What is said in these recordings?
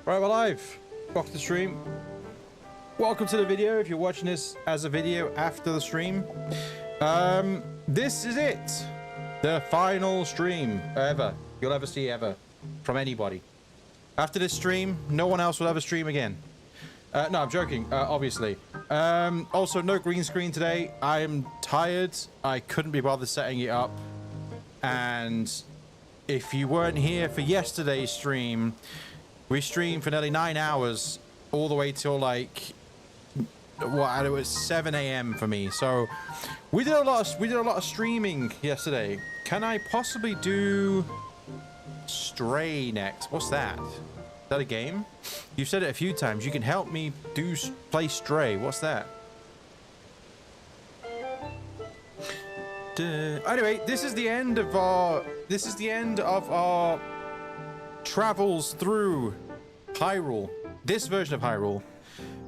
Right, we're live. Welcome to the stream. Welcome to the video if you're watching this as a video after the stream. This is it. The final stream ever. You'll ever see ever from anybody. After this stream, no one else will ever stream again. No, I'm joking, obviously. Also, no green screen today. I'm tired. I couldn't be bothered setting it up. And if you weren't here for yesterday's stream, we streamed for nearly 9 hours, all the way till like what? It was 7 a.m. for me. So we did a lot of streaming yesterday. Can I possibly do Stray next? What's that? Is that a game? You've said it a few times. You can help me play Stray. What's that? Anyway, this is the end of our travels through Hyrule, this version of Hyrule,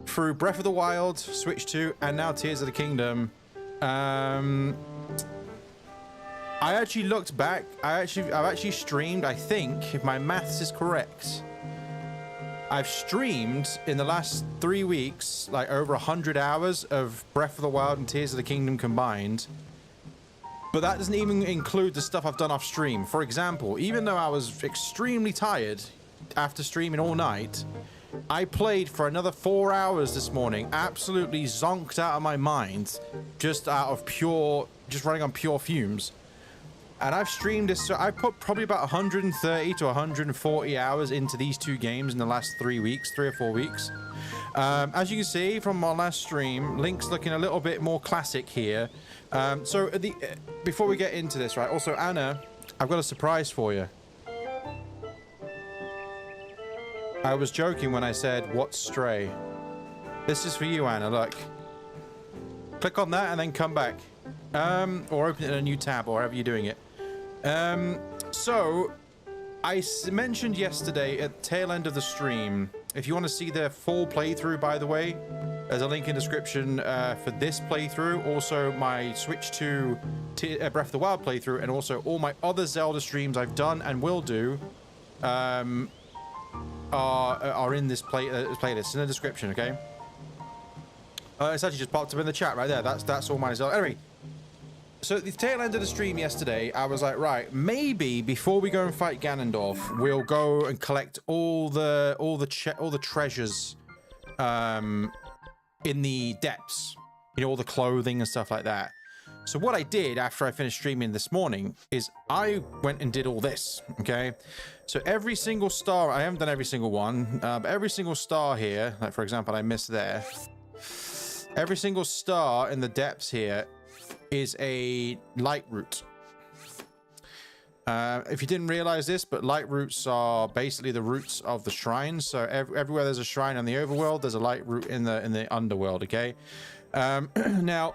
through Breath of the Wild, Switch 2, and now Tears of the Kingdom. I actually looked back. I've actually streamed, I think, if my maths is correct, I've streamed in the last 3 weeks like over 100 hours of Breath of the Wild and Tears of the Kingdom combined. But that doesn't even include the stuff I've done off stream. For example, even though I was extremely tired after streaming all night, I played for another 4 hours this morning, absolutely zonked out of my mind, just running on pure fumes. And I've streamed this, so I put probably about 130 to 140 hours into these two games in the last 3 or 4 weeks. As you can see from our last stream, Link's looking a little bit more classic here. So before we get into this, right, also Anna, I've got a surprise for you. I was joking when I said, what's Stray? This is for you, Anna, look. Click on that and then come back. Or open it in a new tab, or however you're doing it. So, I mentioned yesterday at the tail end of the stream, if you want to see the full playthrough, by the way, there's a link in the description for this playthrough, also my Switch 2 Breath of the Wild playthrough, and also all my other Zelda streams I've done and will do are in this playlist in the description, okay? It's actually just popped up in the chat right there. That's all my Zelda. Anyway, so at the tail end of the stream yesterday, I was like, right, maybe before we go and fight Ganondorf, we'll go and collect all the treasures in the depths, you know, all the clothing and stuff like that. So what I did after I finished streaming this morning is I went and did all this, okay? So every single star, I haven't done every single one, but every single star here, like for example, I missed there. Every single star in the depths here is a light root. If you didn't realize this, but light roots are basically the roots of the shrines. So everywhere there's a shrine on the overworld, there's a light root in the underworld, okay? Now,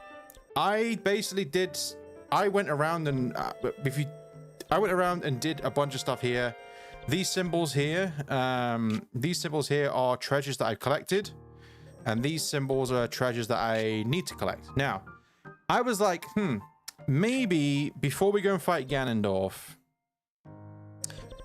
I basically did, I went around and did a bunch of stuff here. These symbols here are treasures that I've collected, and these symbols are treasures that I need to collect. Now, I was like, maybe before we go and fight Ganondorf,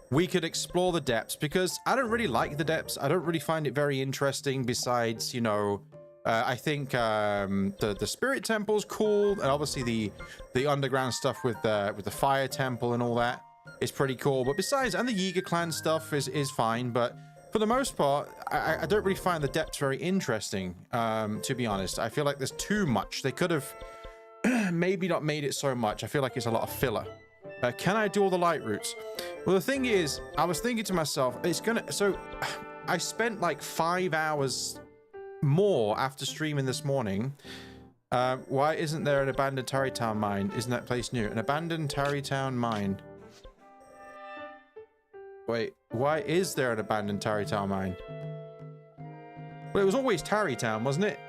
we could explore the depths, because I don't really like the depths. I don't really find it very interesting. Besides, you know, I think the Spirit Temple's cool, and obviously the underground stuff with the Fire Temple and all that is pretty cool. But besides, and the Yiga Clan stuff is fine. But for the most part, I don't really find the depths very interesting. To be honest, I feel like there's too much. They could have maybe not made it so much. I feel like it's a lot of filler. Can I do all the light routes? Well, the thing is, I was thinking to myself, so I spent like 5 hours more after streaming this morning. Why isn't there an abandoned Tarry Town mine? Isn't that place new? An abandoned Tarry Town mine. Wait, why is there an abandoned Tarry Town mine? Well, it was always Tarry Town, wasn't it?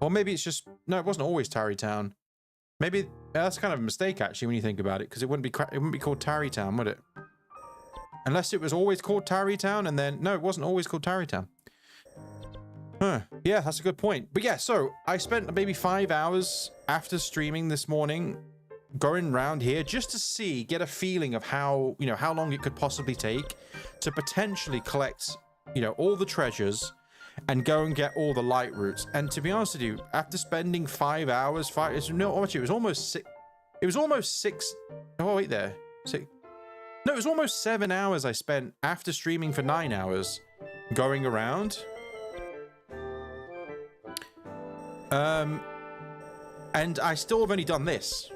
Or maybe it's just, no, it wasn't always Tarry Town. Maybe that's kind of a mistake actually when you think about it, because it wouldn't be called Tarry Town, would it? Unless it was always called Tarry Town, and then no, it wasn't always called Tarry Town. Huh. Yeah, that's a good point. But yeah, so I spent maybe 5 hours after streaming this morning going around here just to get a feeling of how, you know, how long it could possibly take to potentially collect you know, all the treasures and go and get all the light roots. And to be honest with you, after spending 5 hours, it was almost 6. It was almost 6. Oh, wait there. 6. No, it was almost 7 hours I spent after streaming for 9 hours going around. And I still have only done this.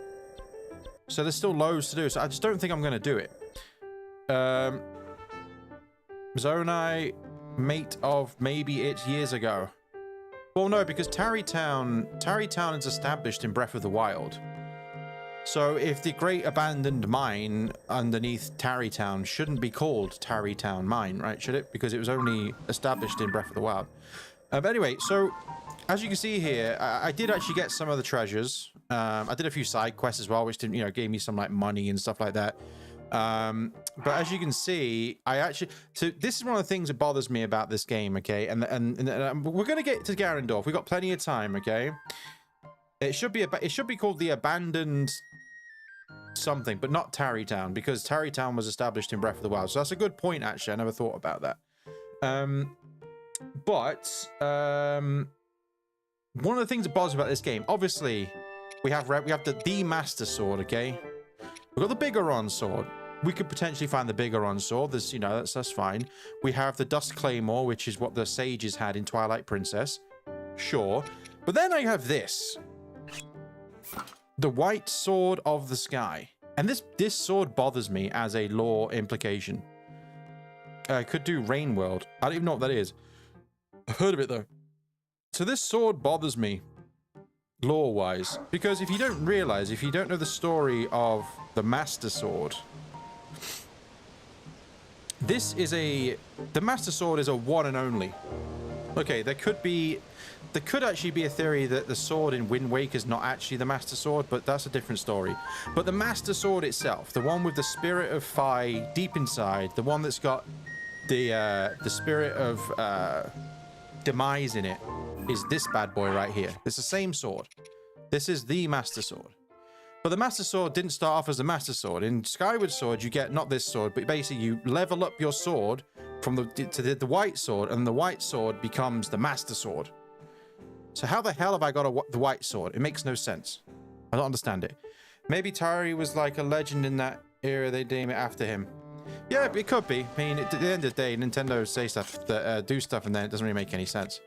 So there's still loads to do. So I just don't think I'm going to do it. Zonai, mate of maybe it's years ago. Well, no, because Tarrytown is established in Breath of the Wild. So if the Great Abandoned Mine underneath Tarrytown shouldn't be called Tarrytown Mine, right? Should it? Because it was only established in Breath of the Wild. But anyway, so as you can see here, I did actually get some of the treasures. I did a few side quests as well, which didn't, you know, gave me some like money and stuff like that. But as you can see, so this is one of the things that bothers me about this game, okay? And we're gonna get to Ganondorf. We got plenty of time, okay? It should be called the Abandoned something, but not Tarrytown, because Tarrytown was established in Breath of the Wild. So that's a good point, actually. I never thought about that. One of the things that bothers me about this game, obviously, we have the Master Sword, okay? We've got the Bigoron Sword. We could potentially find the Bigoron Sword. There's, you know, that's fine. We have the Dust Claymore, which is what the sages had in Twilight Princess. Sure. But then I have this. The White Sword of the Sky. And this sword bothers me as a lore implication. I could do Rain World. I don't even know what that is. I've heard of it, though. So this sword bothers me, lore-wise, because if you don't know the story of the Master Sword, the Master Sword is a one and only. Okay, there could actually be a theory that the sword in Wind Waker is not actually the Master Sword, but that's a different story. But the Master Sword itself, the one with the Spirit of Phi deep inside, the one that's got the Spirit of Demise in it, is this bad boy right here. It's the same sword. This is the Master Sword. But the Master Sword didn't start off as the Master Sword. In Skyward Sword, you get not this sword, but basically you level up your sword from the White Sword, and the White Sword becomes the Master Sword. So how the hell have I got the White Sword? It makes no sense. I don't understand it. Maybe Tari was like a legend in that era. They name it after him. Yeah, it could be. I mean, at the end of the day, Nintendo say stuff that do stuff, and then it doesn't really make any sense.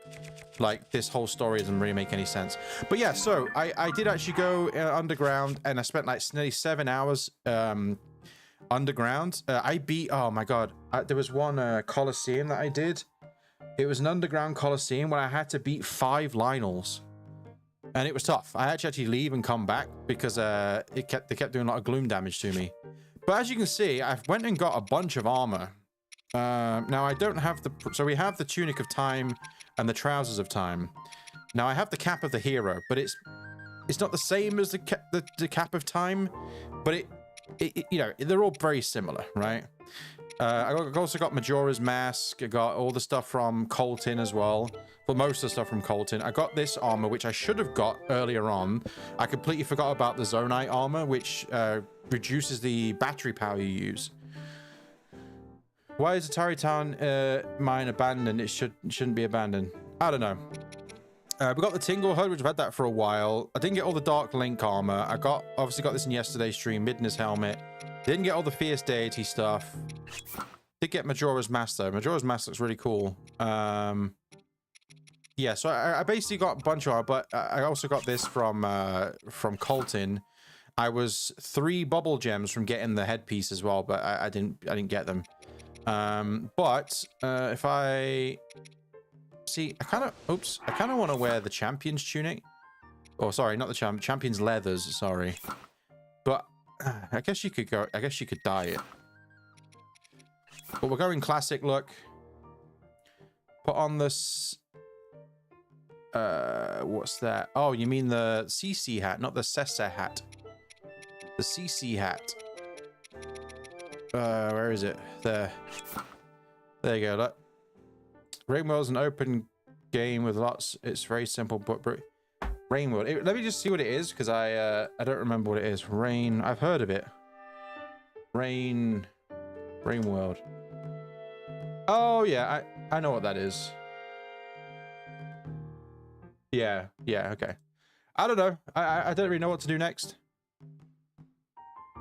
Like, this whole story doesn't really make any sense. But yeah, so I did actually go underground, and I spent like nearly 7 hours underground. I beat, oh my god, there was one Colosseum that I did. It was an underground Colosseum where I had to beat 5 Lionels. And it was tough. I had to actually leave and come back because they kept doing a lot of gloom damage to me. But as you can see, I went and got a bunch of armor. Now I don't have so we have the Tunic of Time and the Trousers of Time. Now I have the Cap of the Hero, but it's not the same as the Cap of Time, but it you know, they're all very similar, right? I also got Majora's Mask. I got all the stuff from Colton as well. Well, most of the stuff from Colton. I got this armor, which I should have got earlier on. I completely forgot about the Zonai armor, which reduces the battery power you use. Why is the Tarrytown mine abandoned? It shouldn't be abandoned. I don't know. We got the Tingle Hood, which I've had that for a while. I didn't get all the Dark Link armor. I obviously got this in yesterday's stream. Midna's helmet. Didn't get all the Fierce Deity stuff. Did get Majora's Mask though. Majora's Mask looks really cool. Yeah, so I basically got a bunch of, but I also got this from Colton. I was 3 bubble gems from getting the headpiece as well, but I didn't get them. If I see, I kind of want to wear the Champion's tunic. Oh, sorry, not the Champion's leathers. Sorry, but I guess you could go. I guess you could dye it. But we're going classic look. Put on this. What's that? Oh, you mean the CC hat, not the Sessa hat. The CC hat. Where is it? There. There you go. Look. Rainworld's an open game with lots. It's very simple, but Rainworld. Let me just see what it is, because I don't remember what it is. I've heard of it. Rainworld. Oh yeah, I know what that is. Yeah, okay. I don't know. I don't really know what to do next.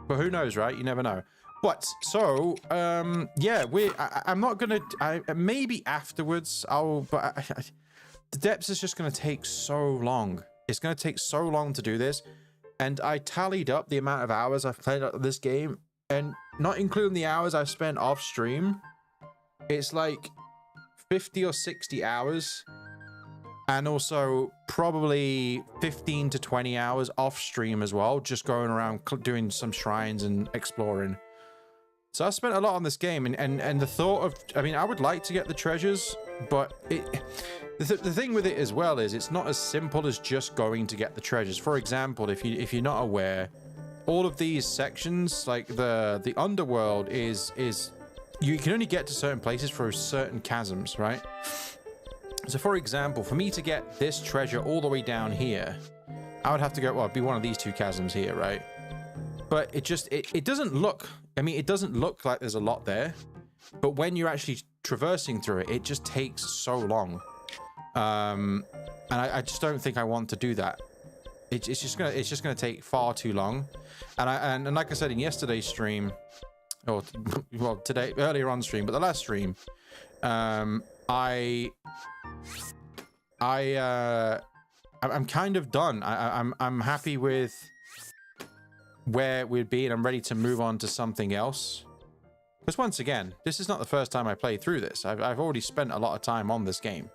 But who knows, right? You never know. But, so, yeah, I'm not gonna, maybe afterwards, the depths is just gonna take so long. It's gonna take so long to do this. And I tallied up the amount of hours I've played this game, and not including the hours I've spent off stream, it's like 50 or 60 hours. And also probably 15 to 20 hours off stream as well, just going around doing some shrines and exploring. So I spent a lot on this game, and the thought of, I mean, I would like to get the treasures, but the thing with it as well is it's not as simple as just going to get the treasures. For example, if you're not aware, all of these sections, like the underworld is you can only get to certain places through certain chasms, right? So for example, for me to get this treasure all the way down here, I would have to go, well, it'd be one of these two chasms here, right? But it just, it doesn't look, I mean, it doesn't look like there's a lot there, but when you're actually traversing through it, it just takes so long. And I just don't think I want to do that. It's just gonna take far too long. And like I said in yesterday's stream, or well, today, earlier on stream, but the last stream, I'm kind of done. I'm happy with where we'd be, and I'm ready to move on to something else. Because once again, this is not the first time I played through this. I've already spent a lot of time on this game.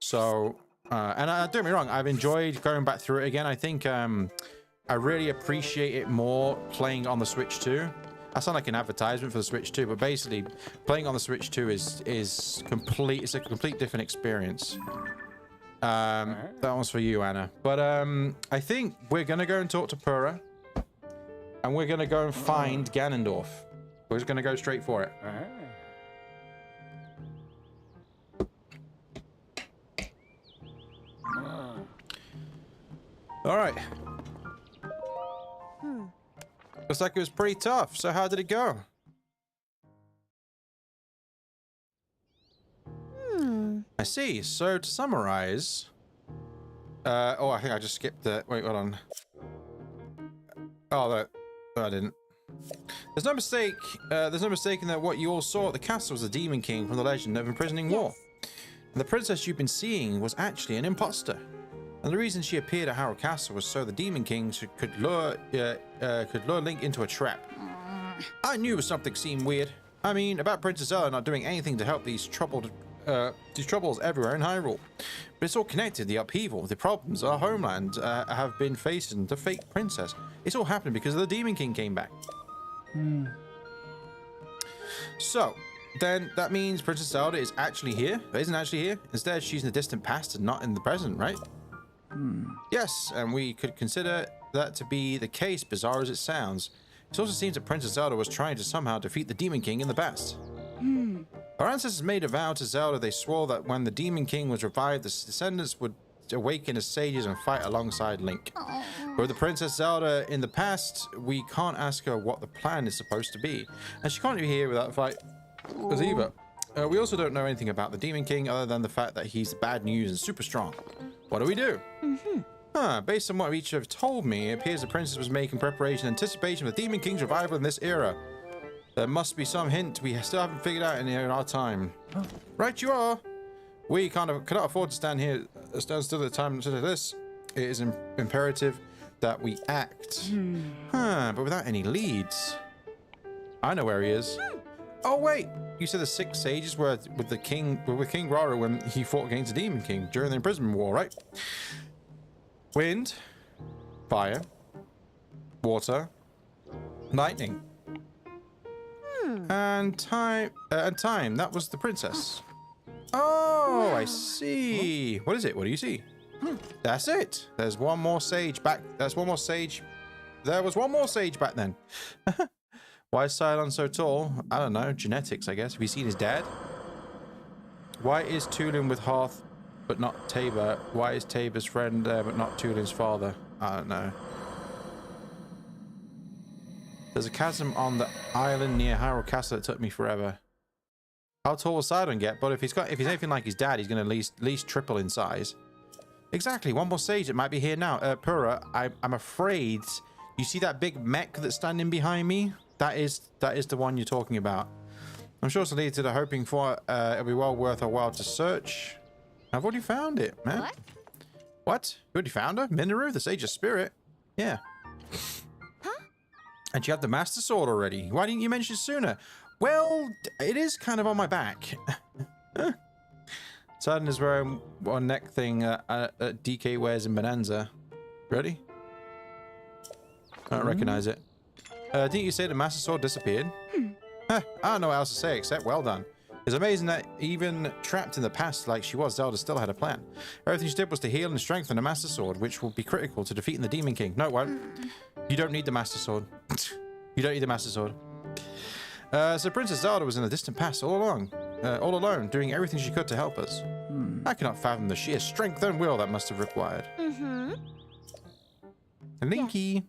So, and don't get me wrong, I've enjoyed going back through it again. I think I really appreciate it more playing on the Switch 2. I sound like an advertisement for the Switch 2, but basically playing on the Switch 2 is complete. It's a complete different experience. That one's for you, Anna. But I think we're gonna go and talk to Pura, and we're gonna go and find Ganondorf. We're just gonna go straight for it. All right. Looks like it was pretty tough. So how did it go? I see. So to summarize, oh, I think I just skipped the. Wait, hold on. Oh, I didn't. There's no mistake. There's no mistaking that what you all saw at the castle was the Demon King from the Legend of Imprisoning War. And the princess you've been seeing was actually an imposter. And the reason she appeared at Hyrule Castle was so the Demon King could lure Link into a trap. I knew something seemed weird. I mean, about Princess Zelda not doing anything to help these troubles everywhere in Hyrule. But it's all connected, the upheaval, the problems our homeland have been facing, the fake princess. It's all happened because the Demon King came back. So, then that means Princess Zelda is actually here, but isn't actually here. Instead, she's in the distant past and not in the present, right? Yes, and we could consider that to be the case, bizarre as it sounds. It also seems that Princess Zelda was trying to somehow defeat the Demon King in the past. Our ancestors made a vow to Zelda. They swore that when the Demon King was revived, the descendants would awaken as sages and fight alongside Link. But with the Princess Zelda in the past, we can't ask her what the plan is supposed to be. And she can't be here without a fight with either. We also don't know anything about the Demon King other than the fact that he's bad news and super strong. What do we do? Based on what each have told me, it appears the princess was making preparation in anticipation of the Demon King's revival in this era. There must be some hint we still haven't figured out in our time. Right you are. We cannot afford to stand still at the time such as this. It is imperative that we act. But without any leads. I know where he is. Oh wait, you said the 6 sages were with King Rara when he fought against the Demon King during the imprisonment war, right? Wind, fire, water, lightning, and time. That was the princess. Oh, I see. What is it? What do you see? That's it. There's one more sage back. There's one more sage. There was one more sage back then. Why is Cylon so tall? I don't know. Genetics, I guess. Have you seen his dad? Why is Tulin with Hearth but not Tabor? Why is Tabor's friend there but not Tulin's father? I don't know. There's a chasm on the island near Hyrule Castle that took me forever. how tall will Sidon get? But if he's anything like his dad, he's going to at least triple in size. Exactly. One more stage that might be here now. Pura, I'm afraid you see that big mech that's standing behind me. That is the one you're talking about. I'm sure it's lead to the hoping for. It'll be well worth our while to search. I've already found it, man. What? What? You already found her? Minoru, the Sage of Spirit. Yeah. Huh? And you have the Master Sword already. Why didn't you mention it sooner? Well, it is kind of on my back. Sidon is wearing one neck thing DK wears in Bonanza. Ready? I don't recognize it. Didn't you say the Master Sword disappeared? Huh, I don't know what else to say except well done. It's amazing that even trapped in the past like she was, Zelda still had a plan. Everything she did was to heal and strengthen the Master Sword, which will be critical to defeating the Demon King. No, it won't. You don't need the Master Sword. You don't need the Master Sword. So Princess Zelda was in the distant past all alone, doing everything she could to help us. I cannot fathom the sheer strength and will that must have required. Linky.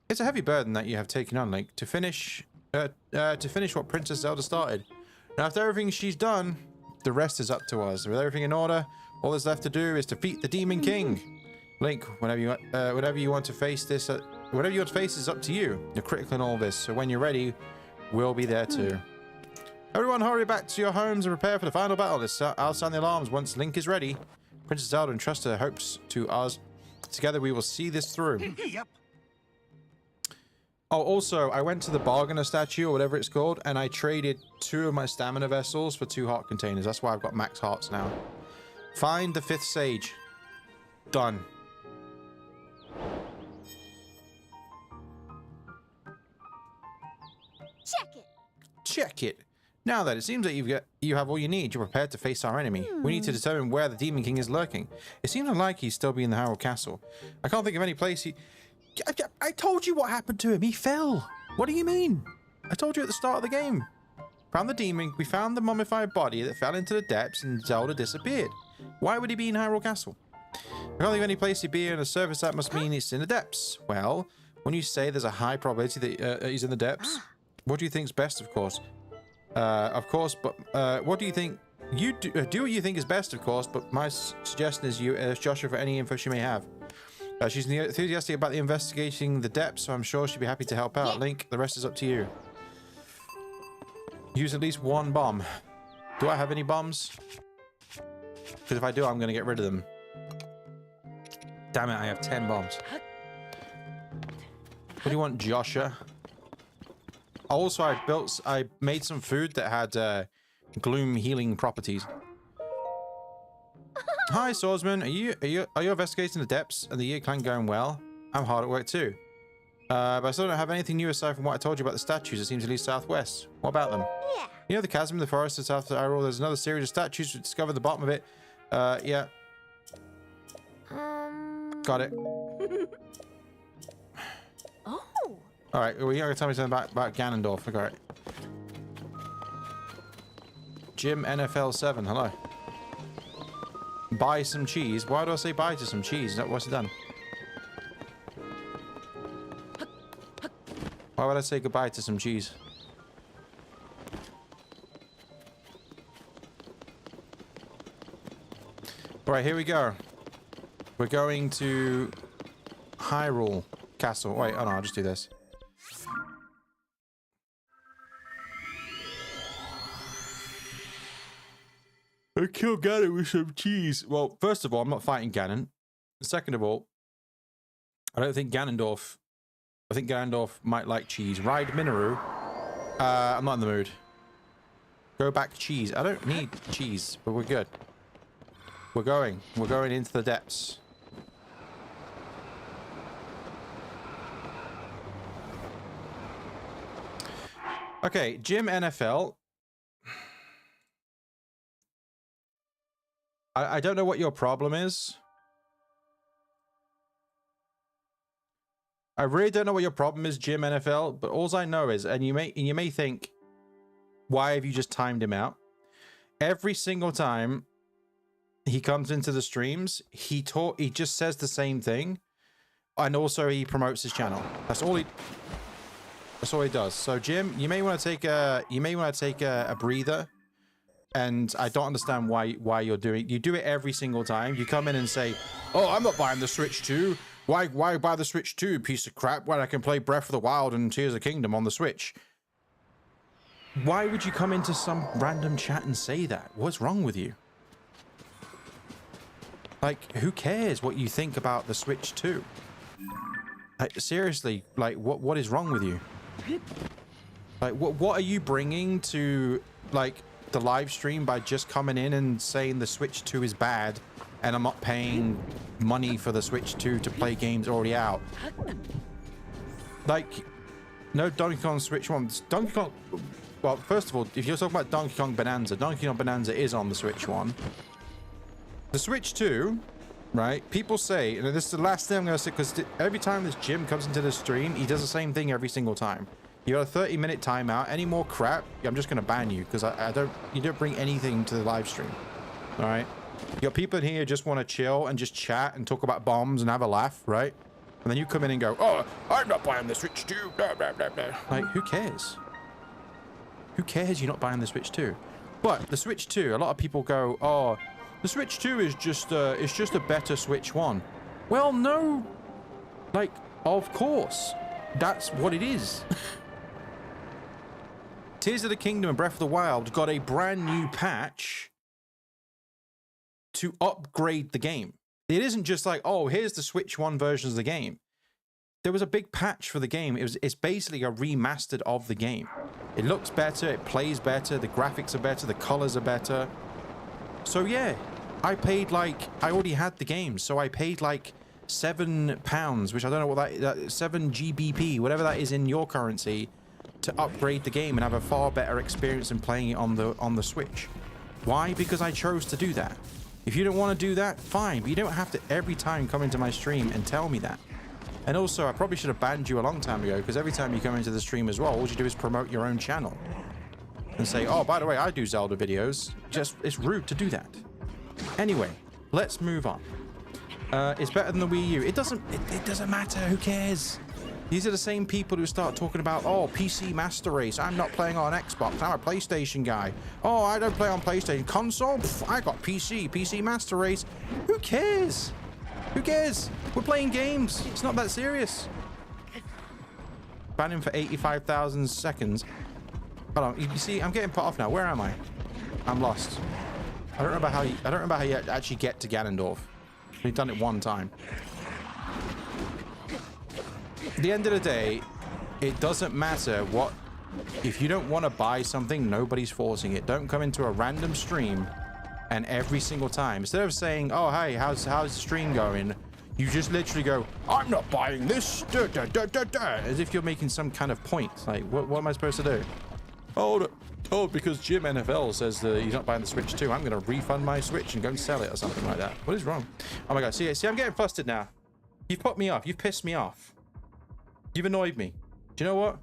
It's a heavy burden that you have taken on, Link, to finish what Princess Zelda started. Now, after everything she's done, the rest is up to us. With everything in order, all that's left to do is defeat the Demon King. Link, whenever you want to face this, whatever you want to face is up to you. You're critical in all this, so when you're ready, we'll be there too. Everyone, hurry back to your homes and prepare for the final battle. I'll sound the alarms once Link is ready. Princess Zelda entrusts her hopes to us. Together, we will see this through. Yep. Oh, also, I went to the Bargainer statue, or whatever it's called, and I traded 2 of my stamina vessels for 2 heart containers. That's why I've got max hearts now. Find the 5th sage. Done. Check it. Check it. Now that it seems that you have all you need, you're prepared to face our enemy. We need to determine where the Demon King is lurking. It seems unlikely he's still be in the Hyrule Castle. I can't think of any place he... I told you what happened to him. He fell. What do you mean? I told you at the start of the game. We found the mummified body that fell into the depths and Zelda disappeared. Why would he be in Hyrule Castle? I can't think of any place he'd be in a surface that must mean it's in the depths. Well, when you say there's a high probability that he's in the depths, what do you think's best, of course? What do you think? You do what you think is best, of course, but my suggestion is you ask Joshua for any info she may have. She's enthusiastic about investigating the depths, so I'm sure she'd be happy to help out. Link, the rest is up to you. Use at least 1 bomb. Do I have any bombs? Because if I do, I'm going to get rid of them. Damn it, I have 10 bombs. What do you want, Joshua? Also, I made some food that had gloom healing properties. Hi, swordsman. Are you investigating the depths and the Year Clan going well? I'm hard at work too. But I still don't have anything new aside from what I told you about the statues that seem to lead southwest. What about them? Yeah. You know the chasm in the forest to south of Hyrule? There's another series of statues to discover the bottom of it. Yeah. Got it. Oh. All right. Well, you're gonna tell me something about Ganondorf. All right. Jim NFL 7. Hello. Buy some cheese. Why do I say bye to some cheese? What's it done? Why would I say goodbye to some cheese? Alright, here we go. We're going to Hyrule Castle. Wait, oh no, I'll just do this. I killed Ganon with some cheese. Well, first of all, I'm not fighting Ganon. Second of all, I don't think Ganondorf... I think Ganondorf might like cheese. Ride Minoru. I'm not in the mood. Go back cheese. I don't need cheese, but we're good. We're going into the depths. Okay, Jim NFL. I don't know what your problem is. I really don't know what your problem is, Jim NFL, but all I know is, and you may think, why have you just timed him out? Every single time he comes into the streams, he just says the same thing, and also he promotes his channel. That's all he does. So Jim, you may want to take a breather And I don't understand why you do it every single time. You come in and say, "Oh, I'm not buying the Switch 2. Why buy the Switch 2, piece of crap, when I can play Breath of the Wild and Tears of the Kingdom on the Switch?" Why would you come into some random chat and say that? What's wrong with you? Like, who cares what you think about the Switch 2? Like, seriously, like, what is wrong with you? Like, what are you bringing to, like, the live stream by just coming in and saying the Switch 2 is bad and I'm not paying money for the Switch 2 to play games already out? Like, no Donkey Kong Switch 1. Donkey Kong... Well, first of all, if you're talking about Donkey Kong Bonanza, Donkey Kong Bonanza is on the Switch 1. The Switch 2, right? People say, and this is the last thing I'm going to say, because every time this Jim comes into the stream, he does the same thing every single time. You got a 30-minute timeout. Any more crap, I'm just going to ban you, because you don't bring anything to the live stream. All right? You got people in here who just want to chill and just chat and talk about bombs and have a laugh, right? And then you come in and go, "Oh, I'm not buying the Switch 2, blah, blah, blah, blah." Like, who cares? Who cares you're not buying the Switch 2? But the Switch 2, a lot of people go, "Oh, the Switch 2 is just a better Switch 1." Well, no. Like, of course. That's what it is. Tears of the Kingdom and Breath of the Wild got a brand new patch to upgrade the game. It isn't just like, "Oh, here's the Switch 1 versions of the game." There was a big patch for the game. It's basically a remastered of the game. It looks better, it plays better, the graphics are better, the colors are better. So yeah, I already had the game, so I paid like £7, which I don't know what that 7 GBP, whatever that is in your currency, to upgrade the game and have a far better experience in playing it on the Switch. Why? Because I chose to do that. If you don't want to do that, fine, but you don't have to every time come into my stream and tell me that. And also, I probably should have banned you a long time ago, because every time you come into the stream as well, all you do is promote your own channel and say, "Oh, by the way, I do Zelda videos." It's rude to do that. Anyway, let's move on. It's better than the Wii U. It doesn't matter. Who cares? These are the same people who start talking about, "Oh, PC Master Race. I'm not playing on Xbox. I'm a PlayStation guy. Oh, I don't play on PlayStation. Console? Pff, I got PC Master Race." Who cares? Who cares? We're playing games. It's not that serious. Ban him for 85,000 seconds. Hold on. You see, I'm getting put off now. Where am I? I'm lost. I don't remember how you actually get to Ganondorf. We've done it one time. At the end of the day, it doesn't matter what. If you don't want to buy something, nobody's forcing it. Don't come into a random stream and every single time, instead of saying, "Oh, hey, how's the stream going?" you just literally go, "I'm not buying this," as if you're making some kind of point. Like, what am I supposed to do? Oh, because Jim NFL says that he's not buying the Switch 2, I'm going to refund my Switch and go and sell it or something like that. What is wrong? Oh my God, see, I'm getting flustered now. You've put me off. You've pissed me off. You've annoyed me. Do you know what?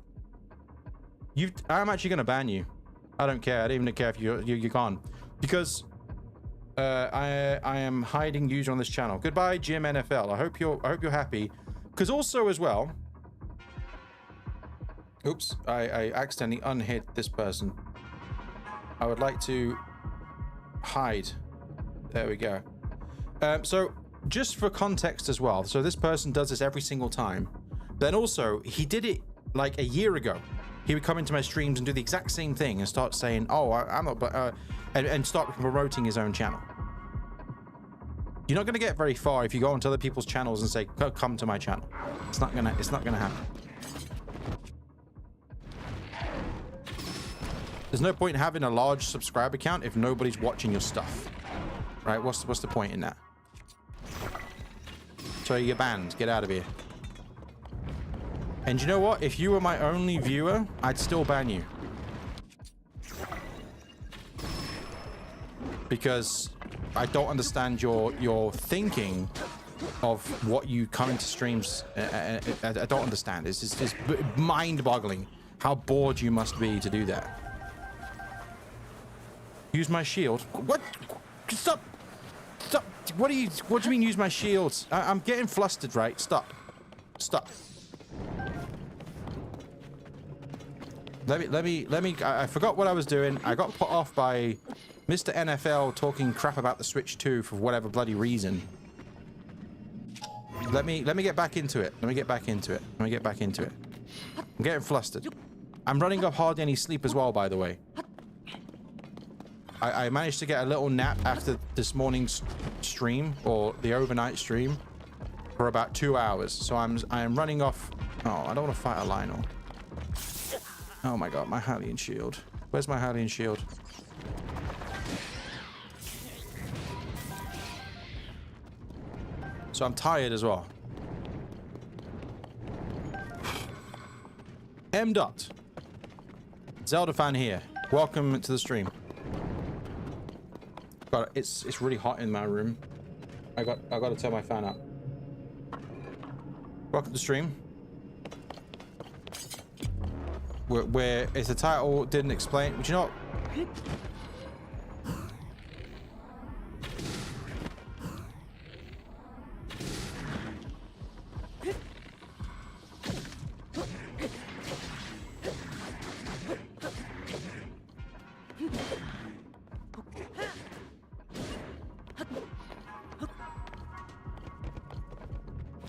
I'm actually going to ban you. I don't care. I don't even care if you're gone. Because I am hiding you on this channel. Goodbye, Jim NFL. I hope you're happy. Because also as well, oops, I accidentally unhid this person. I would like to hide. There we go. So just for context as well, so this person does this every single time. Then also, he did it like a year ago. He would come into my streams and do the exact same thing and start saying, "Oh, I'm not," and start promoting his own channel. You're not going to get very far if you go onto other people's channels and say, "Come to my channel." It's not gonna happen. There's no point in having a large subscriber count if nobody's watching your stuff, right? What's the point in that? So you're banned. Get out of here. And you know what? If you were my only viewer, I'd still ban you. Because I don't understand your thinking of what you come into streams. I don't understand. It's mind-boggling how bored you must be to do that. Use my shield? What? Stop! Stop! What do you mean use my shields? I'm getting flustered, right? Stop. Let me. I forgot what I was doing. I got put off by Mr. NFL talking crap about the Switch 2 for whatever bloody reason. Let me get back into it. Let me get back into it. Let me get back into it. I'm getting flustered. I'm running off hardly any sleep as well, by the way. I managed to get a little nap after this morning's stream, or the overnight stream, for about 2 hours. So I am running off. Oh, I don't want to fight a Lionel. Oh my god, my Hylian shield. Where's my Hylian shield? So I'm tired as well. M. Dot. Zelda fan here. Welcome to the stream. God, it's really hot in my room. I got to turn my fan up. Welcome to the stream. Where if the title didn't explain, do you know what?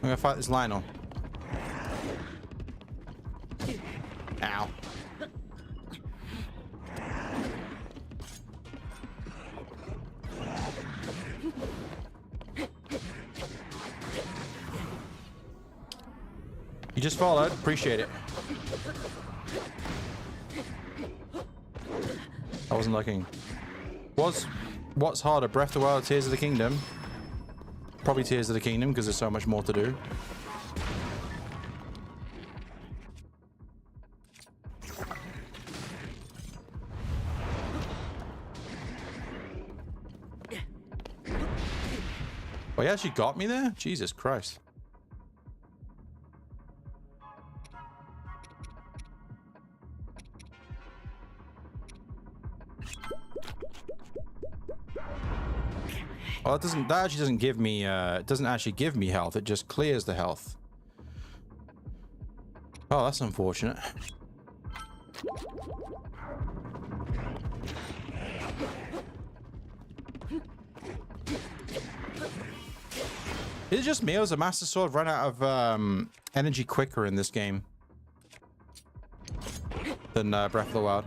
I'm gonna fight this Lionel. Ow. You just followed. Appreciate it. I wasn't looking. What's harder, Breath of the Wild or Tears of the Kingdom? Probably Tears of the Kingdom, because there's so much more to do. Oh, he actually got me there? Jesus Christ. Well, that actually doesn't give me, it doesn't actually give me health. It just clears the health. Oh, that's unfortunate. Is it just me, or does the Master Sword run out of energy quicker in this game than Breath of the Wild?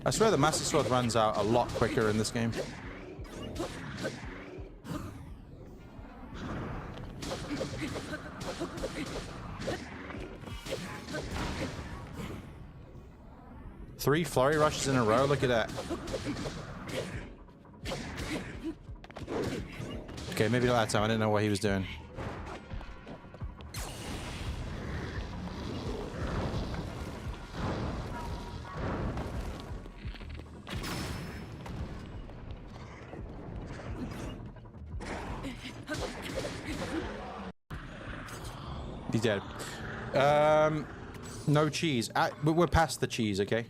I swear the Master Sword runs out a lot quicker in this game. Three flurry rushes in a row, look at that. Okay, maybe not that time, I didn't know what he was doing. He's dead. No cheese. We're past the cheese, okay?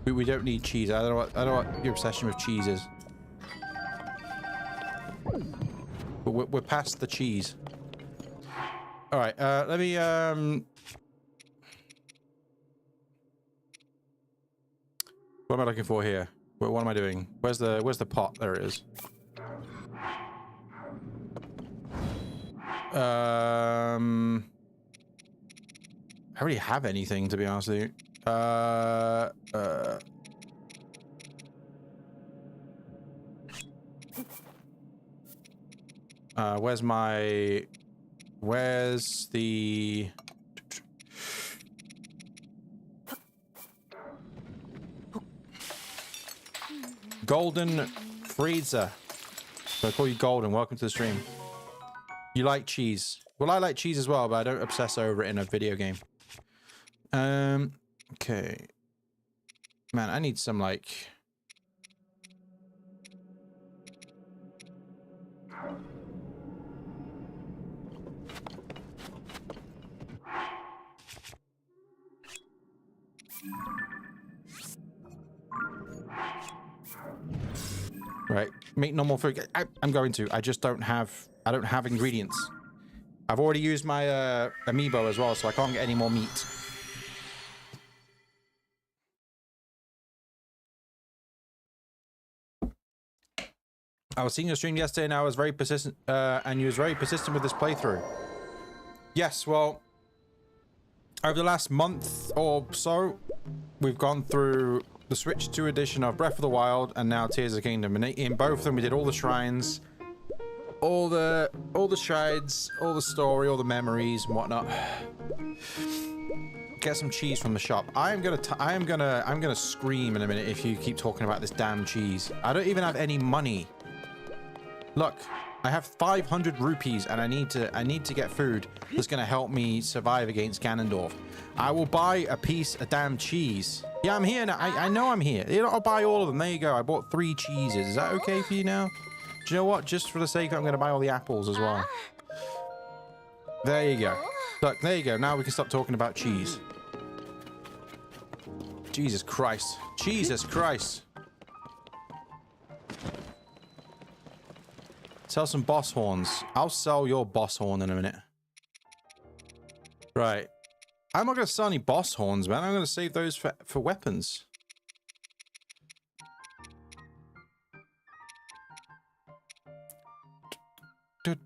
We don't need cheese. I don't know what your obsession with cheese is. But we're past the cheese. All right. Let me. What am I looking for here? What am I doing? Where's the pot? There it is. I already have anything, to be honest with you. Where's the Golden Freezer? So I call you Golden. Welcome to the stream. You like cheese? Well, I like cheese as well, but I don't obsess over it in a video game. Okay. Man, I need some, like... Right. Make normal food. I'm going to. I just don't have... I don't have ingredients. I've already used my amiibo as well, so I can't get any more meat. I was seeing your stream yesterday and I was very persistent, and you was very persistent with this playthrough. Yes, well, over the last month or so, we've gone through the Switch 2 edition of Breath of the Wild and now Tears of the Kingdom. And in both of them, we did all the shrines, all the shrines, all the story, all the memories and whatnot. Get some cheese from the shop. I'm gonna scream in a minute if you keep talking about this damn cheese. I don't even have any money. Look, I have 500 rupees and I need to get food that's gonna help me survive against Ganondorf. I will buy a piece of damn cheese. Yeah, I'm here now. I know I'm here. I'll buy all of them. There you go. I bought 3 cheeses. Is that okay for you now? Do you know what? Just for the sake of it, I'm gonna buy all the apples as well. There you go. Look, there you go. Now we can stop talking about cheese. Jesus Christ. Jesus Christ. Sell some boss horns. I'll sell your boss horn in a minute. Right. I'm not going to sell any boss horns, man. I'm going to save those for weapons. Bit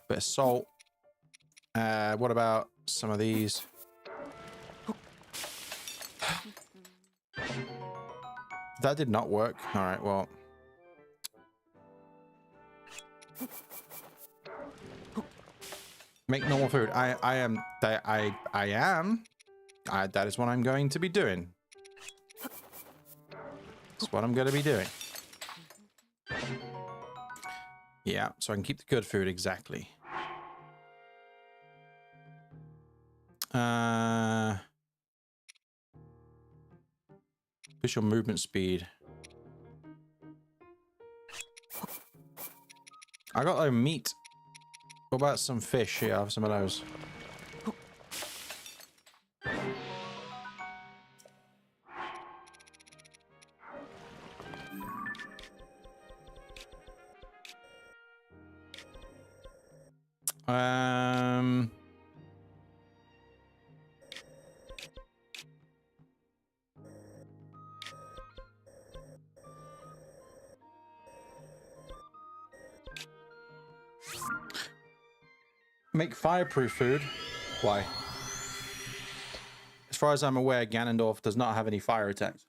of salt. What about some of these? That did not work. All right, well. Make normal food. That is what I'm going to be doing. That's what I'm going to be doing. Yeah, so I can keep the good food, exactly. Push your movement speed. I got like meat. What about some fish? Yeah, I have some of those. Make fireproof food? Why? As far as I'm aware, Ganondorf does not have any fire attacks.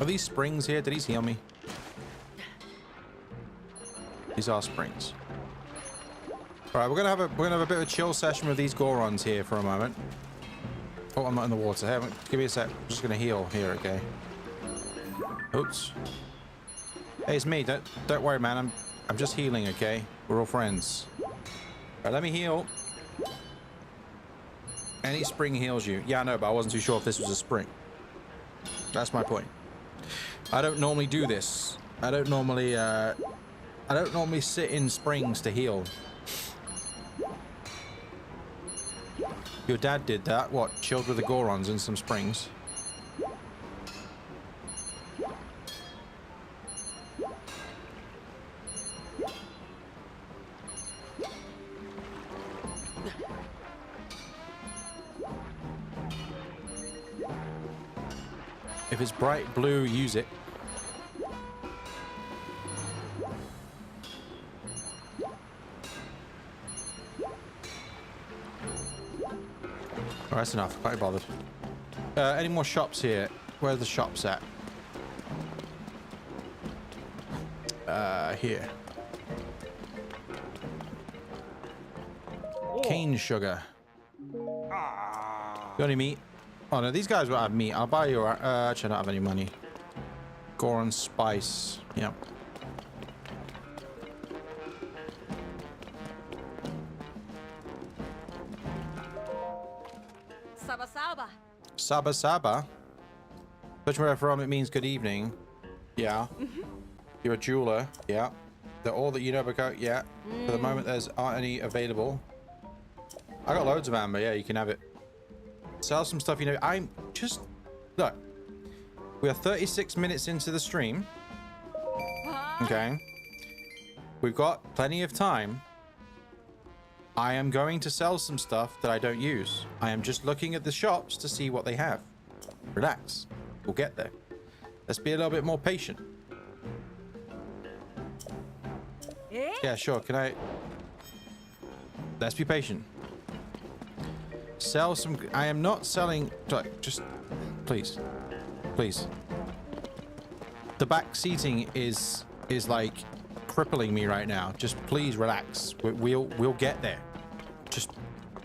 Are these springs here? Did he heal me? These are springs. All right, we're gonna have a bit of a chill session with these Gorons here for a moment. Oh, I'm not in the water. Hey, give me a sec. I'm just gonna heal here, okay? Oops. Hey, it's me. Don't worry, man. I'm just healing, okay? We're all friends. All right, let me heal. Any spring heals you. Yeah, I know, but I wasn't too sure if this was a spring. That's my point. I don't normally do this. I don't normally sit in springs to heal. Your dad did that. What? Chilled with the Gorons in some springs. If it's bright blue, use it. Alright, that's enough. Quite bothered. Any more shops here? Where's the shops at? Here. Cane sugar. Got any meat? Oh no, these guys won't have meat. I'll buy you. Actually, I don't have any money. Goron spice. Yep. Saba Saba. Saba Saba. Which where from it means good evening. Yeah. You're a jeweler. Yeah. They're all that you know about. Yeah. For the moment, aren't any available. I got loads of amber. Yeah, you can have it. Sell some stuff. You know, I'm just look. We are 36 minutes into the stream. Okay. We've got plenty of time. I am going to sell some stuff that I don't use. I am just looking at the shops to see what they have. Relax. We'll get there. Let's be a little bit more patient. Yeah, sure. Can I... Let's be patient. Sell some... I am not selling... Just... Please. Please. The back seating is like crippling me right now. Just please relax. We'll get there. Just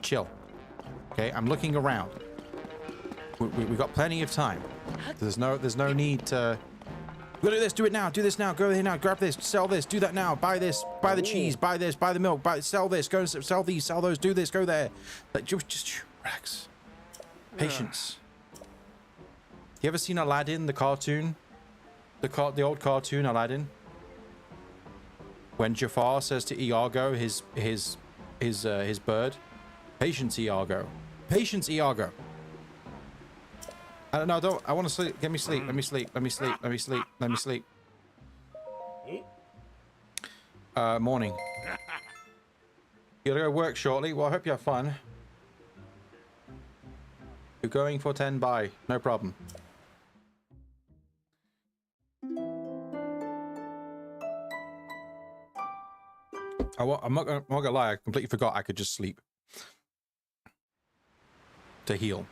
chill. Okay, I'm looking around. We've got plenty of time. There's no need to... We'll do this, do it now, do this now, go here now, grab this, sell this, do that now, buy this, buy the cheese, buy this, buy the milk, sell this, go sell these, sell those, do this, go there. Like, just relax. Patience. You ever seen Aladdin, the cartoon? The old cartoon Aladdin? When Jafar says to Iago, his bird, patience, Iago. Patience, Iago. I don't know, I want to sleep. Get me sleep. Let me sleep. Let me sleep. Let me sleep. Let me sleep. Morning. You gotta go work shortly. Well, I hope you have fun. You're going for 10 by. No problem. I'm not gonna lie. I completely forgot I could just sleep. To heal.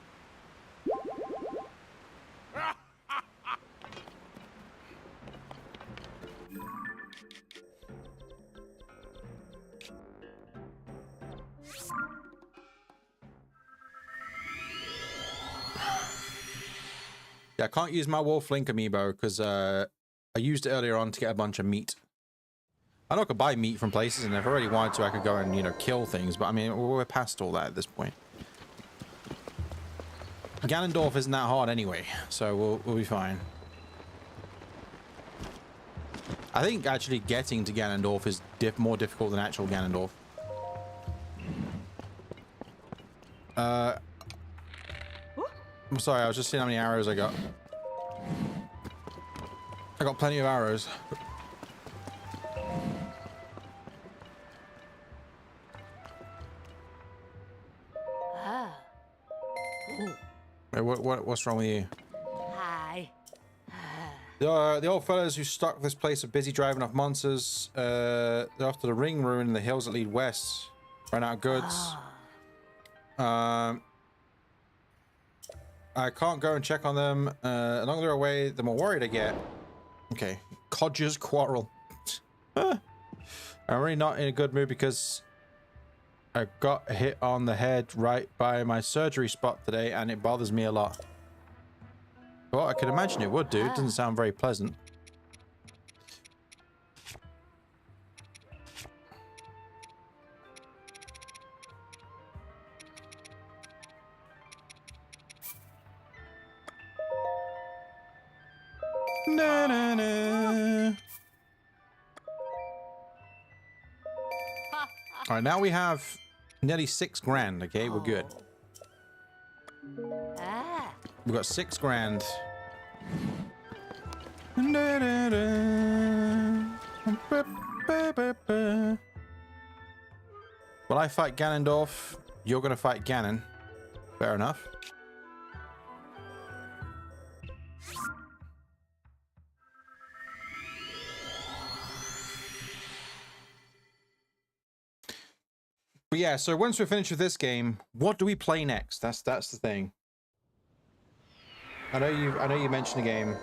Yeah, I can't use my Wolf Link amiibo because I used it earlier on to get a bunch of meat. I know I could buy meat from places, and if I really wanted to, I could go and, you know, kill things. But I mean, we're past all that at this point. Ganondorf isn't that hard anyway, so we'll be fine. I think actually getting to Ganondorf is more difficult than actual Ganondorf. I'm sorry, I was just seeing how many arrows I got. I got plenty of arrows. Hey, what's wrong with you? Hi. The old fellas who stocked this place are busy driving off monsters. They're off to the ring ruin in the hills that lead west. Ran out of goods. I can't go and check on them. The longer they're away, the more worried I get. Okay. Codger's quarrel. I'm really not in a good mood because I got hit on the head right by my surgery spot today, and it bothers me a lot. Well, I can imagine it would do. It doesn't sound very pleasant. Na, na, na. All right, now we have nearly 6 grand. Okay, we're good. We've got 6 grand. Da, da, da. Well, I fight Ganondorf. You're gonna fight Ganon. Fair enough. But yeah, so once we're finished with this game, what do we play next? That's the thing. I know you mentioned a game.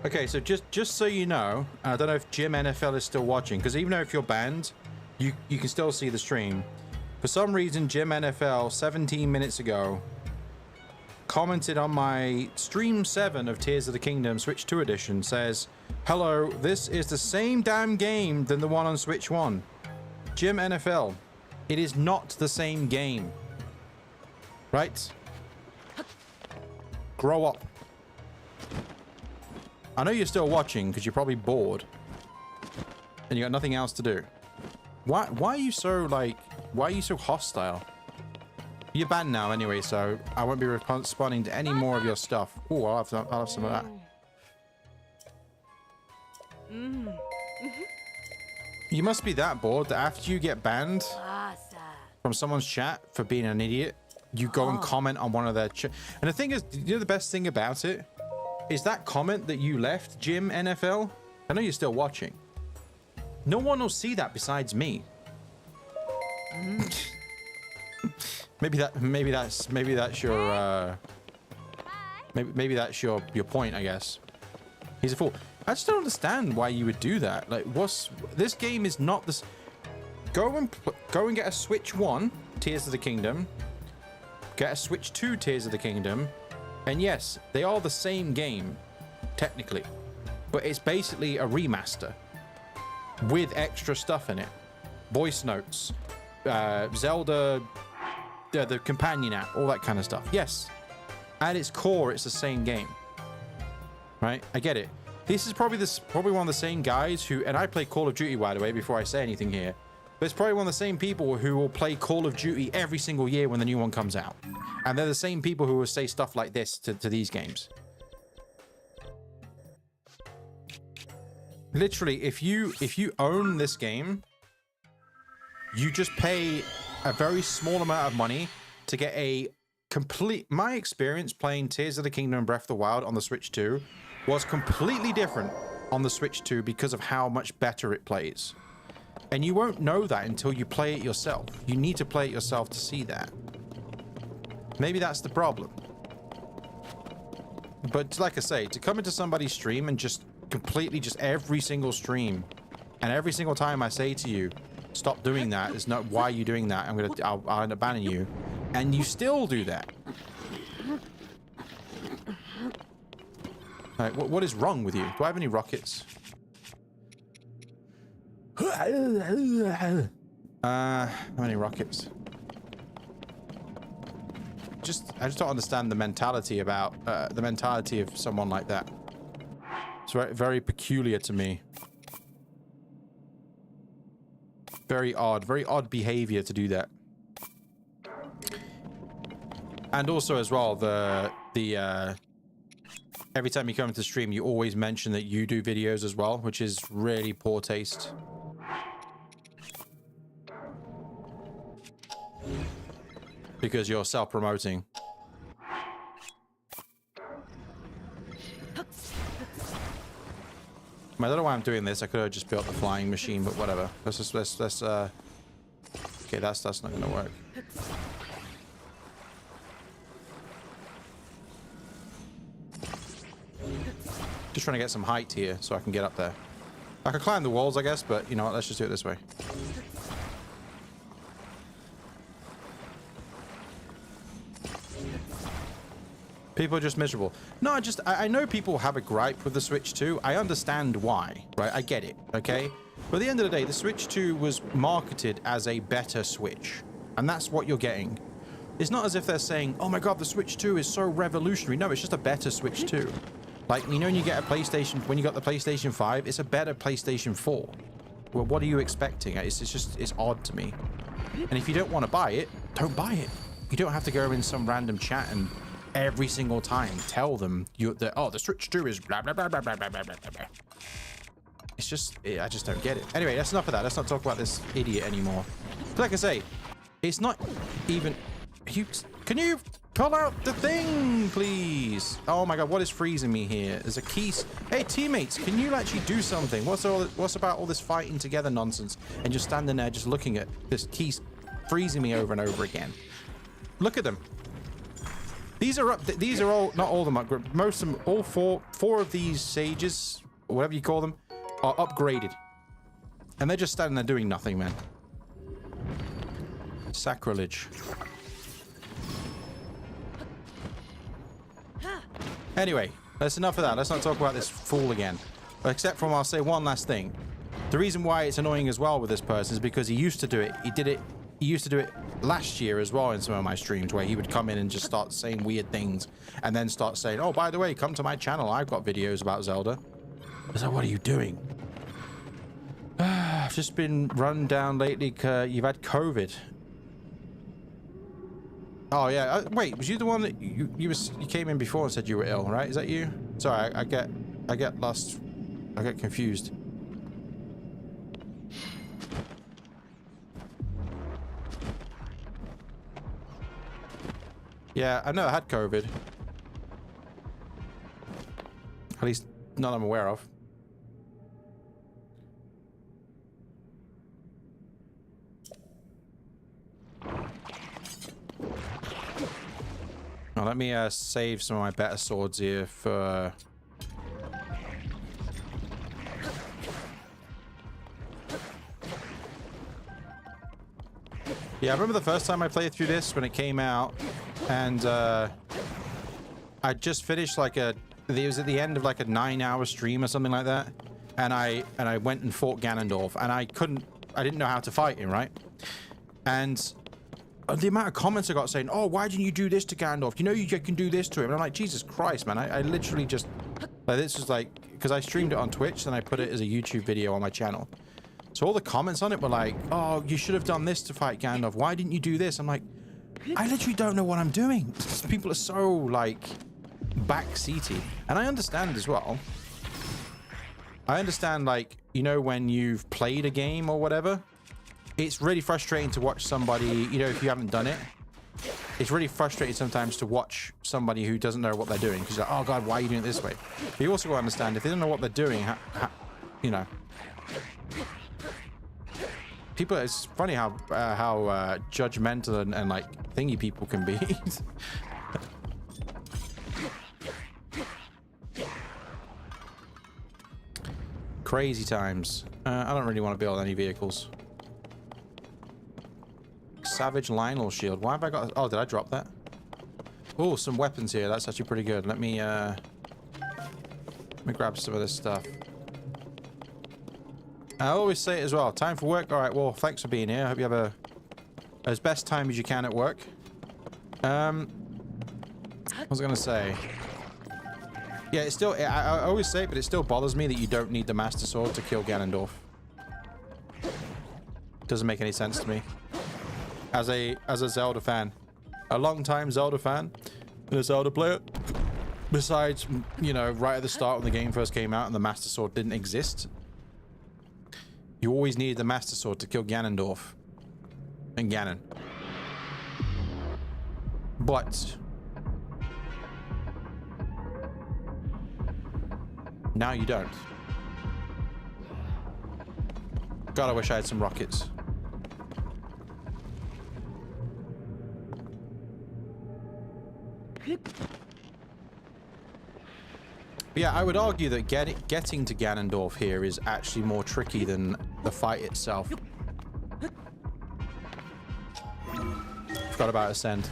Okay, so just so you know, I don't know if Jim NFL is still watching, because even though if you're banned, you can still see the stream. For some reason, Jim NFL 17 minutes ago commented on my Stream 7 of Tears of the Kingdom Switch 2 edition, says, "Hello, this is the same damn game than the one on Switch 1. Jim NFL, it is not the same game. Right? Grow up." I know you're still watching because you're probably bored and you got nothing else to do. Why are you so, like, why are you so hostile? You're banned now anyway, so I won't be responding to any more of your stuff. Oh, I'll have some of that. You must be that bored that after you get banned from someone's chat for being an idiot, you go and comment on one of their chat. And the thing is, you know the best thing about it? Is that comment that you left, Jim NFL? I know you're still watching. No one will see that besides me. Maybe that's your maybe that's your point, I guess. He's a fool. I just don't understand why you would do that. Like, this game is not this. Go and get a Switch 1, Tears of the Kingdom. Get a Switch 2, Tears of the Kingdom. And yes, they are the same game, technically. But it's basically a remaster with extra stuff in it. Voice notes, Zelda, the companion app, all that kind of stuff. Yes, at its core, it's the same game. Right? I get it. This is probably one of the same guys who, and I play Call of Duty, by the way, before I say anything here. But it's probably one of the same people who will play Call of Duty every single year when the new one comes out. And they're the same people who will say stuff like this to these games. Literally, if you own this game, you just pay a very small amount of money to get a complete... My experience playing Tears of the Kingdom and Breath of the Wild on the Switch 2 was completely different on the Switch 2 because of how much better it plays. And you won't know that until you play it yourself. You need to play it yourself to see that. Maybe that's the problem. But like I say, to come into somebody's stream and just completely, just every single stream, and every single time I say to you, stop doing that, it's not, why are you doing that? I'll end up banning you. And you still do that. All right, what is wrong with you? Do I have any rockets? How many rockets? I just don't understand the mentality about the mentality of someone like that. It's very, very peculiar to me. Very odd behavior to do that. And also as well, every time you come into stream, you always mention that you do videos as well, which is really poor taste. Because you're self-promoting. I don't know why I'm doing this. I could have just built a flying machine, but whatever. Okay, that's not gonna work. Just trying to get some height here so I can get up there. I could climb the walls, I guess, but you know what? Let's just do it this way. People are just miserable. No, I know people have a gripe with the Switch 2. I understand why, right? I get it, okay? But at the end of the day, the Switch 2 was marketed as a better Switch. And that's what you're getting. It's not as if they're saying, oh my god, the Switch 2 is so revolutionary. No, it's just a better Switch 2. Like, you know when you get a PlayStation, when you got the PlayStation 5, it's a better PlayStation 4. Well, what are you expecting? It's odd to me. And if you don't want to buy it, don't buy it. You don't have to go in some random chat and every single time tell them the Switch 2 is blah blah blah blah blah blah blah blah. It's just, I just don't get it. Anyway, that's enough of that. Let's not talk about this idiot anymore. But like I say, it's not even... Can you pull out the thing, please? Oh my god, what is freezing me here? There's a key... Hey, teammates, can you actually do something? What's about all this fighting together nonsense? And just standing there just looking at this key freezing me over and over again. Look at them. These are all, not all of them, most of them, all four of these sages, or whatever you call them, are upgraded. And they're just standing there doing nothing, man. Sacrilege. Anyway, that's enough of that. Let's not talk about this fool again. Except from, I'll say one last thing. The reason why it's annoying as well with this person is because he used to do it. He used to do it last year as well in some of my streams, where he would come in and just start saying weird things and then start saying, oh, by the way, come to my channel. I've got videos about Zelda. I was like, what are you doing? I've just been run down lately. You've had COVID. Oh yeah. Wait, was you the one that you came in before and said you were ill, right? Is that you? Sorry, I get lost. I get confused. Yeah, I know I had COVID. At least none I'm aware of. Now, let me save some of my better swords here for... Yeah, I remember the first time I played through this when it came out, and I just finished like it was at the end of like a 9-hour stream or something like that, and I went and fought Ganondorf, and I didn't know how to fight him, right? And the amount of comments I got saying, oh, why didn't you do this to Ganondorf? You know you can do this to him. And I'm like, Jesus Christ, man. I literally just... Like, this was like... Because I streamed it on Twitch, then I put it as a YouTube video on my channel. So all the comments on it were like, oh, you should have done this to fight Ganondorf. Why didn't you do this? I'm like, I literally don't know what I'm doing. People are so, like, backseaty. And I understand as well. I understand, like, you know, when you've played a game or whatever... It's really frustrating to watch somebody, you know, if you haven't done it, it's really frustrating sometimes to watch somebody who doesn't know what they're doing. Because like, oh God, why are you doing it this way? But you also got to understand, if they don't know what they're doing, you know. People, it's funny how judgmental and like thingy people can be. Crazy times. I don't really want to build any vehicles. Savage Lionel shield. Why have I got... Oh, did I drop that? Oh, some weapons here. That's actually pretty good. Let me grab some of this stuff. I always say it as well. Time for work. All right. Well, thanks for being here. I hope you have as best time as you can at work. What was I going to say? Yeah, it's still... I always say it, but it still bothers me that you don't need the Master Sword to kill Ganondorf. Doesn't make any sense to me. As a Zelda fan, a long-time Zelda fan, and a Zelda player. Besides, you know, right at the start when the game first came out and the Master Sword didn't exist, you always needed the Master Sword to kill Ganondorf and Ganon. But now you don't. God, I wish I had some rockets. Yeah, I would argue that getting to Ganondorf here is actually more tricky than the fight itself. Forgot about Ascend.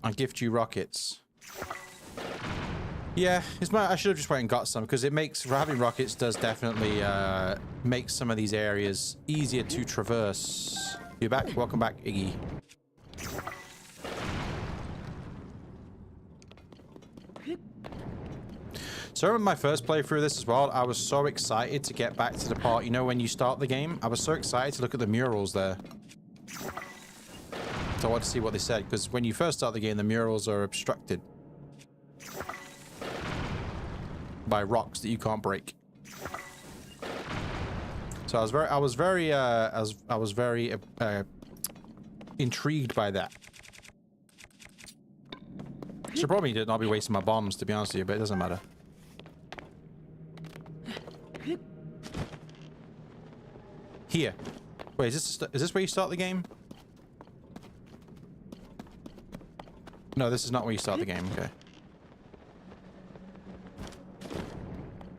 I gift you rockets. Yeah, I should have just went and got some, because it makes... Having rockets does definitely make some of these areas easier to traverse. You're back? Welcome back, Iggy. So I remember my first playthrough of this as well. I was so excited to get back to the part, you know, when you start the game. I was so excited to look at the murals there. So I wanted to see what they said, because when you first start the game, the murals are obstructed by rocks that you can't break. So I was very intrigued by that. Should probably not be wasting my bombs, to be honest with you, but it doesn't matter. Here. Wait, is this where you start the game? No, this is not where you start the game. Okay.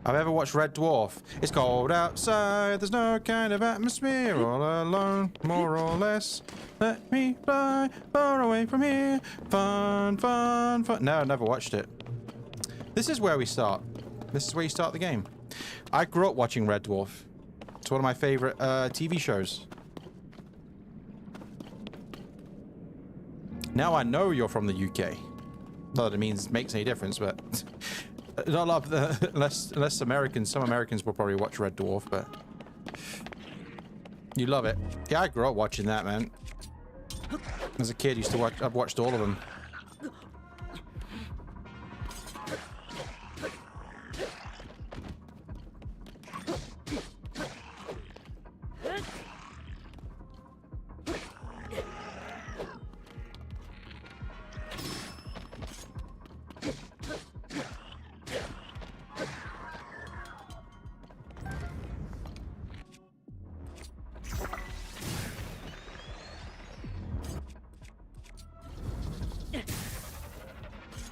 I've ever watched Red Dwarf. It's cold outside. There's no kind of atmosphere. All alone, more or less. Let me fly far away from here. Fun, fun, fun. No, I never watched it. This is where we start. This is where you start the game. I grew up watching Red Dwarf. It's one of my favorite TV shows. Now I know you're from the UK. Not that it makes any difference, but not a lot of the, unless Americans, some Americans will probably watch Red Dwarf, but you love it. Yeah, I grew up watching that, man. As a kid, I've watched all of them.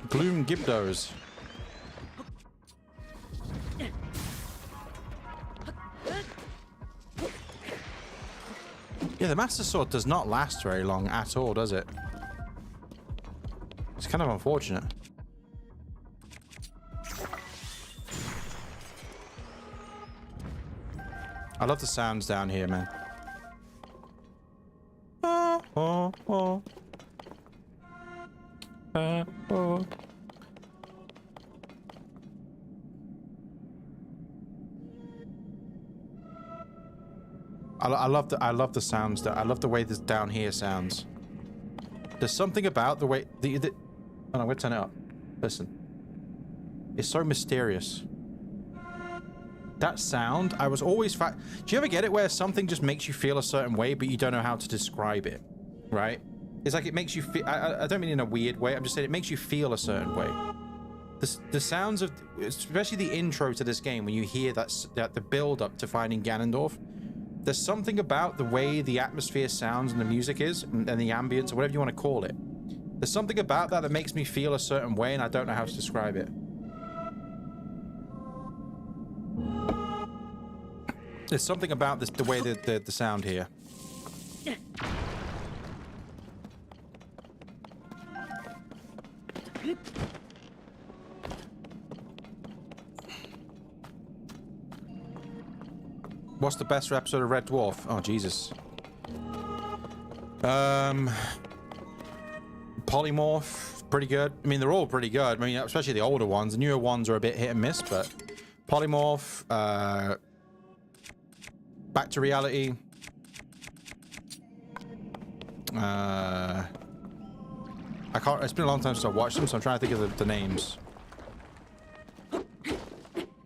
Gloom Gibdos. Yeah, the Master Sword does not last very long at all, does it? It's kind of unfortunate. I love the sounds down here, man. Oh, oh, oh. Oh. I love the sounds. I love the way this down here sounds. There's something about the way oh no, I'm gonna turn it up. Listen, it's so mysterious. That sound, I was always do you ever get it where something just makes you feel a certain way, but you don't know how to describe it, right? It's like it makes you feel. I don't mean in a weird way. I'm just saying it makes you feel a certain way. The sounds of, especially the intro to this game, when you hear that the build up to finding Ganondorf. There's something about the way the atmosphere sounds and the music is, and the ambience, or whatever you want to call it. There's something about that that makes me feel a certain way, and I don't know how to describe it. There's something about the way the sound here. What's the best episode of Red Dwarf? Oh, Jesus. Polymorph, pretty good. I mean, they're all pretty good. I mean, especially the older ones. The newer ones are a bit hit and miss, but Polymorph, Back to Reality. I can't, it's been a long time since I watched them, so I'm trying to think of the names.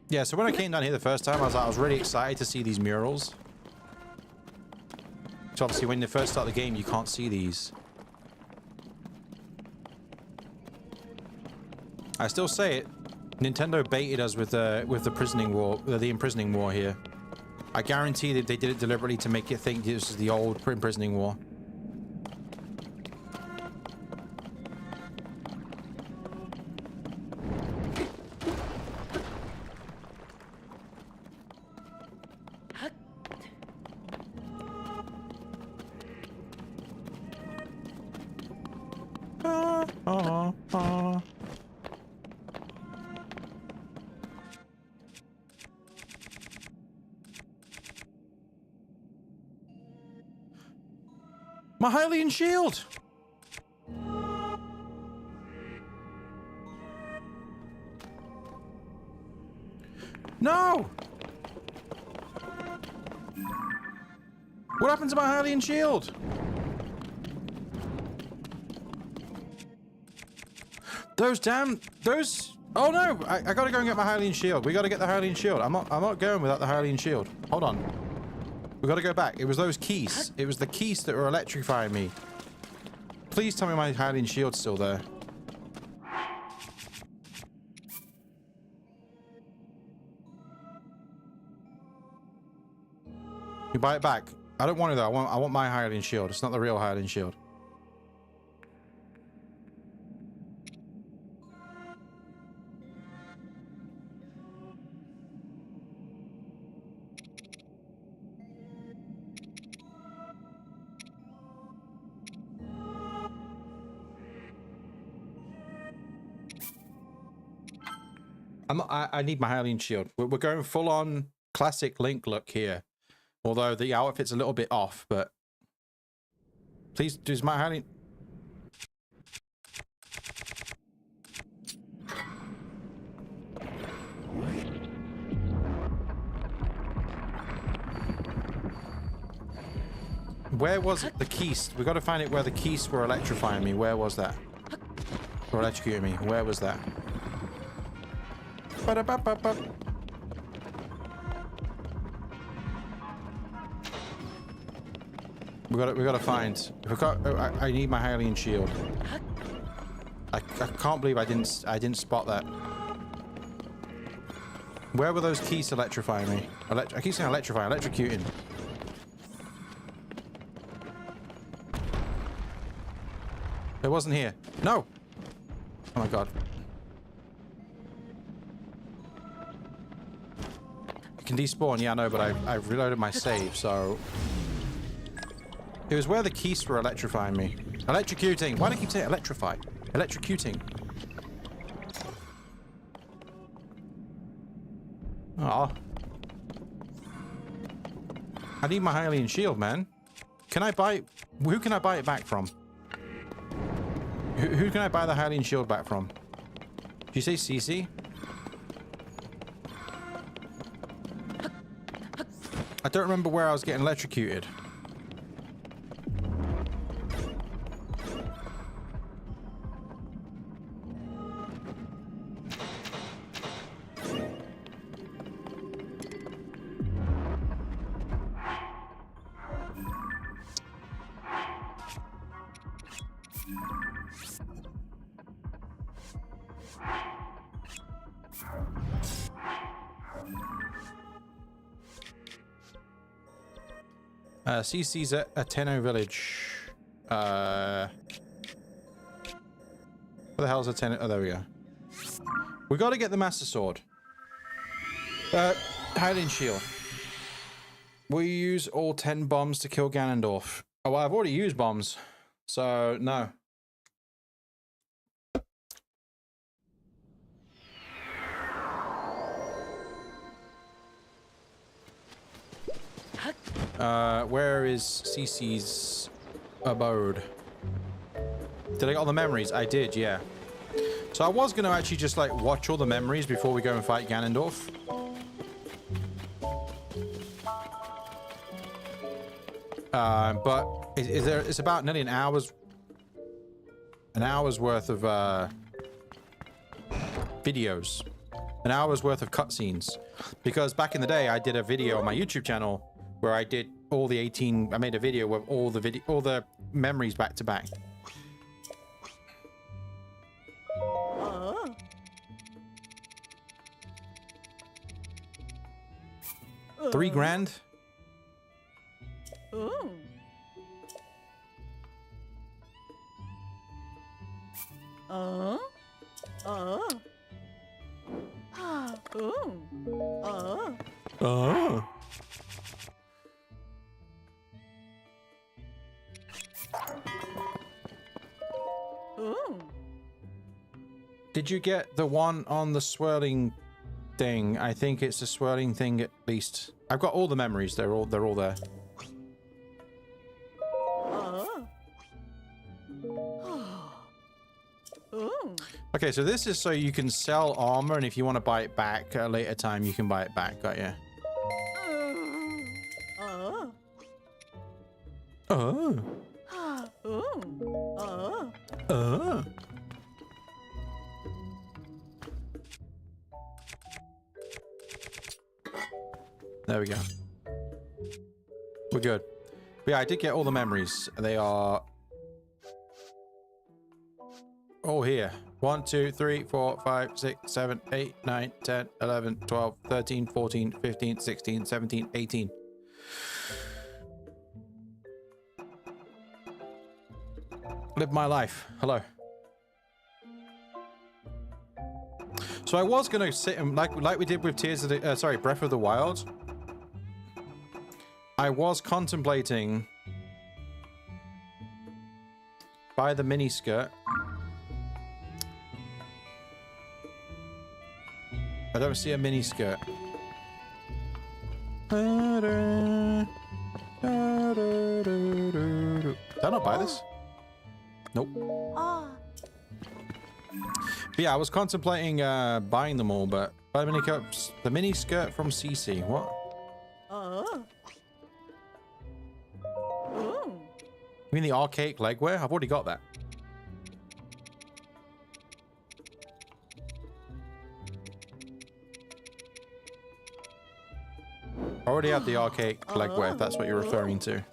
Yeah, so when I came down here the first time, I was really excited to see these murals. So obviously when you first start the game, you can't see these. I still say it. Nintendo baited us with the imprisoning war here. I guarantee that they did it deliberately to make you think this is the old imprisoning war. My Hylian shield! No! What happened to my Hylian shield? Those... Oh no! I gotta go and get my Hylian shield. We gotta get the Hylian shield. I'm not going without the Hylian shield. Hold on. We gotta go back. It was those keys. It was the keys that were electrifying me. Please tell me my Hylian shield's still there. You buy it back. I don't want it though. I want my Hylian shield. It's not the real Hylian shield. I need my Hylian shield. We're going full on classic Link look here. Although the outfit's a little bit off, but please do my Hylian. Where was it? The keys. We got to find it where the keys were electrifying me. Where was that? Or electrocuting me. Where was that? Ba-da-ba-ba-ba. We got to find. I need my Hylian shield. I can't believe I didn't spot that. Where were those keys electrifying me? I keep saying electrifying, electrocuting. It wasn't here. No. Oh my god. You can despawn, yeah, I know, but I've reloaded my save, so it was where the keys were electrifying me. Electrocuting. Why do I keep saying electrify? Electrocuting. Oh. I need my Hylian shield, man. Can I buy it? Who can I buy it back from? Who can I buy the Hylian shield back from? Did you say CC? I don't remember where I was getting electrocuted. CC's at Ateno Village. Where the hell's Ateno? Oh, there we go. We got to get the Master Sword. Hylian shield. Will you use all 10 bombs to kill Ganondorf? Oh, well, I've already used bombs, so no. Where is CC's abode? Did I get all the memories? I did, yeah. So I was going to actually just like watch all the memories before we go and fight Ganondorf. But it's about nearly an hour's worth of videos, an hour's worth of cutscenes. Because back in the day, I did a video on my YouTube channel where I did all the 18. I made a video with all the memories back to back. $3 grand. Ooh. Oh. Oh. Ooh. Oh. Oh. Ooh. Did you get the one on the swirling thing? I think it's a swirling thing at least. I've got all the memories. They're all there. Okay, so this is so you can sell armor, and if you want to buy it back at a later time, you can buy it back. Got ya? Oh. There we go. We're good. But yeah, I did get all the memories. They are all here. 1, 2, 3, 4, 5, 6, 7, 8, 9, 10, 11, 12, 13, 14, 15, 16, 17, 18. Live my life. Hello. So I was gonna sit and like we did with Tears of the Breath of the Wild. I was contemplating buy the miniskirt. I don't see a mini skirt. Did I not buy this? Nope. Ah. But yeah, I was contemplating buying them all, but buy the mini skirt from CC. What? Oh. You mean the archaic legwear? I've already got that. I already have the archaic legwear, if that's what you're referring to.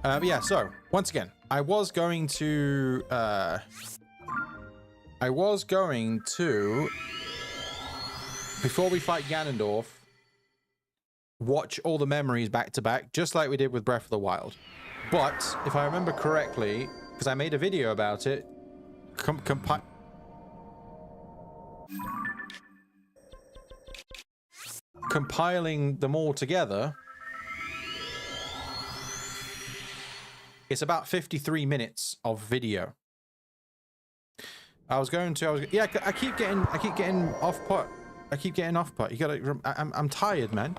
But yeah, so once again, I was going to before we fight Ganondorf, watch all the memories back to back, just like we did with Breath of the Wild. But if I remember correctly, because I made a video about it, compiling them all together, it's about 53 minutes of video. I keep getting off pot. You gotta. I'm tired, man.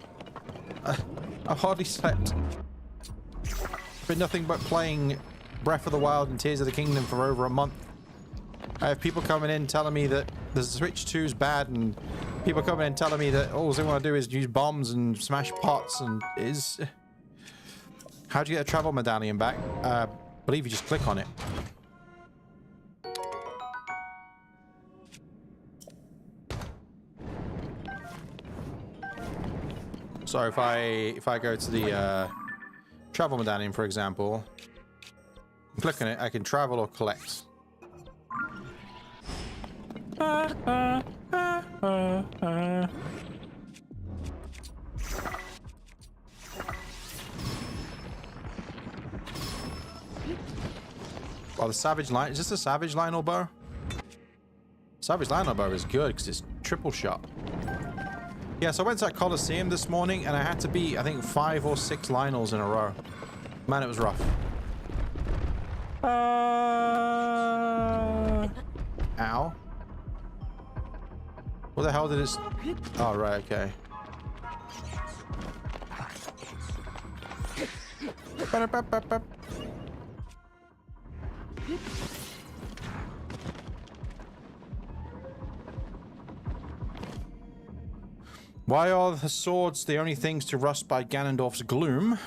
I've hardly slept. Been nothing but playing Breath of the Wild and Tears of the Kingdom for over a month. I have people coming in telling me that the Switch 2 is bad, and people coming in telling me that all they want to do is use bombs and smash pots. And how'd you get a travel medallion back? I believe you just click on it. So if I go to the travel medallion, for example, click on it, I can travel or collect. Oh, the Savage Line. Is this a Savage Lionel bow? Savage Lionel bow is good because it's triple shot. Yeah, so I went to that Coliseum this morning and I had to beat, I think, 5 or 6 Lionels in a row. Man, it was rough. Ow. What the hell did it... Oh, right, okay. Why are the swords the only things to rust by Ganondorf's gloom?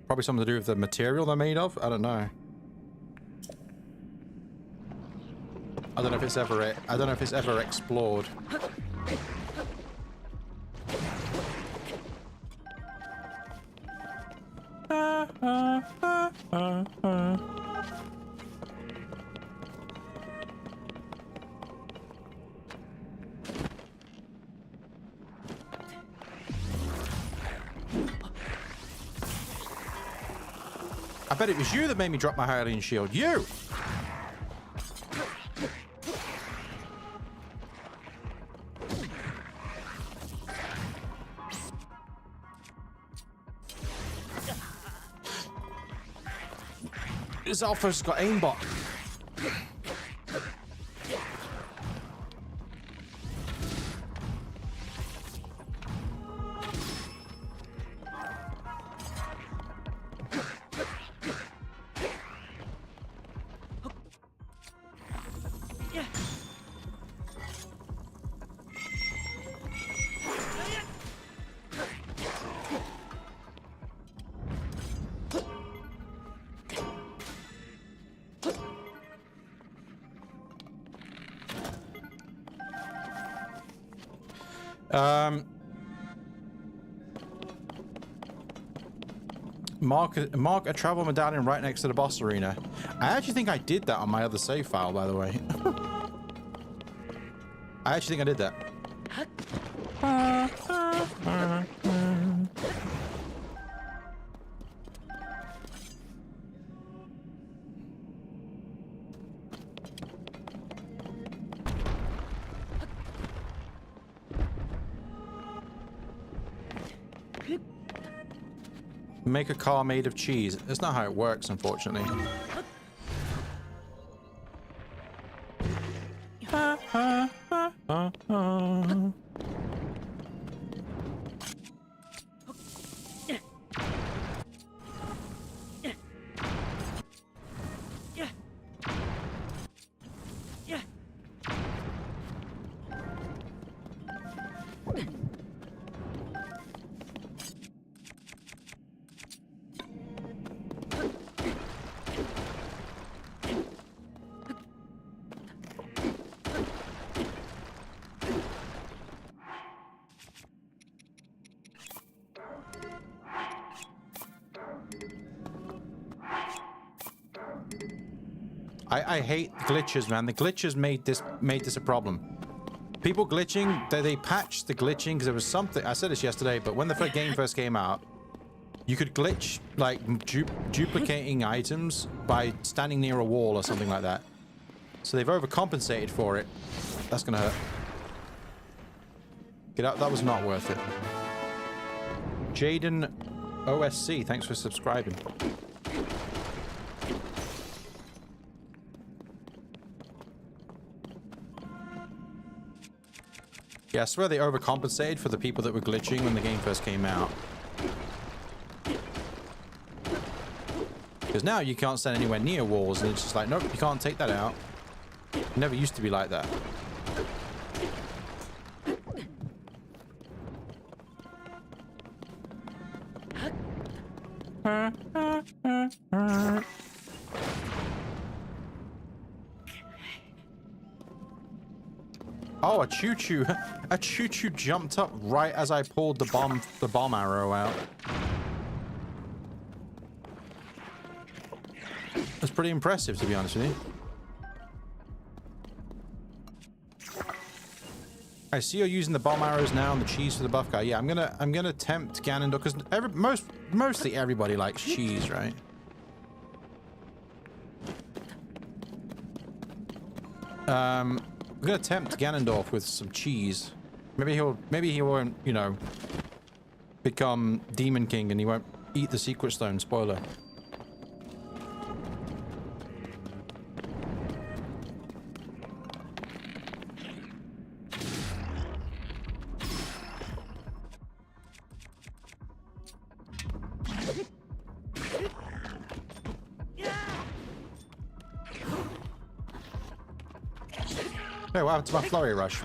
Probably something to do with the material they're made of. I don't know. I don't know if it's ever explored. I bet it was you that made me drop my Hylian shield. You! This Alpha's got aimbot. Mark a travel medallion right next to the boss arena. I actually think I did that on my other save file, by the way. I actually think I did that. Make a car made of cheese. That's not how it works, unfortunately. I hate glitches, man. The glitches made this a problem. People glitching, they patched the glitching because there was something. I said this yesterday, but when the game first came out, you could glitch like duplicating items by standing near a wall or something like that. So they've overcompensated for it. That's gonna hurt. Get out. That was not worth it. Jaden OSC, thanks for subscribing. Yeah, I swear they overcompensated for the people that were glitching when the game first came out. Because now you can't stand anywhere near walls, and it's just like, nope, you can't take that out. It never used to be like that. Oh, a choo-choo. A choo-choo jumped up right as I pulled the bomb arrow out. That's pretty impressive, to be honest with you. I see you're using the bomb arrows now and the cheese for the buff guy. Yeah, I'm gonna tempt Ganondorf because mostly everybody likes cheese, right? I'm gonna tempt Ganondorf with some cheese. Maybe he won't, you know, become Demon King and he won't eat the secret stone. Spoiler. Hey, what happened to my flurry rush?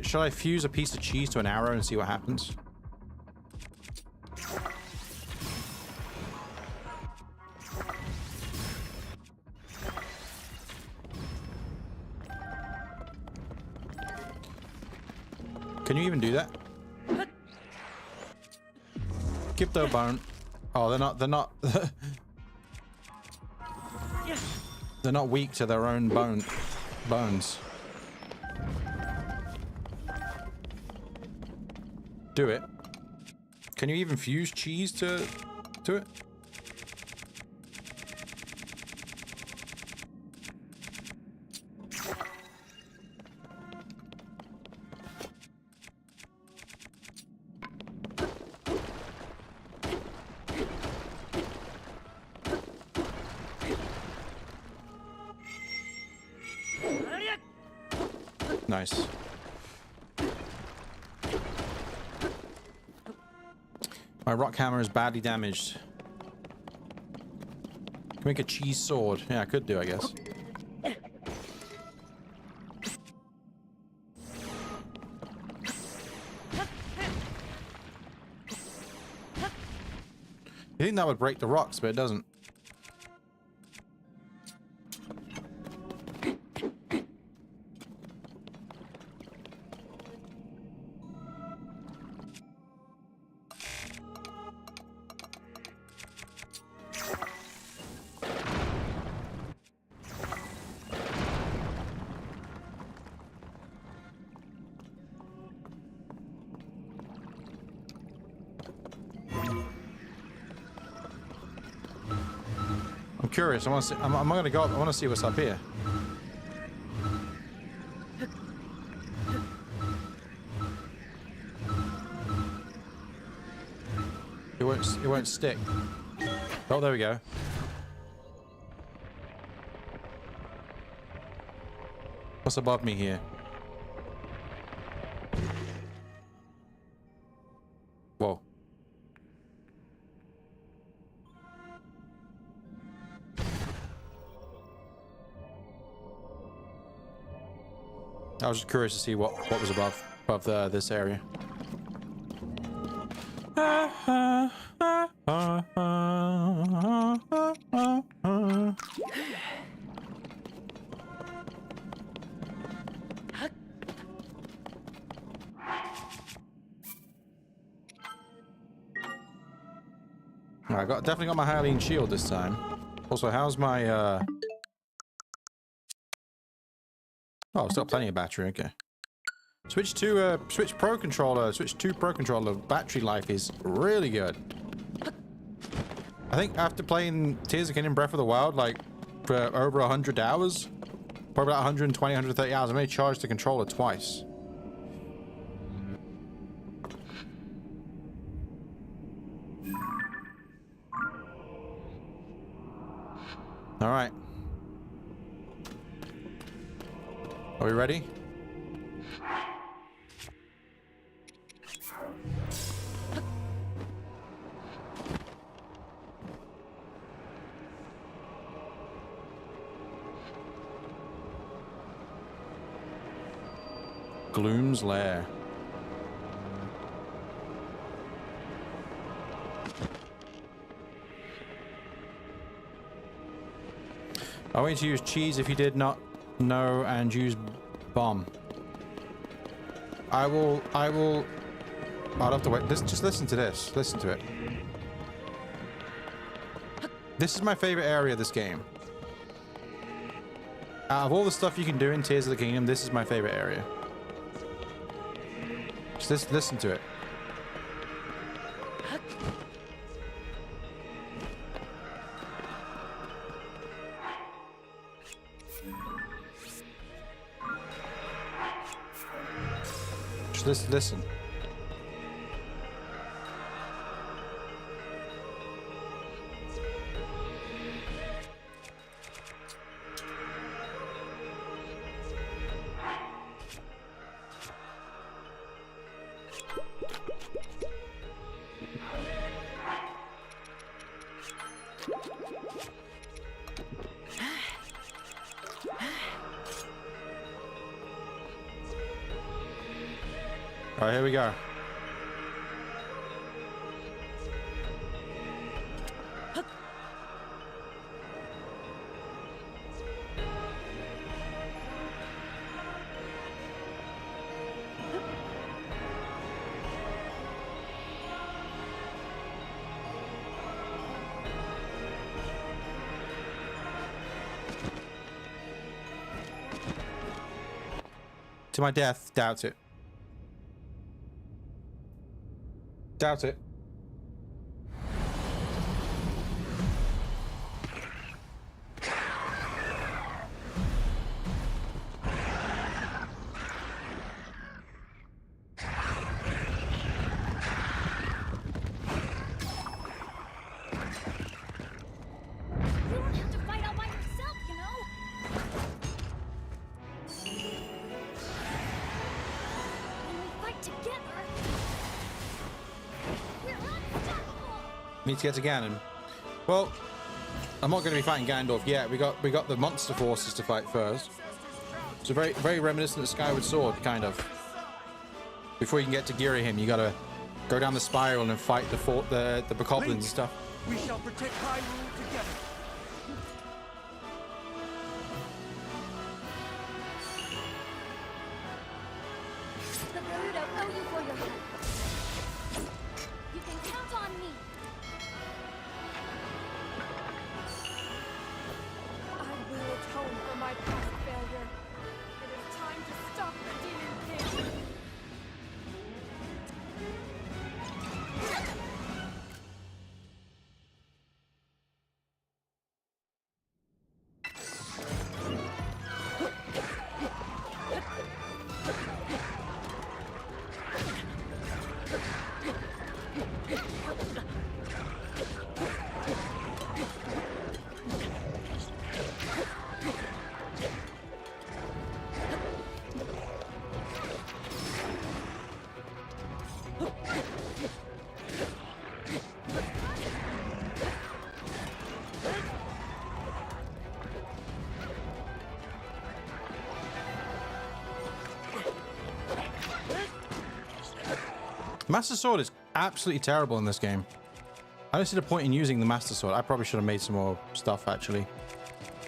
Should I fuse a piece of cheese to an arrow and see what happens? Can you even do that? Give the bone. Oh, they're not they're not weak to their own bones. Do it. Can you even fuse cheese to it? Nice. My rock hammer is badly damaged. Can make a cheese sword. Yeah, I could do, I guess. You think that would break the rocks, but it doesn't. Curious. I want to see. I'm gonna go up. I want to see what's up here. It won't stick. Oh, there we go. What's above me here? Whoa. I was just curious to see what was above this area. I definitely got my Hylian shield this time. Also, how's my Oh, still plenty of battery. Okay. Switch Pro controller. Switch 2 Pro controller. Battery life is really good. I think after playing Tears of the Kingdom Breath of the Wild like for over 100 hours, probably about 120, 130 hours, I may charge the controller twice. All right. Are we ready? Gloom's Lair. I want you to use cheese if you did not know, and use bomb. I'll have to wait. Just listen to this. Listen to it. This is my favorite area of this game. Out of all the stuff you can do in Tears of the Kingdom, this is my favorite area. Just listen to it. Just listen. All right, here we go. To my death, doubt it. Doubt it. Need to get to Ganon. Well, I'm not going to be fighting Ganondorf yet. We got the monster forces to fight first. So very reminiscent of Skyward Sword, kind of. Before you can get to Girahim, you got to go down the spiral and fight the bokoblins and stuff. We shall protect Hyrule together. The Gerudo owe you for your help. You can count on me. I will atone for my past failure. It is time to stop the Demon King. Master Sword is absolutely terrible in this game. I don't see the point in using the Master Sword. I probably should have made some more stuff, actually.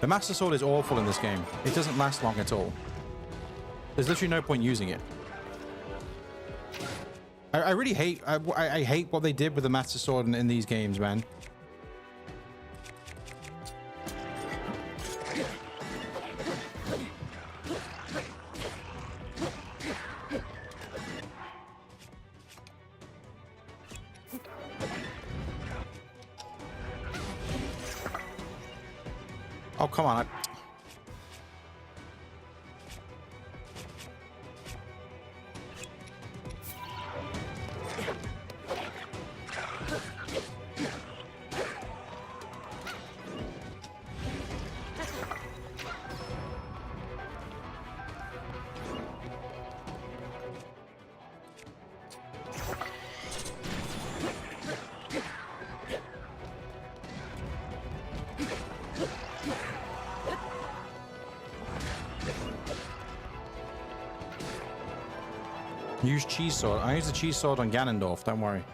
The Master Sword is awful in this game. It doesn't last long at all. There's literally no point using it. I really hate... I hate what they did with the Master Sword in these games, man. Oh, come on. Use cheese sword. I use the cheese sword on Ganondorf, don't worry.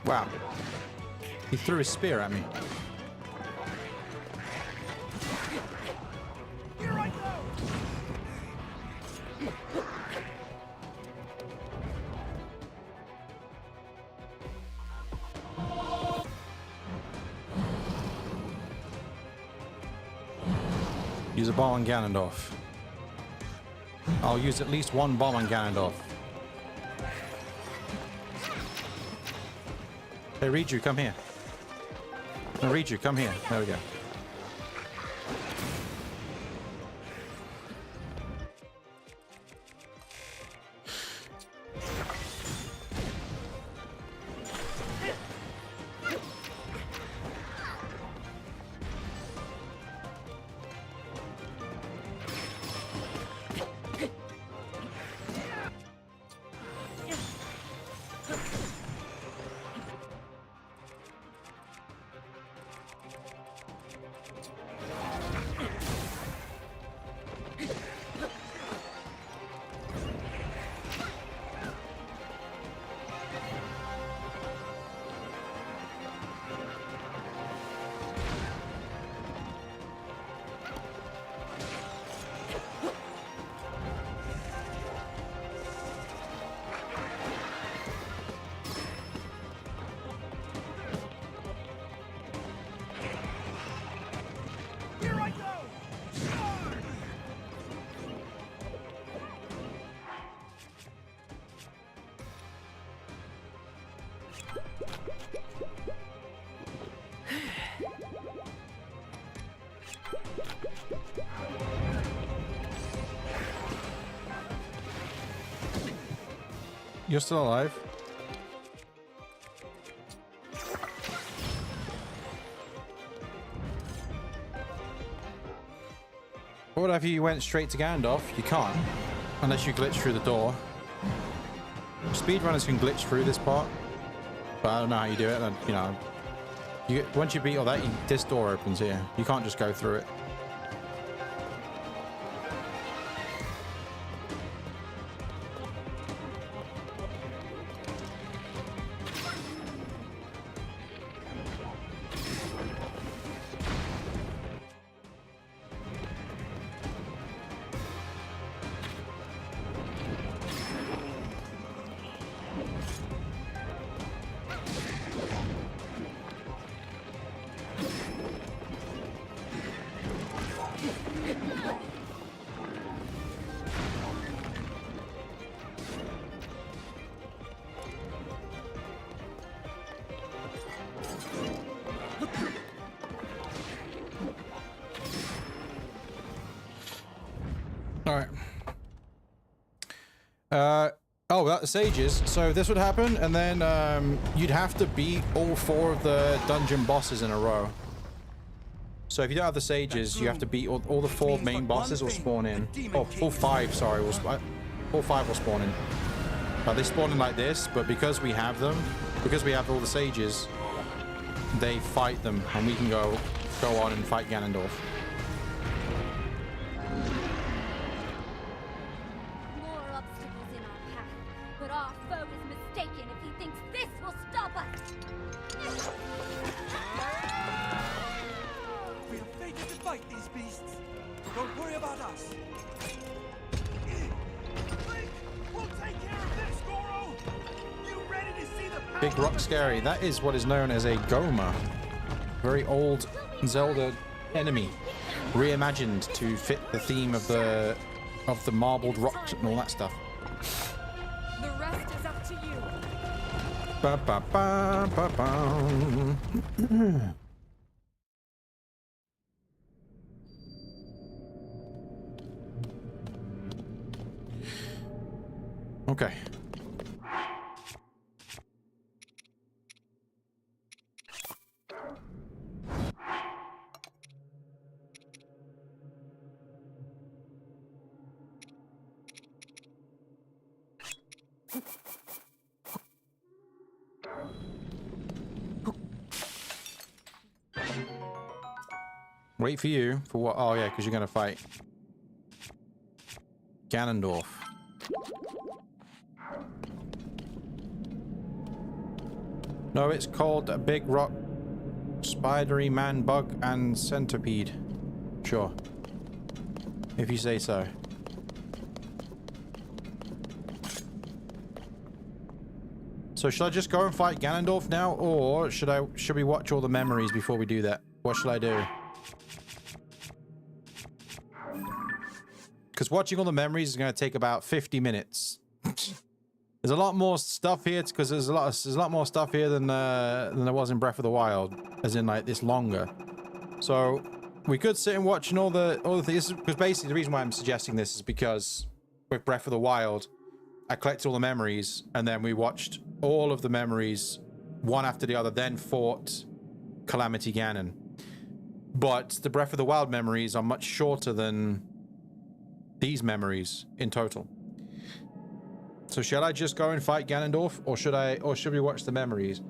Wow. He threw his spear at me. Here I go! Use a bomb on Ganondorf. I'll use at least one bomb on Ganondorf. Hey, Riju, come here. No, Riju, come here. There we go. Here I go! You're still alive? What if you went straight to Ganondorf? You can't. Unless you glitch through the door. Speedrunners can glitch through this part. But I don't know how you do it. And, you know, once you beat all that, this door opens here. You can't just go through it. All right. Oh, without the sages. So this would happen, and then you'd have to beat all 4 of the dungeon bosses in a row. So if you don't have the sages, you have to beat all the 4 main bosses will spawn in. Oh, all 5, sorry. All 5 will spawn in. They spawn in like this, but because we have them, because we have all the sages, they fight them, and we can go on and fight Ganondorf. More obstacles in our path, but our foe is We are fated to fight these beasts. Don't worry about us. Link, we'll take care of this, Goro. You ready to see the power Big Rock Scary. That is what is known as a Goma. Very old Zelda enemy. Reimagined to fit the theme of the marbled rocks and all that stuff. The rest is up to you. Ba, ba, ba, ba, ba. Okay. Wait for you. For what? Oh, yeah, because you're going to fight Ganondorf. No, it's called a Big Rock, Spidery Man Bug and Centipede. Sure. If you say so. So should I just go and fight Ganondorf now, or should we watch all the memories before we do that? What should I do? Because watching all the memories is going to take about 50 minutes. There's a lot more stuff here because there's a lot more stuff here than there was in Breath of the Wild, as in like this longer. So we could sit and watch all the things. Because basically the reason why I'm suggesting this is because with Breath of the Wild, I collected all the memories and then we watched all of the memories one after the other, then fought Calamity Ganon. But the Breath of the Wild memories are much shorter than these memories in total. So shall I just go and fight Ganondorf, or should we watch the memories?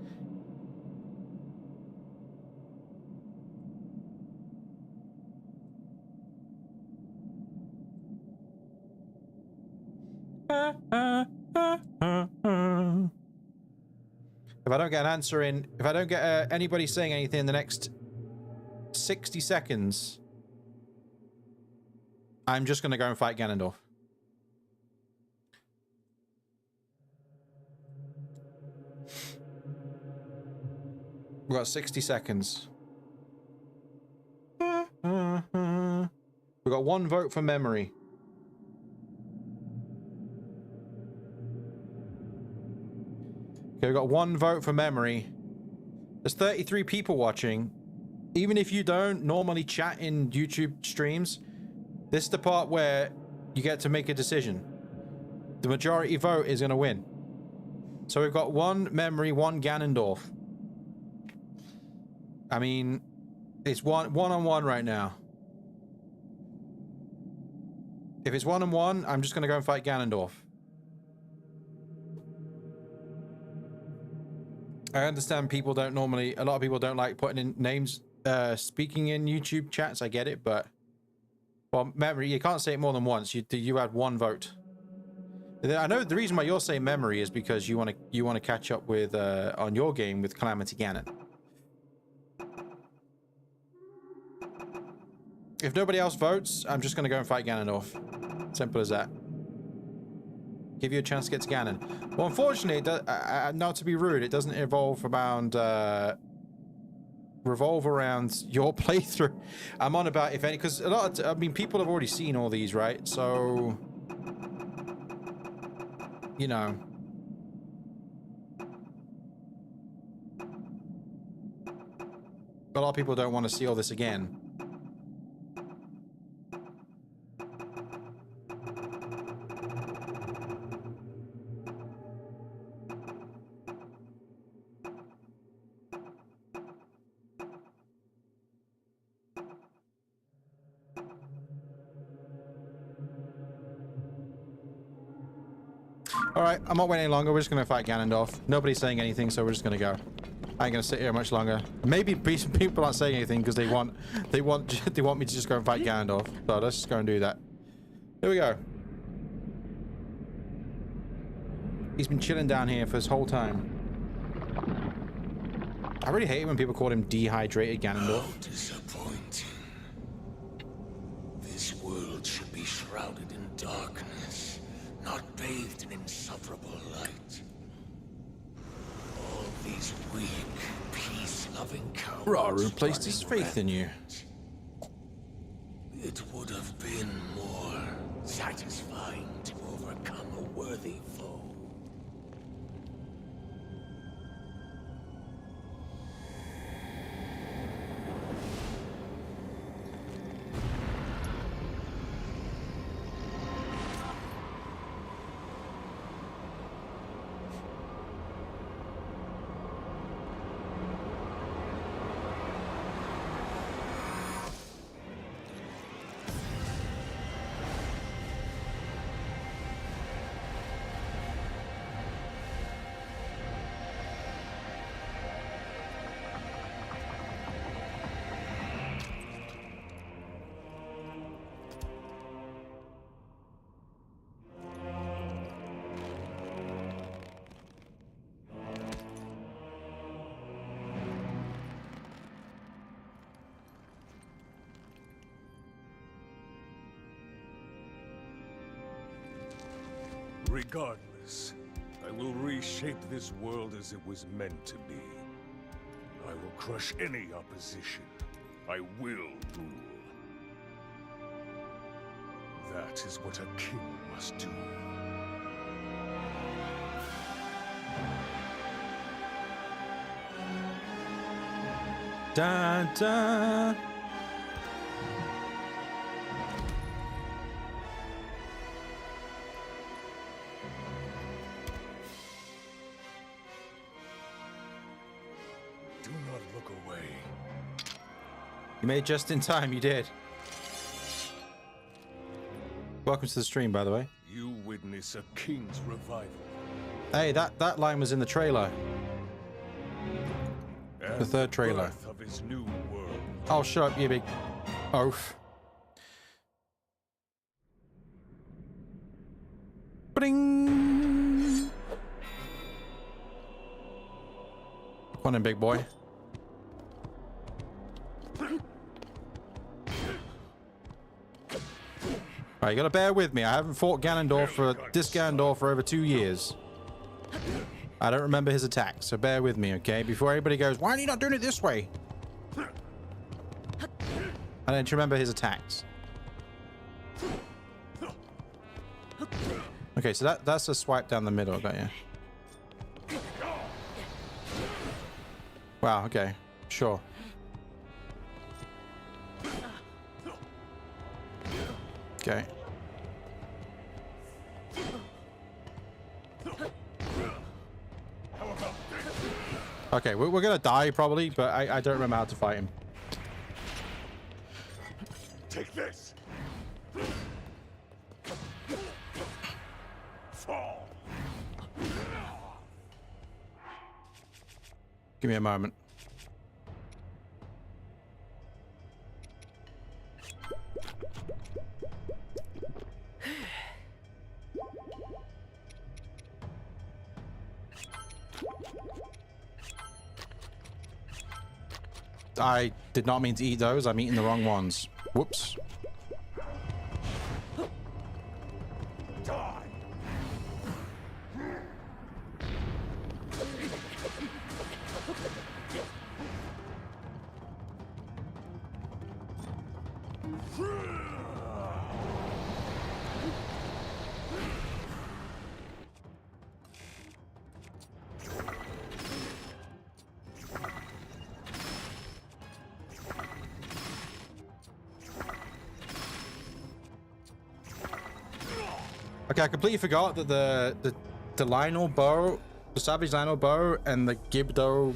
If I don't get an answer in, if I don't get anybody saying anything in the next 60 seconds, I'm just going to go and fight Ganondorf. We've got 60 seconds. We've got one vote for memory. Okay, we've got one vote for memory. There's 33 people watching. Even if you don't normally chat in YouTube streams, this is the part where you get to make a decision. The majority vote is going to win. So we've got one memory, one Ganondorf. I mean, it's one-on-one right now. If it's one-on-one, I'm just going to go and fight Ganondorf. I understand people don't normally, a lot of people don't like putting in names, speaking in YouTube chats. I get it, but well, memory, you can't say it more than once. You had one vote. I know the reason why you're saying memory is because you want to catch up with on your game with Calamity Ganon. If nobody else votes, I'm just going to go and fight Ganondorf. Simple as that. Give you a chance to get to Ganon. Well, unfortunately, not to be rude, it doesn't revolve around your playthrough. I'm on about, if any, because a lot of, I mean, people have already seen all these, right? So, you know. A lot of people don't want to see all this again. Alright, I'm not waiting any longer. We're just going to fight Ganondorf. Nobody's saying anything, so we're just going to go. I ain't going to sit here much longer. Maybe people aren't saying anything because they want me to just go and fight Ganondorf. So let's just go and do that. Here we go. He's been chilling down here for this whole time. I really hate it when people call him dehydrated Ganondorf. How disappointing. This world should be shrouded in darkness, not bathed in insufferable light. All these weak, peace-loving cowards. Rauru placed his running faith in you. rampant. It would have been more satisfying to overcome a worthy foe. Regardless, I will reshape this world as it was meant to be. I will crush any opposition. I will rule. That is what a king must do. Dun, dun. Do not look away. You made it just in time, you did. Welcome to the stream, by the way. You witness a king's revival. Hey, that line was in the trailer. And third trailer. birth of his new world. Oh, shut up, you big oaf. Bing! Come on in, big boy. Alright, you gotta bear with me. I haven't fought this Ganondorf for over 2 years. I don't remember his attacks, so bear with me, okay? Before everybody goes, why are you not doing it this way? I don't remember his attacks. Okay, so that's a swipe down the middle, got you. Wow, okay. Sure. Okay. Okay, we're gonna die probably, but I don't remember how to fight him. Take this. Fall. Give me a moment. I did not mean to eat those. I'm eating the wrong ones. Whoops. Die. Okay, I completely forgot that the Lionel bow, the Savage Lionel bow, and the Gibdo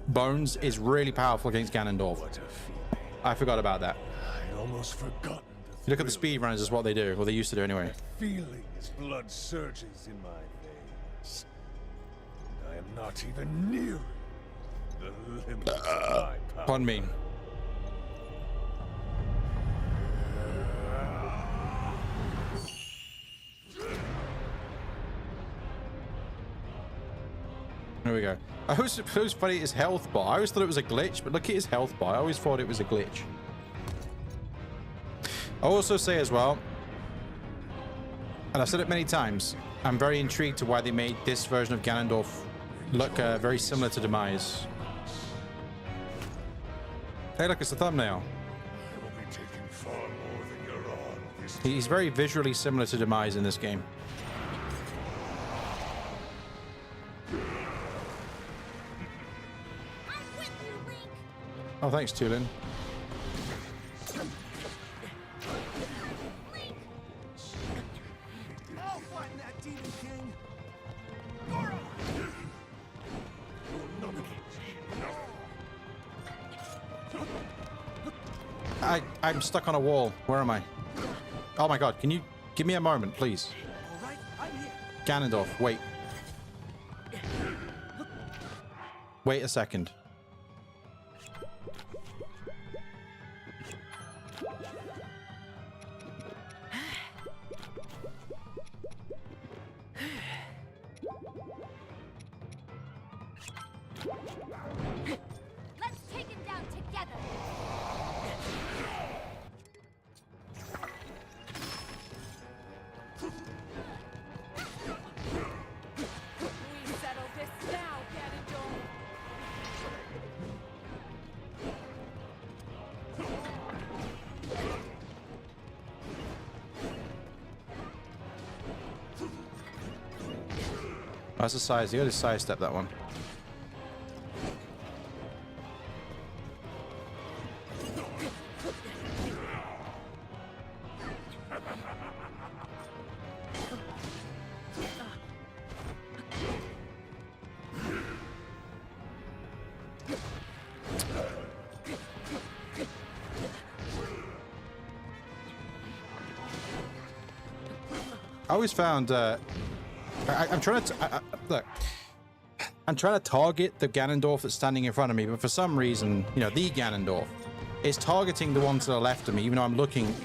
bones is really powerful against Ganondorf. What a feeling. I forgot about that. I'd almost forgotten You look at the speedrunners, is what they do, or they used to do anyway. feeling as blood surges in my veins. And I am not even near the limits of my power. Pardon me. There we go. I always thought it was funny, his health bar. I always thought it was a glitch, but look at his health bar. I always thought it was a glitch. I'll also say as well, and I've said it many times, I'm very intrigued to why they made this version of Ganondorf look very similar to Demise. Hey, look, it's the thumbnail. You'll be taking far more than you're on this. He's very visually similar to Demise in this game. I'm with you, Link. Oh, thanks, Tulin. I'll find that demon king. I'm stuck on a wall. Where am I? Oh my god, can you give me a moment, please? All right, I'm here. Ganondorf, wait. Wait a second. Let's take him down together. We settle this now, Ganondorf. That's the size. You gotta sidestep that one. I always found I'm trying to look. I'm trying to target the Ganondorf that's standing in front of me, but for some reason, you know, the Ganondorf is targeting the one to the left of me, even though I'm looking.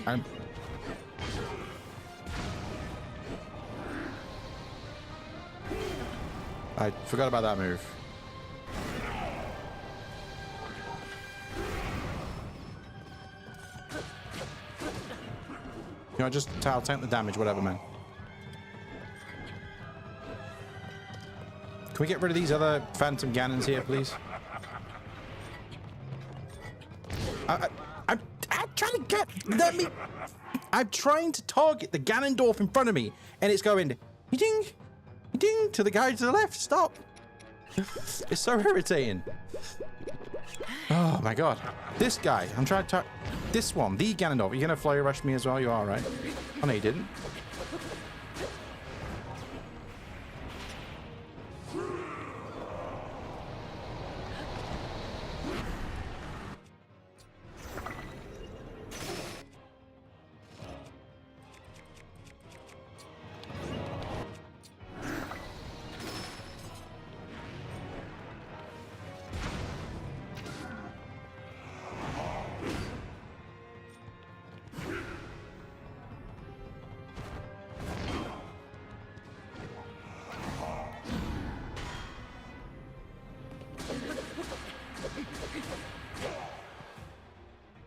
I forgot about that move. You know, just I'll tank the damage, whatever, man. Can we get rid of these other Phantom Ganons here, please? I'm trying to get... Let me... I'm trying to target the Ganondorf in front of me, and it's going... Ding! Ding! To the guy to the left. Stop! It's so irritating. Oh, my God. This guy. I'm trying to... This one. The Ganondorf. Are you going to Flurry Rush me as well? You are, right? Oh, no, you didn't.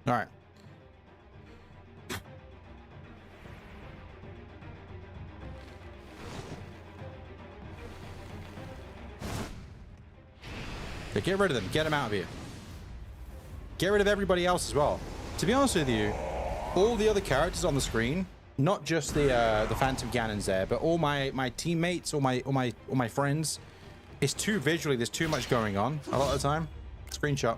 All right. Okay, get rid of them. Get them out of here. Get rid of everybody else as well. To be honest with you, all the other characters on the screen, not just the Phantom Ganons there, but all my teammates, all my friends, it's too visually. There's too much going on a lot of the time. Screenshot.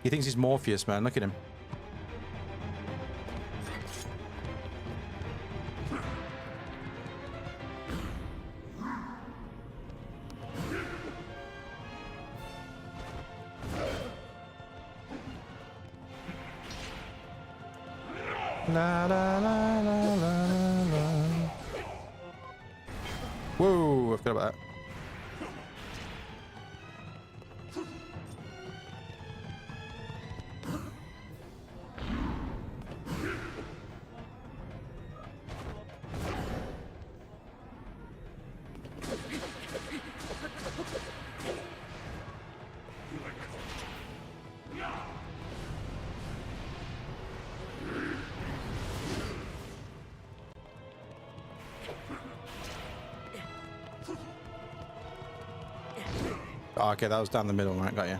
He thinks he's Morpheus, man. Look at him. La, la, la, la, la, la. Whoa, I forgot about that. Oh, okay, that was down the middle, right? Got you.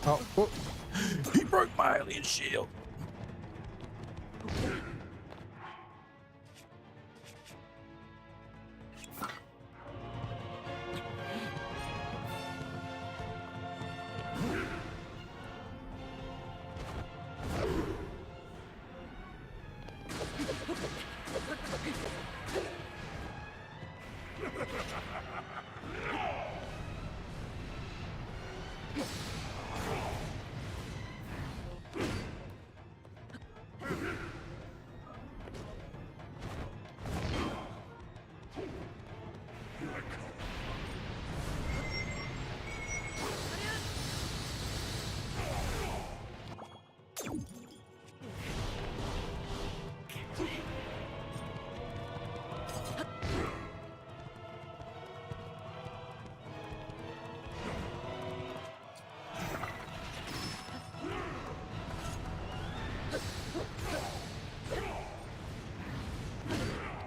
Oh, oh. He broke my alien shield.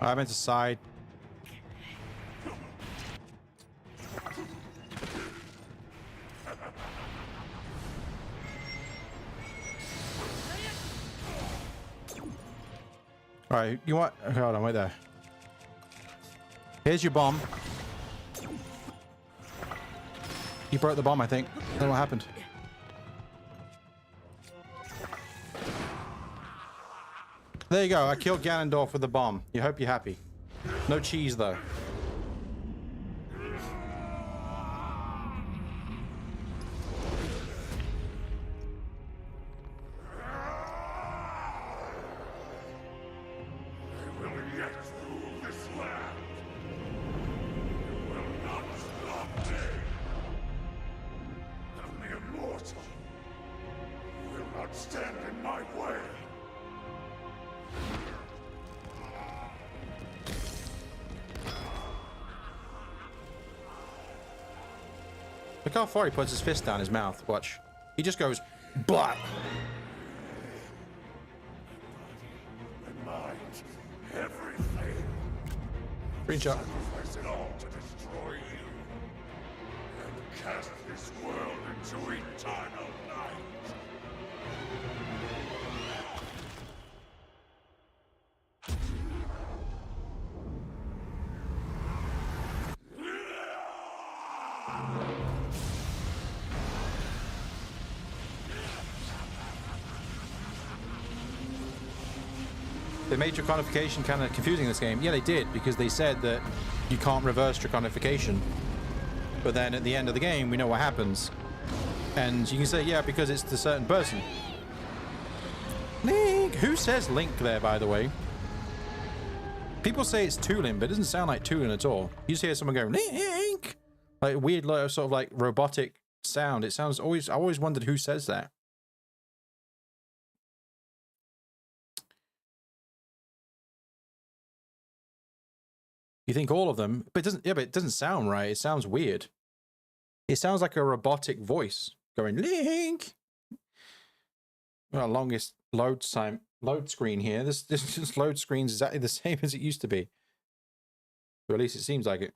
I meant to side. All right, you want? Hold on, wait there. Here's your bomb. You broke the bomb, I think. I don't know what happened. There you go. I killed Ganondorf with the bomb. You hope you're happy. No cheese, though. Look how far he puts his fist down his mouth. Watch. He just goes, blah. Everything. Screenshot. Sacrifice it all to destroy you. And cast this world into eternal night. They made draconification kind of confusing in this game. Yeah, they did, because they said that you can't reverse draconification. But then at the end of the game, we know what happens. And you can say, yeah, because it's the certain person. Link! Who says Link there, by the way? People say it's Tulin, but it doesn't sound like Tulin at all. You just hear someone go, Link! Like a weird, sort of like robotic sound. It sounds always, I always wondered who says that. You think all of them, but it doesn't. Yeah, but it doesn't sound right. It sounds weird. It sounds like a robotic voice going Link. Well, longest load screen here. This load screen's exactly the same as it used to be. Or at least it seems like it.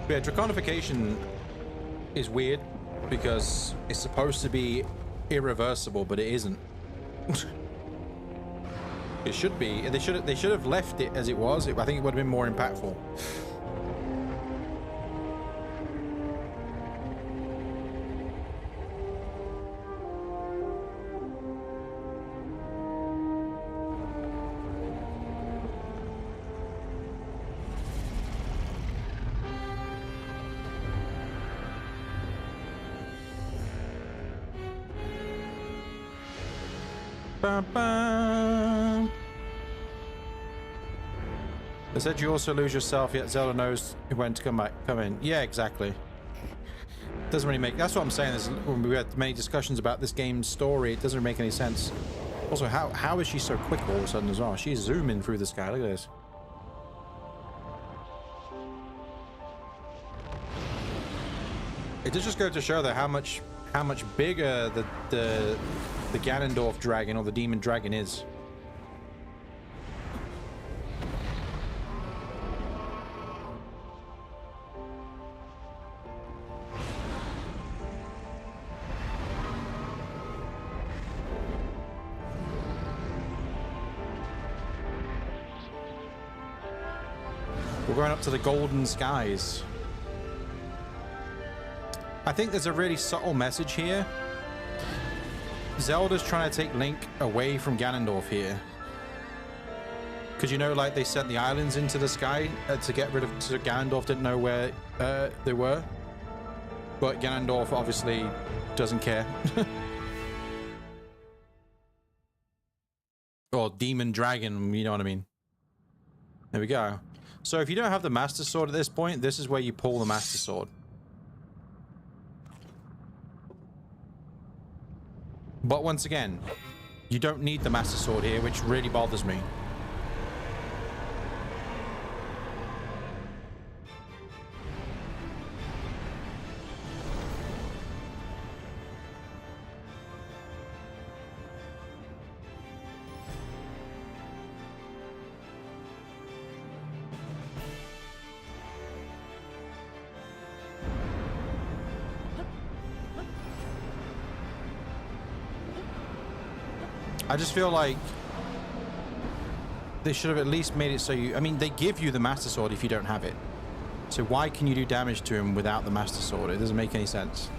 Yeah, draconification is weird because it's supposed to be irreversible, but it isn't. It should be. They should have left it as it was. I think it would have been more impactful. They said you also lose yourself, yet Zelda knows when to come in. Yeah, exactly. Doesn't really make... That's what I'm saying. When we had many discussions about this game's story, it doesn't make any sense. Also, how is she so quick all of a sudden as well? She's zooming through the sky. Look at this. It does just go to show that how much bigger the Ganondorf dragon or the demon dragon is. We're going up to the golden skies. I think there's a really subtle message here. Zelda's trying to take Link away from Ganondorf here. Because, you know, like, they sent the islands into the sky to get rid of... So Ganondorf didn't know where they were. But Ganondorf obviously doesn't care. Or demon dragon, you know what I mean. There we go. So if you don't have the Master Sword at this point, this is where you pull the Master Sword. But once again, you don't need the Master Sword here, which really bothers me. I just feel like they should have at least made it so you... I mean, they give you the Master Sword if you don't have it. So why can you do damage to him without the Master Sword? It doesn't make any sense.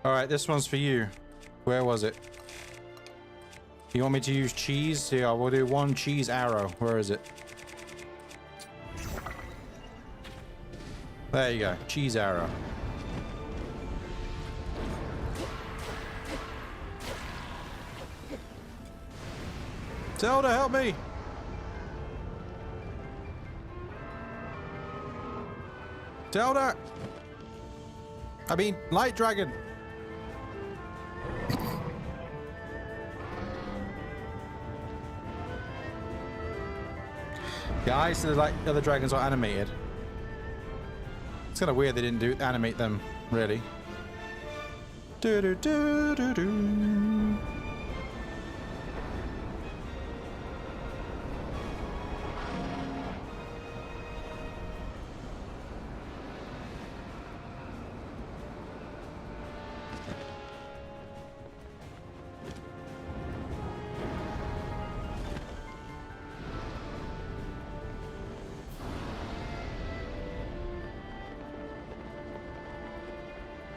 Alright, this one's for you. Where was it? You want me to use cheese? Yeah, we'll do one cheese arrow. Where is it? There you go. Cheese arrow. Zelda, help me! Zelda! I mean, Light Dragon! The eyes to the other dragons are animated. It's kind of weird they didn't animate them, really. Do do do do do.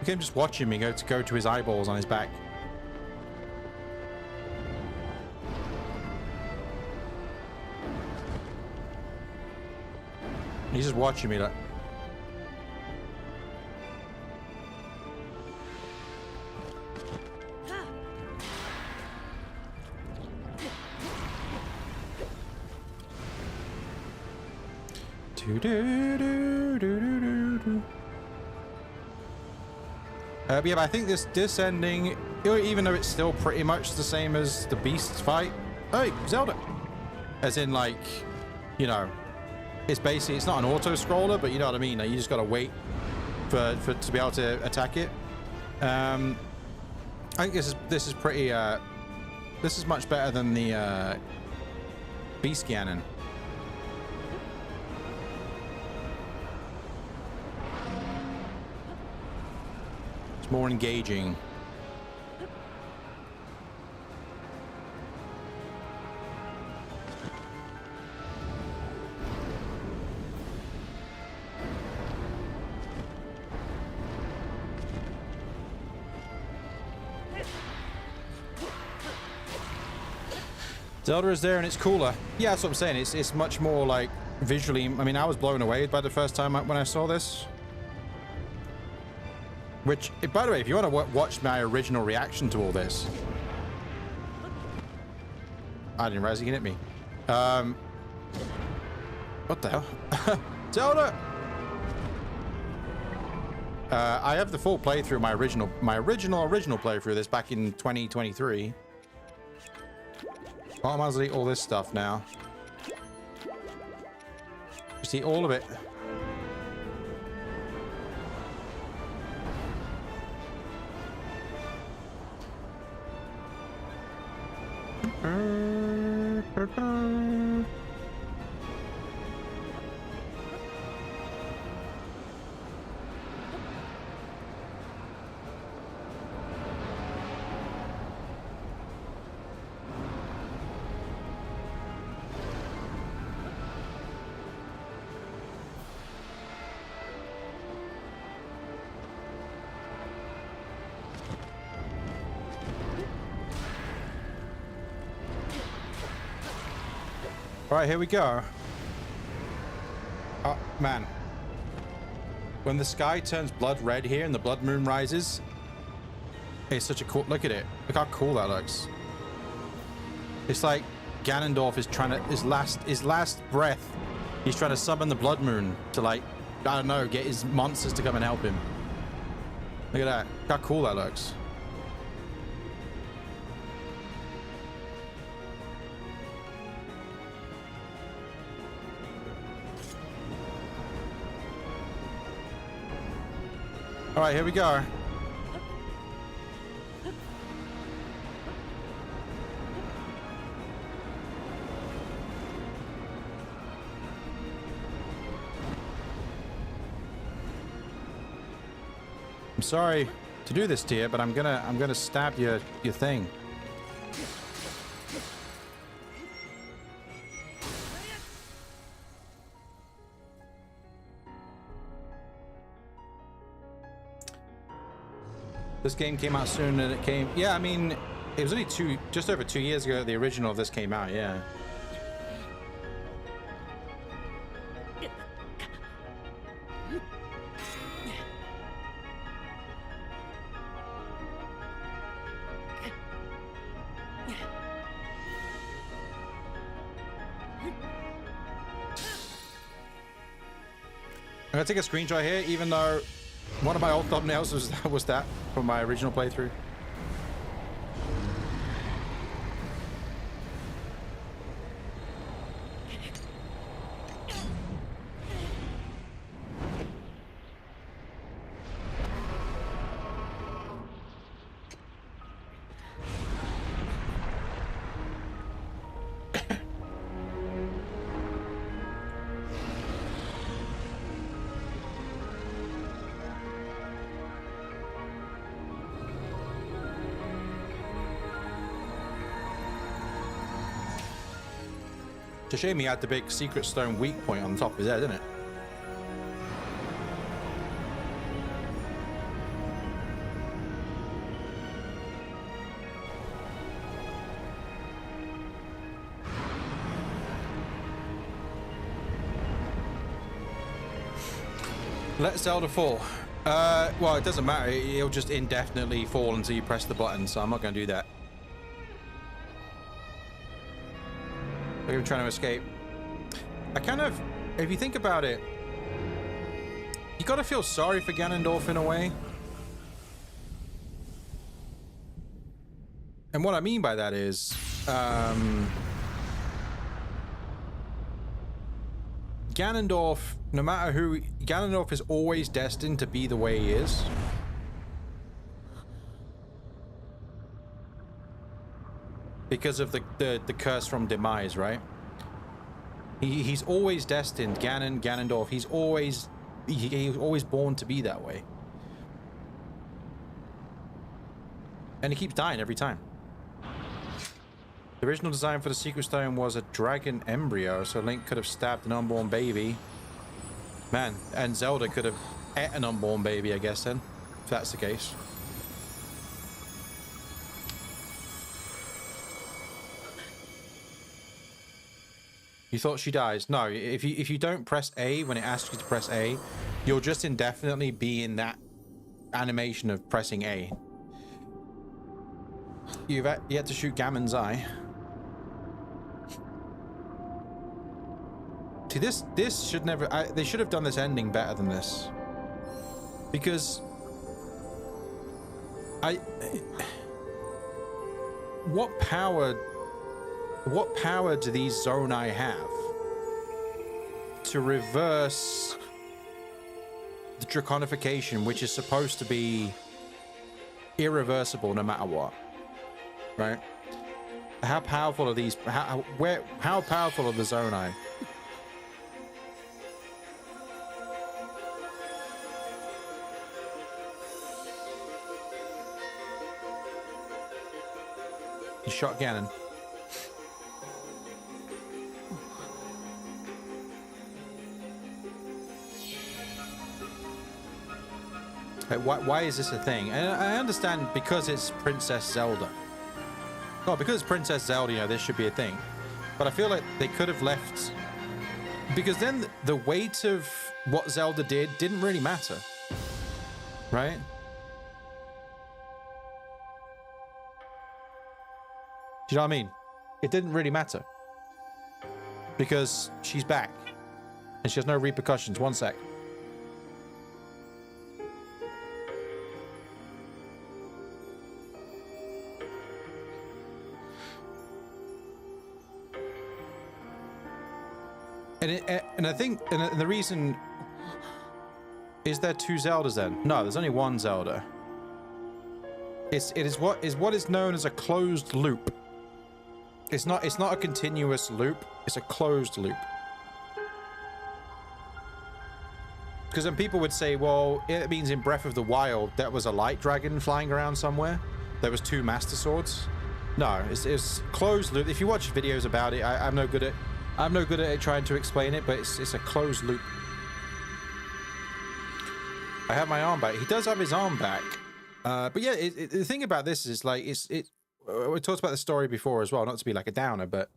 Look at him just watching me go to his eyeballs on his back. He's just watching me like... Do do do do do do. Yeah, but I think this ending, even though it's still pretty much the same as the Beast's fight. Hey, Zelda! As in, like, you know, it's basically, it's not an auto-scroller, but you know what I mean? Like, you just gotta wait for to be able to attack it. I think this is pretty, this is much better than the Beast Ganon. More engaging. Zelda is there and it's cooler. Yeah, that's what I'm saying. It's much more like visually. I mean, I was blown away by the first time when I saw this. Which, by the way, if you want to watch my original reaction to all this... I didn't realize he can hit me. What the hell? Zelda! I have the full playthrough, my original playthrough this back in 2023. Oh, I might as well eat all this stuff now. Just eat all of it. All right, here we go. Oh, man. When the sky turns blood red here and the blood moon rises, it's such a cool... Look at it. Look how cool that looks. It's like Ganondorf is trying to... His last breath, he's trying to summon the blood moon to, like, I don't know, get his monsters to come and help him. Look at that. Look how cool that looks. All right, here we go. I'm sorry to do this to you, but I'm gonna stab your thing. This game came out sooner than it came. Yeah, I mean, it was only just over 2 years ago that the original of this came out. Yeah. I'm gonna take a screenshot here, even though one of my old thumbnails was that from my original playthrough. It's a shame he had the big secret stone weak point on top of his head, isn't it? Let Zelda fall. Well, it doesn't matter. It'll just indefinitely fall until you press the button, so I'm not going to do that. Look at him trying to escape. I kind of, if you think about it, you got to feel sorry for Ganondorf in a way. And what I mean by that is, Ganondorf, no matter who, Ganondorf is always destined to be the way he is. Because of the curse from demise, right? He's always destined, Ganondorf, he's always born to be that way. And he keeps dying every time. The original design for the secret stone was a dragon embryo, so Link could have stabbed an unborn baby. Man, and Zelda could have ate an unborn baby, I guess, then, if that's the case. You thought she dies? No, if you don't press A when it asks you to press A, you'll just indefinitely be in that animation of pressing A. You've yet to shoot Gamon's eye. See, this should never. They should have done this ending better than this, because what power do these Zonai have to reverse the draconification, which is supposed to be irreversible no matter what, right? How powerful are these? How powerful are the Zonai? You shot Ganon. Like, why is this a thing? And I understand because it's Princess Zelda. Oh, because it's Princess Zelda, you know, this should be a thing. But I feel like they could have left, because then the weight of what Zelda didn't really matter, right? Do you know what I mean? It didn't really matter because she's back and she has no repercussions. One sec. And I think, and the reason is there two Zeldas then? No, there's only one Zelda. It is what is known as a closed loop. It's not a continuous loop. It's a closed loop. Because then people would say, well, it means in Breath of the Wild that was a light dragon flying around somewhere. There was two Master Swords. No, it's closed loop. If you watch videos about it, I'm no good at it trying to explain it, but it's a closed loop. I have my arm back. He does have his arm back. But yeah, the thing about this is like we talked about the story before as well, not to be like a downer, but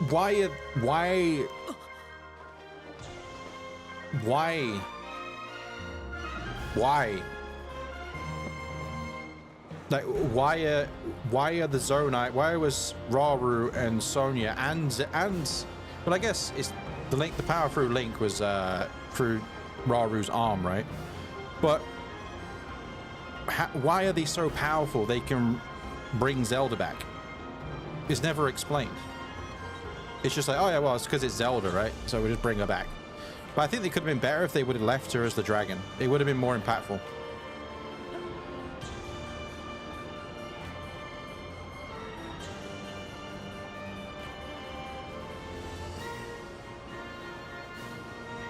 why like why are the Zonai, why was Rauru and Sonya and well, I guess it's the power through Link was through Raru's arm, right? But why are they so powerful they can bring Zelda back? It's never explained. It's just like, oh yeah, well, it's because it's Zelda, right? So we just bring her back. But I think they could have been better if they would have left her as the dragon. It would have been more impactful.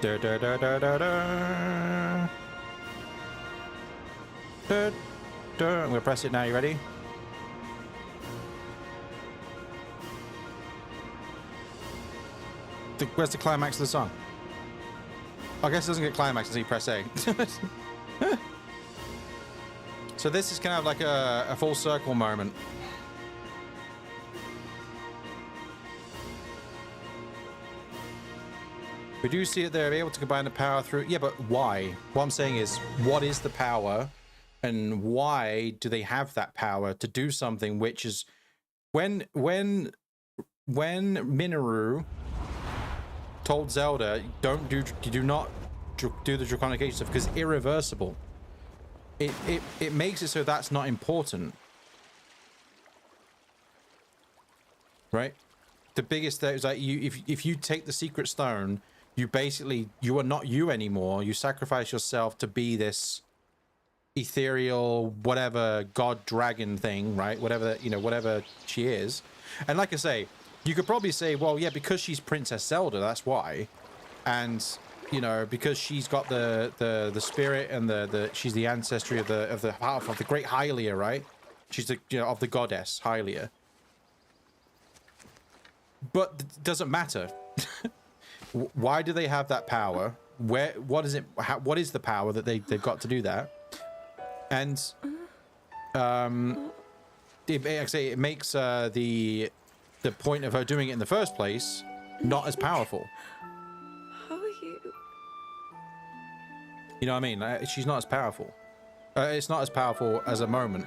Da, da, da, da, da, da. Da, da. I'm gonna press it now. You ready? Where's the climax of the song? I guess it doesn't get climax until you press A. So this is kind of like a full circle moment. We do see it there, be able to combine the power through. Yeah, but why? What I'm saying is, what is the power, and why do they have that power to do something which is when Minoru told Zelda, do not do the draconification stuff because it's irreversible. It makes it so that's not important, right? The biggest thing is like if you take the secret stone, you are not you anymore. You sacrifice yourself to be this ethereal whatever god dragon thing, right? Whatever, you know, whatever she is. And like I say, you could probably say, well, yeah, because she's Princess Zelda, that's why. And you know, because she's got the spirit and she's the ancestry of the great Hylia, right? She's the, you know, of the goddess Hylia. But it doesn't matter. Why do they have that power? What is it? What is the power that they've got to do that? And it makes the point of her doing it in the first place not as powerful. How are you? You know what I mean? She's not as powerful. It's not as powerful as a moment.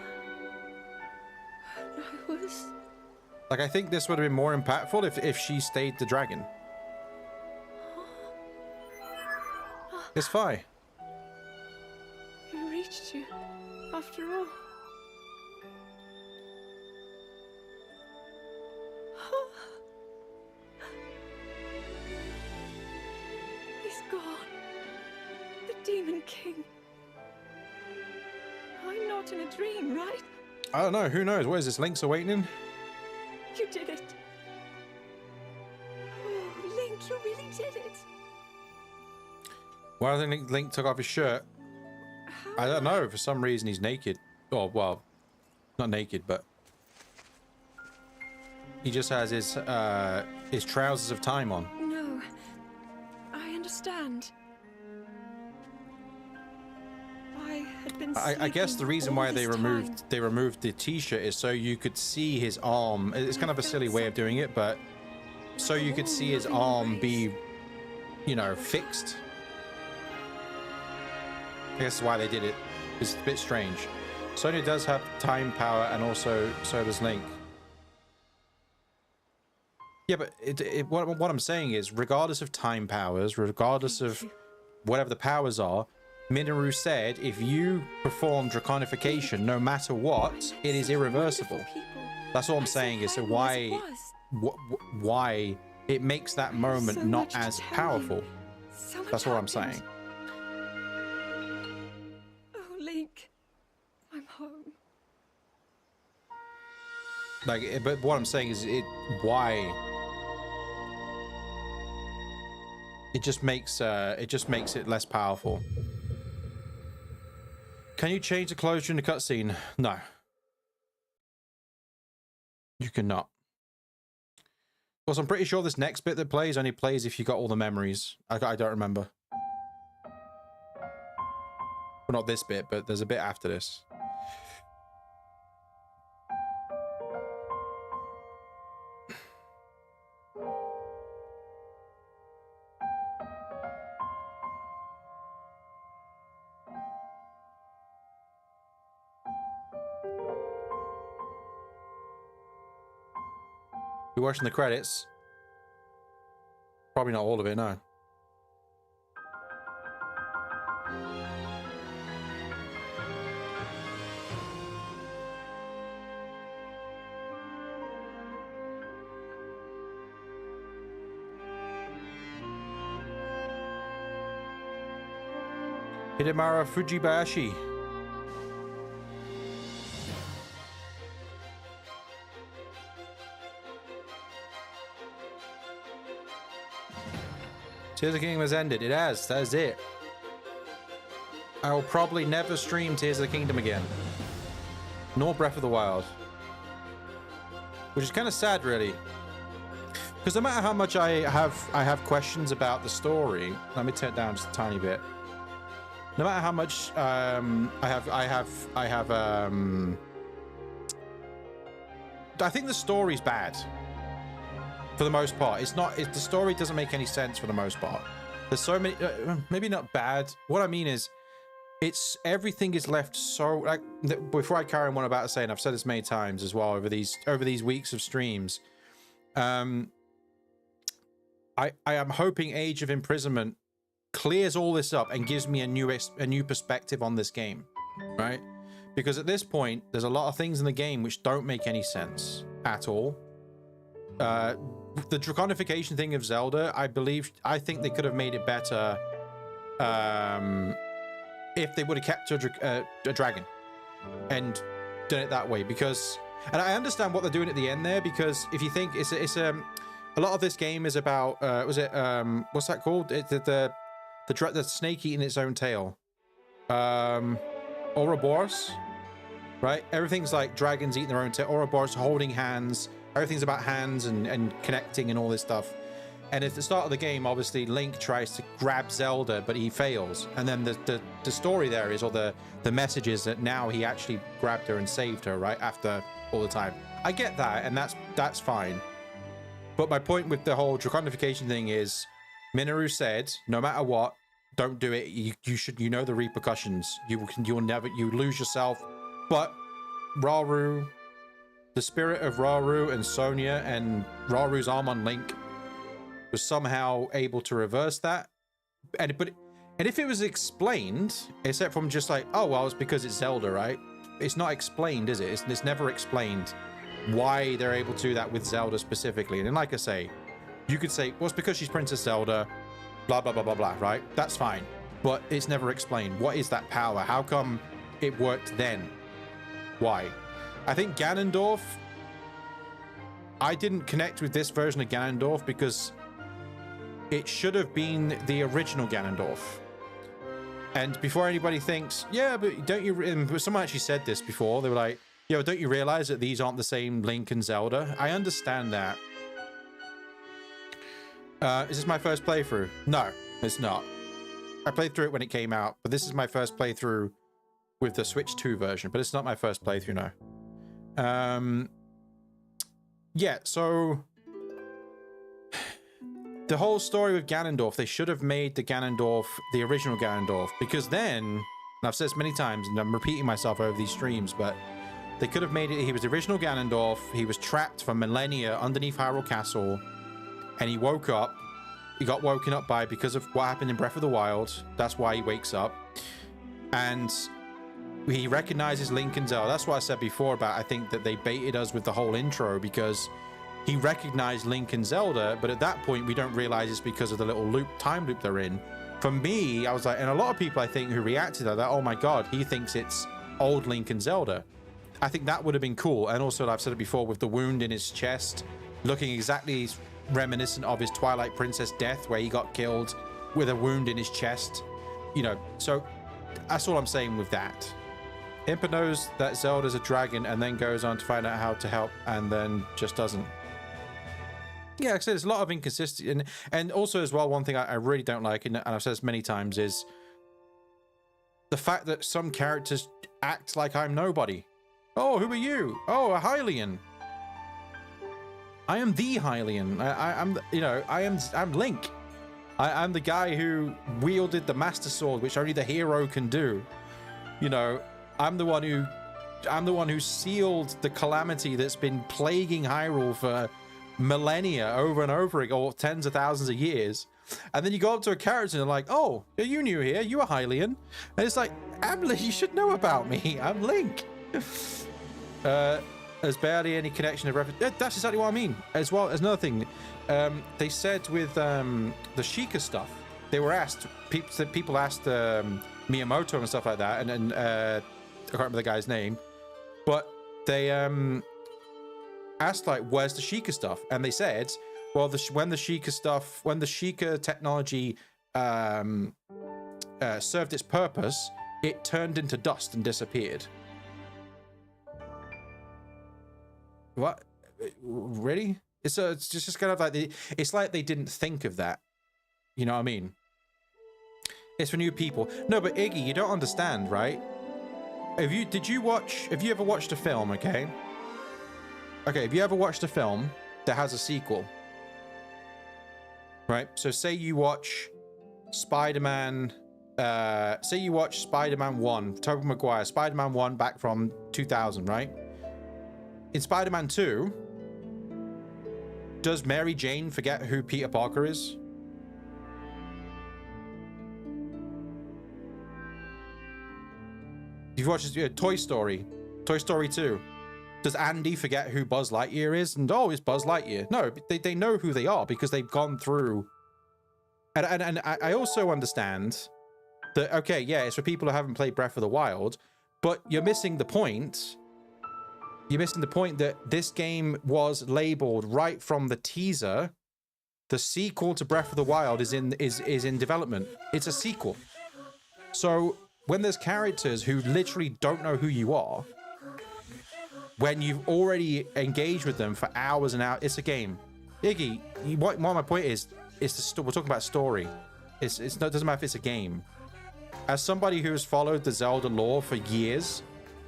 I was Like, I think this would have been more impactful if she stayed the dragon. It's fine. Who reached you, after all? He's gone. The Demon King. I'm not in a dream, right? I don't know. Who knows? What is this? Link's Awakening? You did it. Oh, Link, you really did it. Why do I think Link took off his shirt? I don't know. For some reason, he's naked. Oh, well, not naked, but he just has his trousers of time on. No, I understand. I had been. I guess the reason why they removed the t-shirt is so you could see his arm. It's kind of a silly way of doing it, but so you could see his arm be, you know, fixed. I guess that's why they did it. It's a bit strange. Sonya does have time power, and also so does Link. Yeah, but what I'm saying is, regardless of time powers, regardless of whatever the powers are, Minoru said if you perform draconification, no matter what, it is irreversible. That's all I'm saying is, so why it makes that moment not as powerful. That's all I'm saying. Link, I'm home. Like, but what I'm saying is, why it just makes it less powerful. Can you change the clothes during the cutscene? No, you cannot. Also, I'm pretty sure this next bit that plays only plays if you got all the memories. I don't remember. Well, not this bit, but there's a bit after this. You're watching the credits. Probably not all of it, no. Hidemaro Fujibayashi. Tears of the Kingdom has ended. It has. That is it. I will probably never stream Tears of the Kingdom again. Nor Breath of the Wild. Which is kind of sad, really. Because no matter how much I have questions about the story, let me turn it down just a tiny bit. No matter how much I think the story's bad. For the most part, the story doesn't make any sense for the most part. There's so many, maybe not bad. What I mean is, everything is left so, like, before I carry on what I'm about to say, and I've said this many times as well over these weeks of streams, I am hoping Age of Imprisonment clears all this up and gives me a new perspective on this game, right? Because at this point, there's a lot of things in the game which don't make any sense at all. The draconification thing of Zelda, I think they could have made it better if they would have kept a dragon and done it that way. Because, and I understand what they're doing at the end there, because if you think it's a lot of this game is about what's that called? The snake eating its own tail. Ouroboros, right? Everything's like dragons eating their own tail. Ouroboros holding hands. Everything's about hands and connecting and all this stuff. And at the start of the game, obviously, Link tries to grab Zelda, but he fails. And then the story there is, or the message is that now he actually grabbed her and saved her, right? After all the time. I get that, and that's fine. But my point with the whole draconification thing is, Minoru said, no matter what, don't do it. You know the repercussions. You lose yourself. But Rauru, the spirit of Rauru and Sonya and Raru's arm on Link was somehow able to reverse that. And if it was explained, except from just like, oh, well, it's because it's Zelda, right? It's not explained, is it? It's never explained why they're able to do that with Zelda specifically. And then, like I say, you could say, well, it's because she's Princess Zelda, blah, blah, blah, blah, blah, right? That's fine. But it's never explained. What is that power? How come it worked then? Why? I think Ganondorf, I didn't connect with this version of Ganondorf because it should have been the original Ganondorf. And before anybody thinks, yeah, but don't you... Someone actually said this before. They were like, yo, don't you realize that these aren't the same Link and Zelda? I understand that. Is this my first playthrough? No, it's not. I played through it when it came out, but this is my first playthrough with the Switch 2 version, but it's not my first playthrough, no. Yeah, so the whole story with Ganondorf, they should have made the Ganondorf the original Ganondorf, because then, and I've said this many times, and I'm repeating myself over these streams, but they could have made it, he was the original Ganondorf, he was trapped for millennia underneath Hyrule Castle, and he woke up. He got woken up because of what happened in Breath of the Wild. That's why he wakes up. And he recognizes Link and Zelda. That's what I said before about, I think that they baited us with the whole intro because he recognized Link and Zelda, but at that point we don't realize it's because of the little time loop they're in. For me, I was like, and a lot of people I think who reacted to that, oh my god, he thinks it's old Link and Zelda. I think that would have been cool. And also, I've said it before, with the wound in his chest, looking exactly reminiscent of his Twilight Princess death, where he got killed with a wound in his chest. You know, so that's all I'm saying with that. Impa knows that Zelda's a dragon and then goes on to find out how to help and then just doesn't. Yeah, like I said, there's a lot of inconsistency. And also as well, one thing I really don't like, and I've said this many times, is the fact that some characters act like I'm nobody. Oh, who are you? Oh, a Hylian. I am the Hylian. I'm Link. I'm the guy who wielded the Master Sword, which only the hero can do. You know, I'm the one who sealed the calamity that's been plaguing Hyrule for millennia over and over again, or tens of thousands of years. And then you go up to a character and they're like, oh, are you new here? You a Hylian? And it's like, you should know about me. I'm Link. There's barely any connection of reference. That's exactly what I mean. As well as another thing, they said with the Sheikah stuff, they were asked, people asked Miyamoto and stuff like that, and I can't remember the guy's name, but they asked like, where's the Sheikah stuff? And they said, well, when the Sheikah technology served its purpose, it turned into dust and disappeared. What? Really? It's just kind of like it's like they didn't think of that. You know what I mean? It's for new people. No, but Iggy, you don't understand, right? Have you ever watched a film, okay? Okay, have you ever watched a film that has a sequel? Right? So say you watch Spider-Man, say you watch Spider-Man 1, Tobey Maguire, Spider-Man 1 back from 2000, right? In Spider-Man 2, does Mary Jane forget who Peter Parker is? You've watched Toy Story 2. Does Andy forget who Buzz Lightyear is? And oh, it's Buzz Lightyear. No, they know who they are because they've gone through. And I also understand that, okay, yeah, it's for people who haven't played Breath of the Wild, but you're missing the point. You're missing the point that this game was labeled right from the teaser. The sequel to Breath of the Wild is in development. It's a sequel. So when there's characters who literally don't know who you are, when you've already engaged with them for hours and hours, it's a game. Iggy, what my point is we're talking about story. It doesn't matter if it's a game. As somebody who has followed the Zelda lore for years,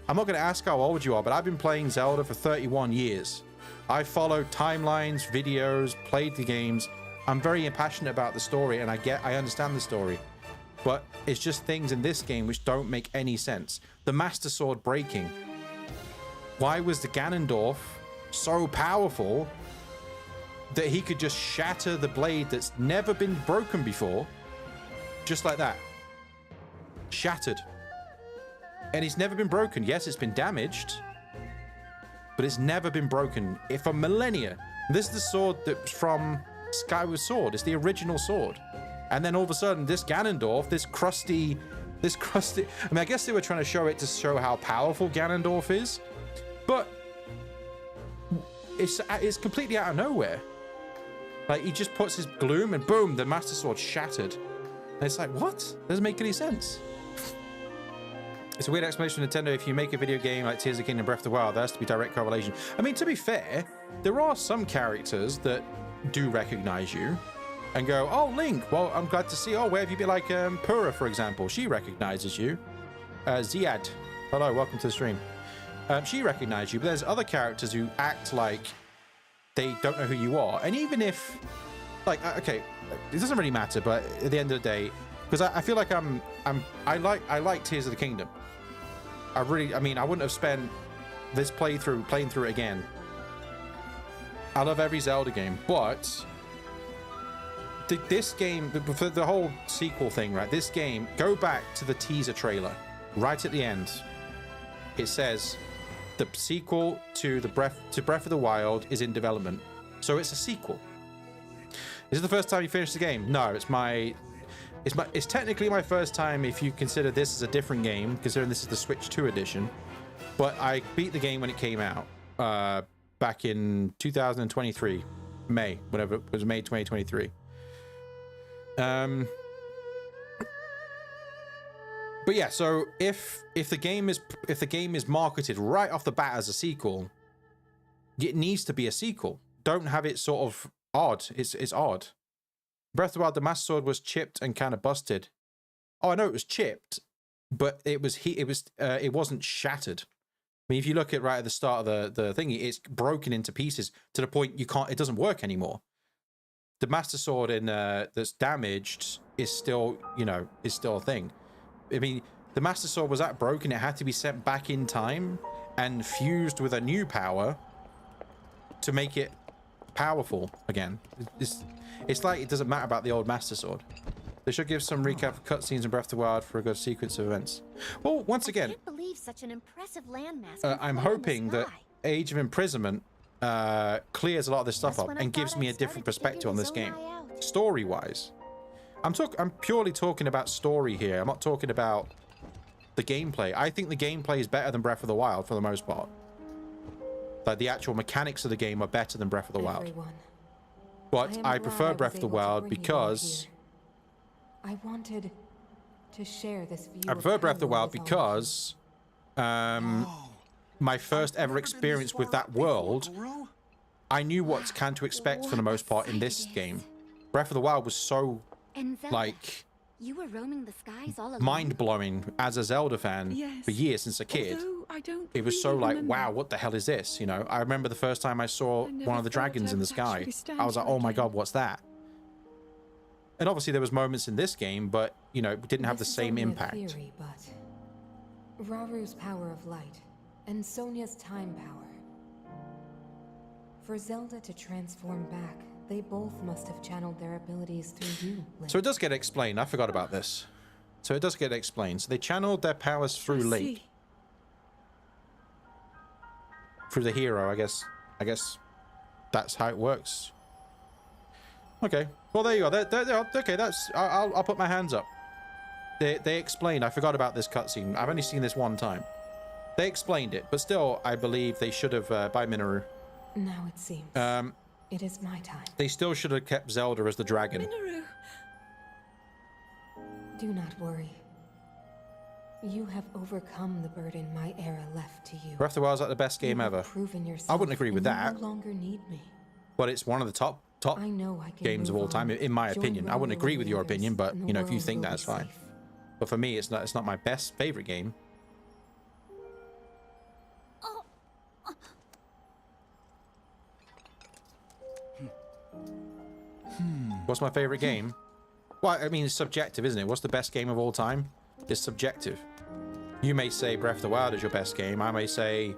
I'm not going to ask how old you are, but I've been playing Zelda for 31 years. I followed timelines, videos, played the games. I'm very passionate about the story, and I understand the story. But it's just things in this game which don't make any sense. The Master Sword breaking. Why was the Ganondorf so powerful that he could just shatter the blade that's never been broken before, just like that. Shattered. And it's never been broken. Yes, it's been damaged, but it's never been broken for millennia. This is the sword that's from Skyward Sword. It's the original sword. And then all of a sudden, this Ganondorf, this crusty, I mean, I guess they were trying to show it to show how powerful Ganondorf is, but it's completely out of nowhere. Like, he just puts his gloom and boom, the Master Sword shattered. And it's like, what? Doesn't make any sense. It's a weird explanation from Nintendo. If you make a video game like Tears of the Kingdom, Breath of the Wild, there has to be direct correlation. I mean, to be fair, there are some characters that do recognize you and go, oh, Link, well, I'm glad to see. Oh, where have you been? Like Pura, for example. She recognizes you. Ziad, hello, welcome to the stream. She recognizes you, but there's other characters who act like they don't know who you are. And even if, like, okay, it doesn't really matter, but at the end of the day, because I feel like I like Tears of the Kingdom. I mean, I wouldn't have spent this playthrough playing through it again. I love every Zelda game, but this game, for the whole sequel thing, right? This game, go back to the teaser trailer, right at the end. It says the sequel to Breath of the Wild is in development, so it's a sequel. Is it the first time you finished the game? No, it's technically my first time if you consider this as a different game, considering this is the Switch 2 edition. But I beat the game when it came out back in 2023, May, whatever it was, May 2023. But yeah, so if the game is marketed right off the bat as a sequel, it needs to be a sequel. Don't have it sort of odd. It's odd. Breath of the Wild, the Master Sword was chipped and kind of busted. Oh, I know it was chipped, but it wasn't shattered. I mean, if you look at right at the start of the thing, it's broken into pieces to the point it doesn't work anymore. The Master Sword that's damaged is still a thing. I mean, the Master Sword was that broken, it had to be sent back in time and fused with a new power to make it powerful again. It's like it doesn't matter about the old Master Sword. They should give some recap of cutscenes in Breath of the Wild for a good sequence of events. Well, once again, I can't believe such an impressive landmass I'm hoping that Age of Imprisonment clears a lot of this stuff up and gives me a different perspective on this game, story-wise. I'm purely talking about story here. I'm not talking about the gameplay. I think the gameplay is better than Breath of the Wild for the most part. Like, the actual mechanics of the game are better than Breath of the Wild. But I prefer Breath of the Wild because I wanted to share this view. I prefer Breath of the Wild because my first ever experience with that world, I knew what kind to expect for the most part in this game. Breath of the Wild was so like you were roaming the skies all alone. Mind-blowing as a Zelda fan for years since a kid. It was so like, wow, what the hell is this? You know, I remember the first time I saw one of the dragons in the sky. I was like, oh my god, what's that? And obviously there was moments in this game, but you know, it didn't have the same impact. Theory, but Raru's power of light and Sonia's time power. For Zelda to transform back, they both must have channeled their abilities through you, Link. So it does get explained. I forgot about this. So it does get explained. So they channeled their powers through Link. Through the hero, I guess. I guess that's how it works. Okay. Well, there you go. Okay, that's... I'll put my hands up. They explained. I forgot about this cutscene. I've only seen this one time. They explained it, but still, I believe they should have... by Minoru. Now it seems. It is my time. They still should have kept Zelda as the dragon. Minoru. Do not worry. You have overcome the burden my era left to you. Breath of the Wild is like the best game ever. Proven yourself, I wouldn't agree with that. You no longer need me. But it's one of the top I know I can games of all time, in my Join opinion. I wouldn't agree with your opinion, but and the you know, if you world think will that's be fine. safe. But for me, it's not my best favorite game. What's my favorite game? Well, I mean, it's subjective, isn't it? What's the best game of all time? It's subjective. You may say Breath of the Wild is your best game. I may say,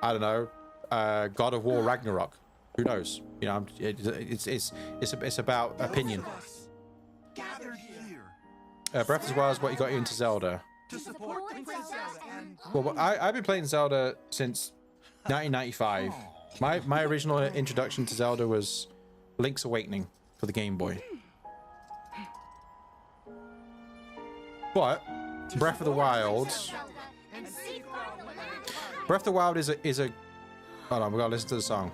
I don't know, God of War Ragnarok. Who knows? You know, it's about opinion. Gathered here Breath of the Wild is what you got into Zelda. to support the princess and Well, I've been playing Zelda since 1995. My original introduction to Zelda was Link's Awakening for the Game Boy. But Breath of the Wild, Breath of the Wild is a. Hold on, we gotta listen to the song.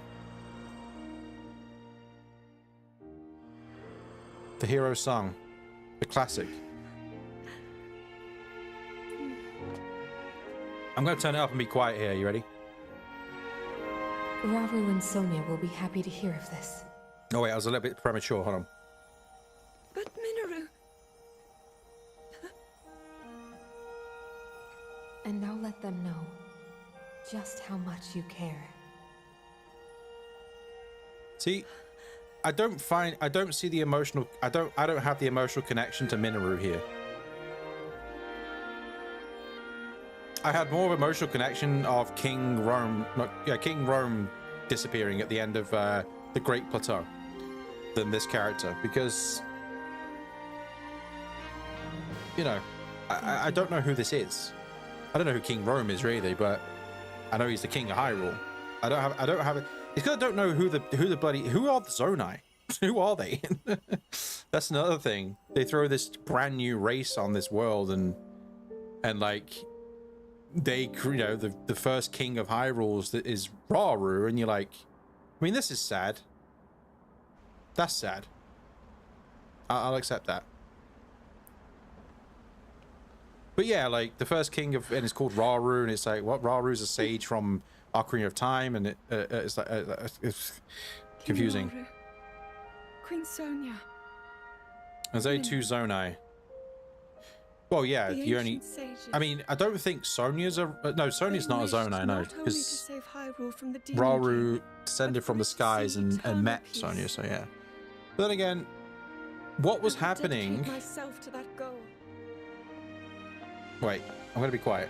The hero song, the classic. I'm gonna turn it up and be quiet here. You ready? Rauru and Sonia will be happy to hear of this. Oh wait, I was a little bit premature. Hold on. But Minoru... And now let them know just how much you care. See, I don't see the emotional. I don't have the emotional connection to Minoru here. I had more of emotional connection of King Rome disappearing at the end of the Great Plateau than this character, because you know, I don't know who this is. I don't know who King Rome is really, but I know he's the king of Hyrule. I don't have it. It's because I don't know who are the Zonai? Who are they? That's another thing. They throw this brand new race on this world, and like they, you know, the first king of Hyrule is Rauru, and you're like, I mean, this is sad. That's sad. I'll accept that. But yeah, like the first king of, and it's called Rauru, and it's like, what? Rauru's a sage from Ocarina of Time, and it's like it's confusing. Rauru, Queen Sonia. There's only two Zonai. Well, yeah, The you only. ancient sages. I mean, I don't think Sonia's a. No, Sonia's They not a wished Zonai, no, not only to because save Hyrule from the Demon Rauru King, descended but from the to skies see and eternal met peace. Sonia, so yeah. But then again, what was I will dedicate happening? myself to that goal. Wait, I'm gonna be quiet.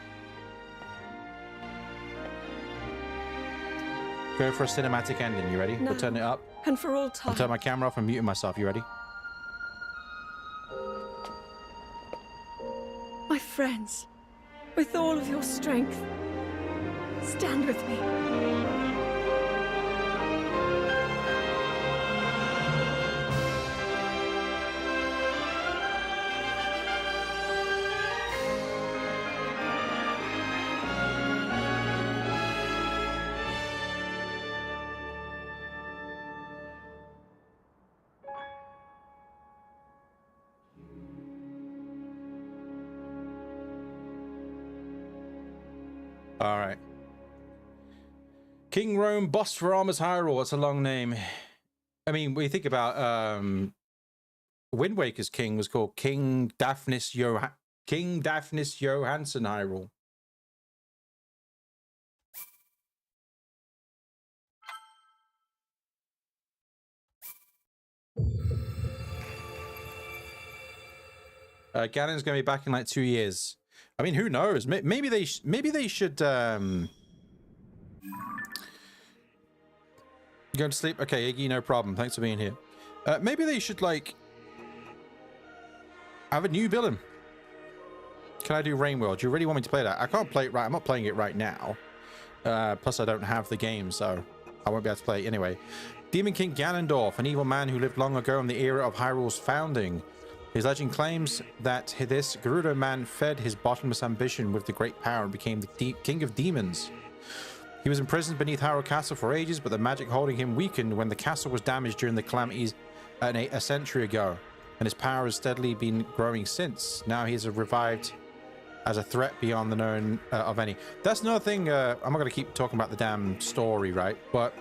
Go for a cinematic ending. You ready? We'll turn it up. And for all I'll time. turn my camera off and muting myself. You ready? My friends, with all of your strength, stand with me. All right. King Rome, boss for Armor's Hyrule. That's a long name. I mean, when you think about Wind Waker's king was called King Daphnis Johansson Hyrule. Ganon's gonna be back in like 2 years. I mean, who knows? Maybe they should go to sleep. Okay, Iggy, no problem. Thanks for being here. Maybe they should like have a new villain. Can I do Rain World? Do you really want me to play that? I can't play it right. I'm not playing it right now. Plus, I don't have the game, so I won't be able to play it anyway. Demon King Ganondorf, an evil man who lived long ago in the era of Hyrule's founding. His legend claims that this Gerudo man fed his bottomless ambition with the great power and became the king of demons. He was imprisoned beneath Hyrule Castle for ages, but the magic holding him weakened when the castle was damaged during the calamities a century ago, and his power has steadily been growing since. Now he is revived as a threat beyond the known of any. That's another thing. I'm not going to keep talking about the damn story, right? But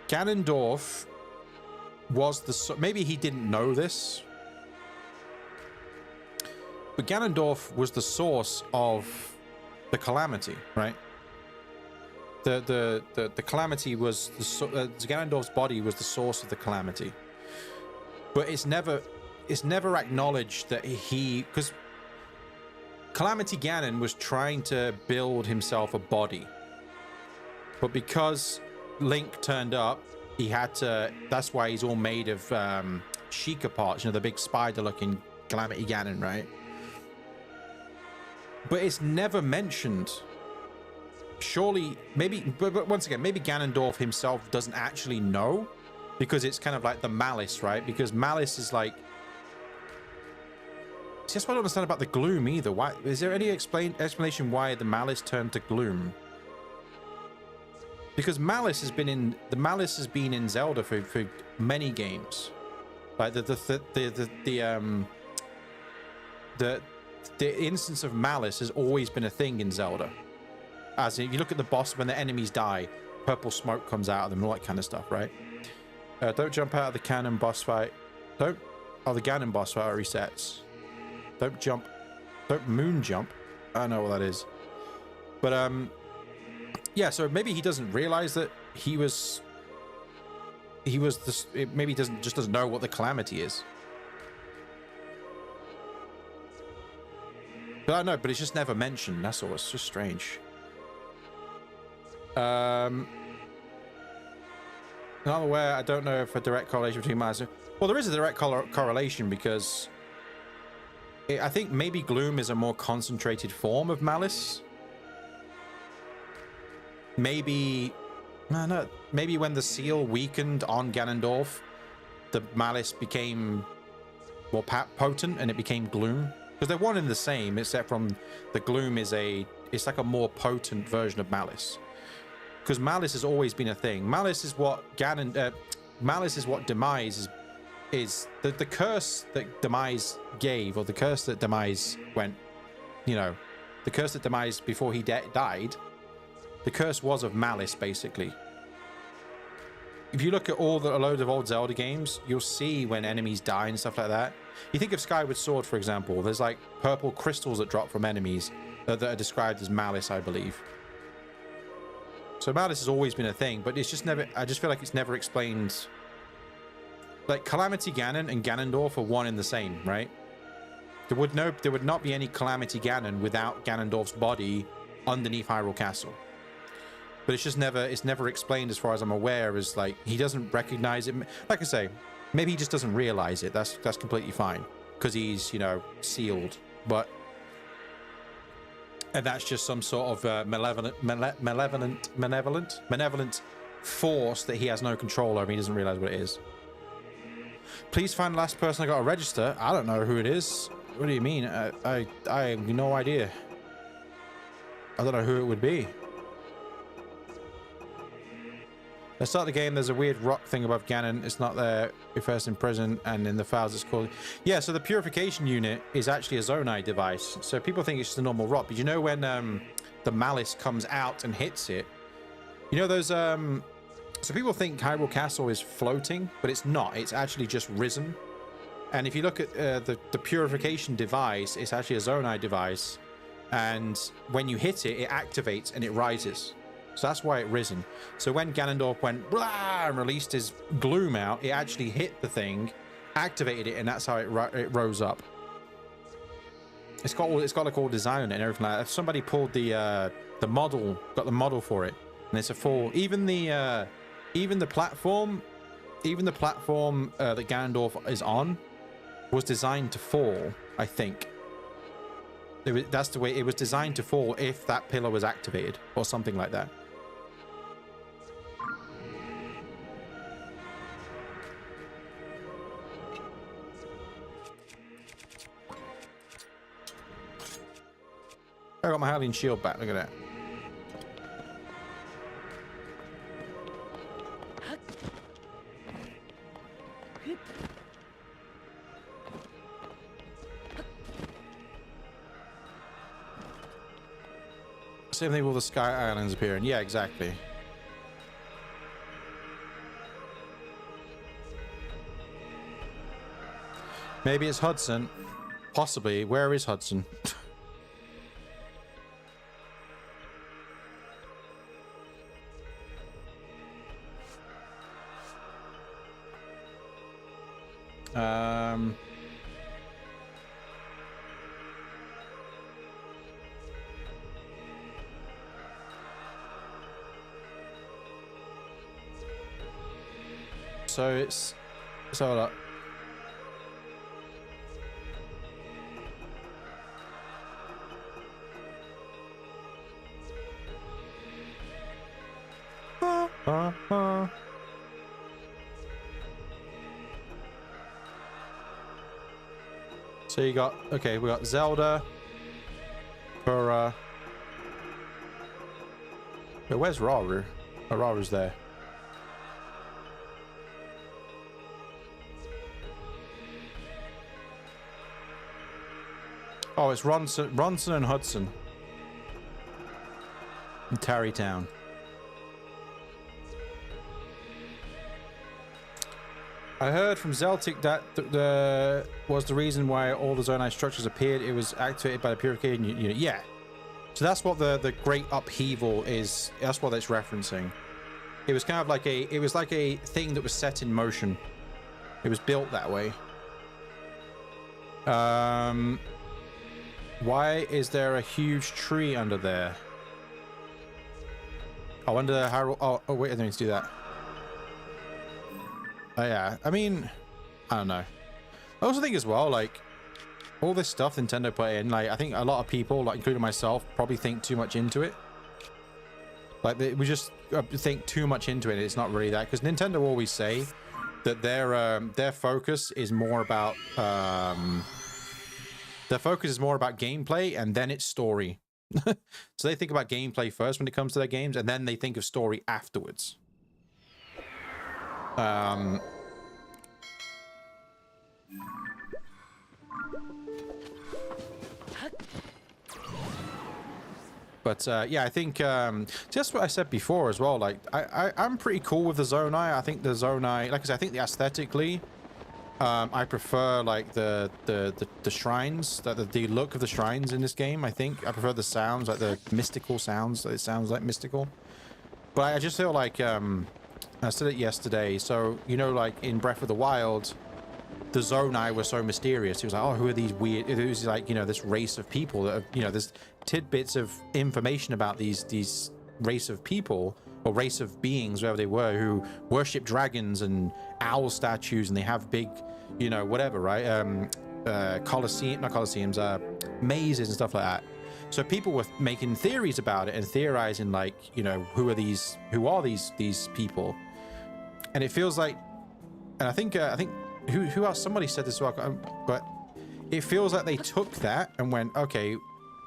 Ganondorf was the... Maybe he didn't know this, but Ganondorf was the source of the calamity, right? The calamity was Ganondorf's body was the source of the calamity, but it's never acknowledged that because Calamity Ganon was trying to build himself a body, But because Link turned up, he had to. That's why he's all made of Sheikah parts. You know, the big spider-looking Calamity Ganon, right? But it's never mentioned. Surely, maybe, but once again, maybe Ganondorf himself doesn't actually know, because it's kind of like the malice, right? Because malice is like. See, that's what I don't understand about the gloom either. Why is there any explanation why the malice turned to gloom? Because malice has been in Zelda for many games. Like the instance of malice has always been a thing in Zelda. As if you look at the boss, when the enemies die, purple smoke comes out of them, all that kind of stuff, right? Don't jump out of the cannon boss fight. The Ganon boss fight resets. Don't moon jump. I don't know what that is. But yeah, so maybe he doesn't realize that he was this. Maybe he doesn't know what the calamity is. But I know, but it's just never mentioned. That's all. It's just strange. Another way, I don't know if a direct correlation between malice. Well, there is a direct correlation because I think maybe gloom is a more concentrated form of malice. Maybe when the seal weakened on Ganondorf, the malice became more potent and it became gloom. Because they're one and the same, except from the gloom it's like a more potent version of malice. Because malice has always been a thing. Malice is what Demise is the curse that Demise gave, or the curse that Demise went, you know, the curse that Demise before he died. The curse was of malice, basically. If you look at a load of old Zelda games, you'll see when enemies die and stuff like that. You think of Skyward Sword, for example. There's like purple crystals that drop from enemies that are described as malice, I believe. So malice has always been a thing, but it's just never. I just feel like it's never explained. Like Calamity Ganon and Ganondorf are one and the same, right? There would not be any Calamity Ganon without Ganondorf's body underneath Hyrule Castle. But it's never explained as far as I'm aware, as like he doesn't recognize it. Like I say, maybe he just doesn't realize it. That's completely fine because he's, you know, sealed. And that's just some sort of malevolent force that he has no control over. He doesn't realize what it is. Please find the last person I got to register. I don't know who it is. What do you mean? I have no idea. I don't know who it would be. Let's start the game. There's a weird rock thing above Ganon. It's not there. You're first in prison, and in the files it's called. Yeah, so the purification unit is actually a Zonai device. So people think it's just a normal rock, but you know when the malice comes out and hits it, you know those so people think Hyrule Castle is floating, but it's not. It's actually just risen. And if you look at the purification device, it's actually a Zonai device, and when you hit it, it activates and it rises. So that's why it risen. So when Ganondorf went blah and released his gloom out, it actually hit the thing, activated it, and that's how it rose up. It's got like all design on it and everything like that. If somebody pulled the model, got the model for it, and it's a full. Even the platform that Ganondorf is on was designed to fall. I think. That's the way it was designed to fall if that pillar was activated or something like that. I got my Hylian shield back. Look at that. Same thing with the Sky Islands appearing. Yeah, exactly. Maybe it's Hudson. Possibly. Where is Hudson? so it's hold up. So you got, okay, we got Zelda, Pura. Wait, where's Rauru? Oh, Rauru's there. Oh, it's Ronson and Hudson. In Tarrytown. I heard from Zeltic that was the reason why all the Zonai structures appeared. It was activated by the purification unit. Yeah. So that's what the great upheaval is. That's what it's referencing. It was kind of like it was like a thing that was set in motion. It was built that way. Why is there a huge tree under there? Oh, under the Hyrule. Oh, wait, I didn't need to do that. Oh, yeah, I mean, I don't know. I also think as well, like, all this stuff Nintendo put in, like, I think a lot of people, like, including myself, probably think too much into it. Like, we just think too much into it. It's not really that, because Nintendo always say that their focus is more about gameplay, and then it's story. So they think about gameplay first when it comes to their games, and then they think of story afterwards. But yeah, I think just what I said before as well. Like I'm pretty cool with the Zonai. I think the Zonai, like I said, I think the aesthetically, I prefer like the shrines, the look of the shrines in this game. I think I prefer the sounds, like the mystical sounds. It sounds like mystical. But I just feel like I said it yesterday. So you know, like in Breath of the Wild, the Zonai were so mysterious. He was like, oh, who are these weird? It was like, you know, this race of people that have, you know, there's tidbits of information about these race of people or race of beings, wherever they were, who worship dragons and owl statues, and they have big, you know, whatever, right? Mazes and stuff like that. So people were making theories about it and theorizing, like, you know, who are these people? And it feels like, and I think who else? Somebody said this as well, but it feels like they took that and went, okay,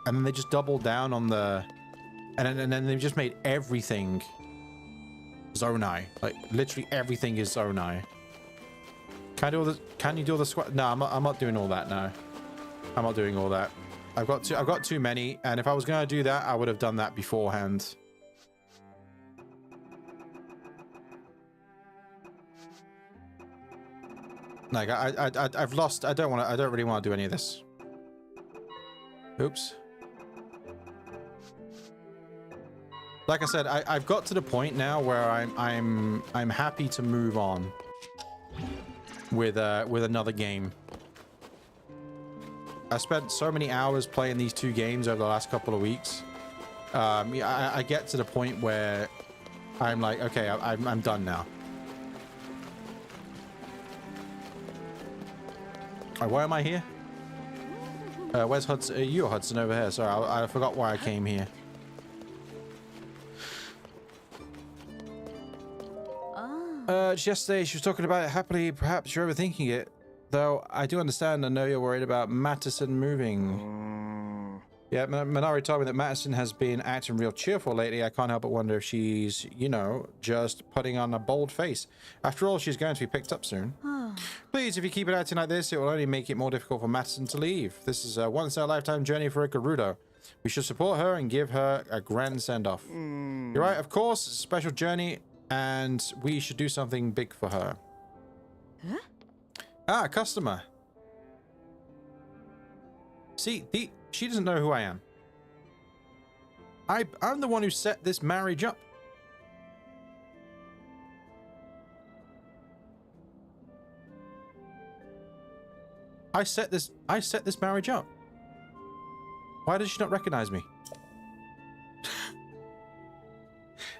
and then they just doubled down on the, and then they just made everything Zonai. Like literally everything is Zonai. Can you do all the squat? No, I'm not doing all that now. I'm not doing all that. I've got too many, and if I was gonna do that, I would have done that beforehand. Like I've lost. I don't really want to do any of this. Oops. Like I said, I've got to the point now where I'm happy to move on with another game. I spent so many hours playing these two games over the last couple of weeks. I get to the point where I'm like, okay, I'm done now. Why am I here? Where's Hudson? You're Hudson over here. Sorry, I forgot why I came here. Just yesterday she was talking about it happily. Perhaps you're overthinking it. Though I do understand. I know you're worried about Matterson moving. Yeah, Minari told me that Matterson has been acting real cheerful lately. I can't help but wonder if she's, you know, just putting on a bold face. After all, she's going to be picked up soon. Please, if you keep it acting like this, it will only make it more difficult for Matterson to leave. This is a once-in-a-lifetime journey for a Gerudo. We should support her and give her a grand send-off. You're right, of course. It's a special journey, and we should do something big for her. Huh? Ah, customer. See, she doesn't know who I am. I'm the one who set this marriage up. I set this marriage up. Why does she not recognize me?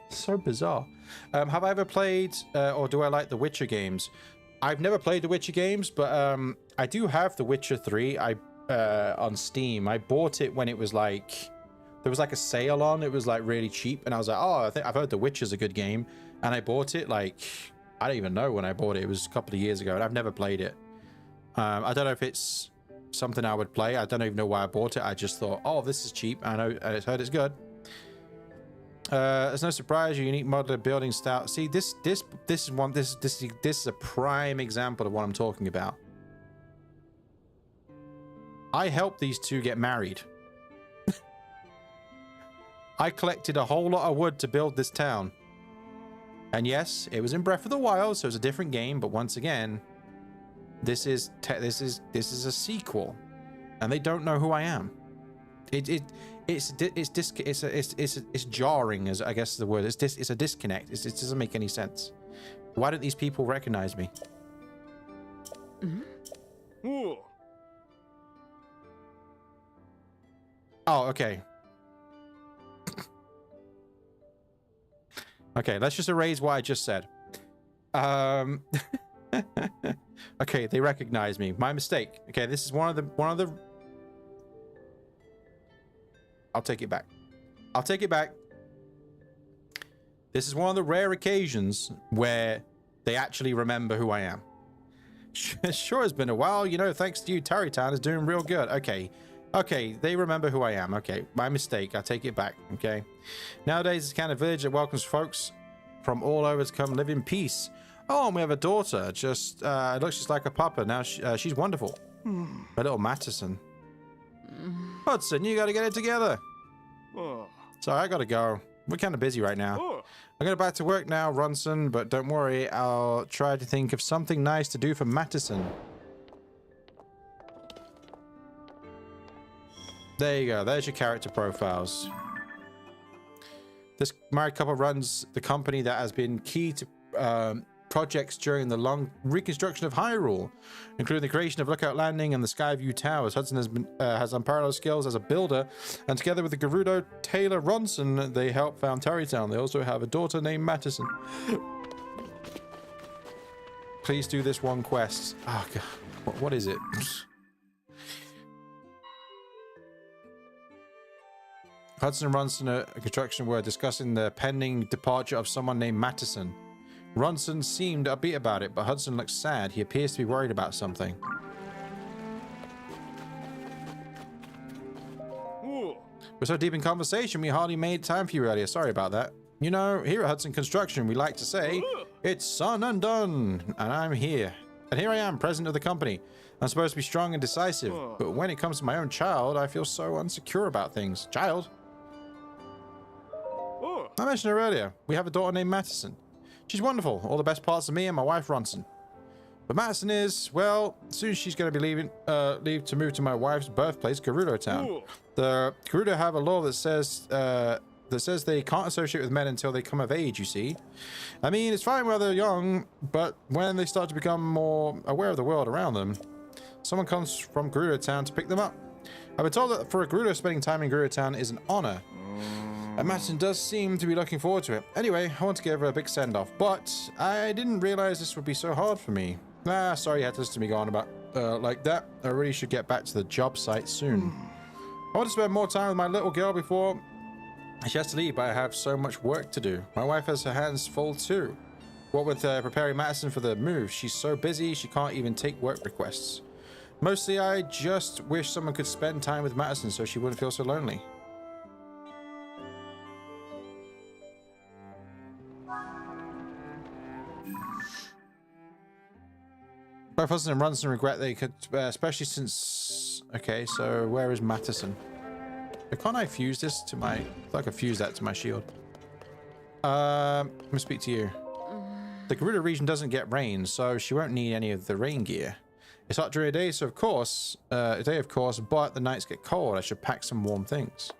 So bizarre. Have I ever played or do I like the Witcher games? I've never played the Witcher games, but I do have the Witcher 3 on Steam. I bought it when it was like, there was like a sale on, it was like really cheap, and I was like, oh, I think I've heard the Witcher's a good game, and I bought it like, I don't even know when I bought it. It was a couple of years ago, and I've never played it. I don't know if it's something I would play. I don't even know why I bought it. I just thought, oh, this is cheap. I know, I heard it's good. There's no surprise. Your unique modular building style. See, this is a prime example of what I'm talking about. I helped these two get married. I collected a whole lot of wood to build this town. And yes, it was in Breath of the Wild, so it's a different game. But once again, this is a sequel, and they don't know who I am. It's jarring, as I guess the word. It's a disconnect. It doesn't make any sense. Why don't these people recognize me? Oh, okay. Okay, let's just erase what I just said. Okay, they recognize me. My mistake. Okay, this is one of the. I'll take it back. I'll take it back. This is one of the rare occasions where they actually remember who I am. Sure has been a while, you know, thanks to you, Tarry Town is doing real good. Okay. Okay, they remember who I am. Okay, my mistake. I'll take it back. Okay. Nowadays, it's the kind of village that welcomes folks from all over to come live in peace. Oh, and we have a daughter. Just it looks just like a papa. Now she's wonderful. My little Matterson. Hudson, you got to get it together. Sorry, I got to go. We're kind of busy right now. I'm going back to work now, Ronson, but don't worry. I'll try to think of something nice to do for Matterson. There you go. There's your character profiles. This married couple runs the company that has been key to projects during the long reconstruction of Hyrule, including the creation of Lookout Landing and the Skyview Towers. Hudson has unparalleled skills as a builder, and together with the Gerudo Taylor Ronson, they help found Tarrytown. They also have a daughter named Matterson. Please do this one quest. Oh god, what is it? Hudson and Ronson at construction were discussing the pending departure of someone named Matterson. Ronson seemed upbeat about it, but Hudson looked sad. He appears to be worried about something. We're so deep in conversation, we hardly made time for you earlier. Sorry about that. You know, here at Hudson Construction, we like to say, it's son and done, and I'm here. And here I am, president of the company. I'm supposed to be strong and decisive, but when it comes to my own child, I feel so unsecure about things. Child? I mentioned her earlier. We have a daughter named Matterson. She's wonderful. All the best parts of me and my wife, Ronson. But Matterson is, well, soon she's going to be leave to move to my wife's birthplace, Gerudo Town. The Gerudo have a law that says they can't associate with men until they come of age, you see. I mean, it's fine while they're young, but when they start to become more aware of the world around them, someone comes from Gerudo Town to pick them up. I've been told that for a Gerudo, spending time in Gerudo Town is an honor. And Matterson does seem to be looking forward to it. Anyway, I want to give her a big send-off, but I didn't realize this would be so hard for me. Sorry you had to listen to me go on about like that. I really should get back to the job site soon. I want to spend more time with my little girl before she has to leave, but I have so much work to do. My wife has her hands full too. What with preparing Matterson for the move, she's so busy she can't even take work requests. Mostly, I just wish someone could spend time with Matterson so she wouldn't feel so lonely. Both Hudson and Ronson regret they could, especially since... Okay, so where is Matterson? Can't I fuse this to my... I thought I could fuse that to my shield. Let me speak to you. The Gerudo region doesn't get rain, so she won't need any of the rain gear. It's hot during the day, so of course, but the nights get cold. I should pack some warm things.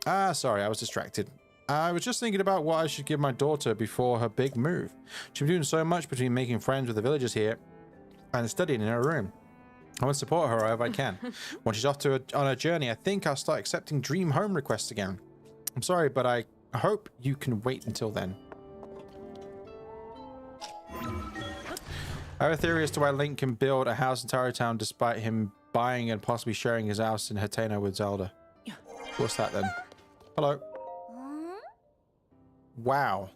Sorry, I was distracted. I was just thinking about what I should give my daughter before her big move. She's been doing so much between making friends with the villagers here and studying in her room. I want to support her however I can. When she's off on her journey, I think I'll start accepting dream home requests again. I'm sorry, but I I hope you can wait until then. I have a theory as to why Link can build a house in Taro Town despite him buying and possibly sharing his house in Hateno with Zelda. What's that then? Hello. Wow.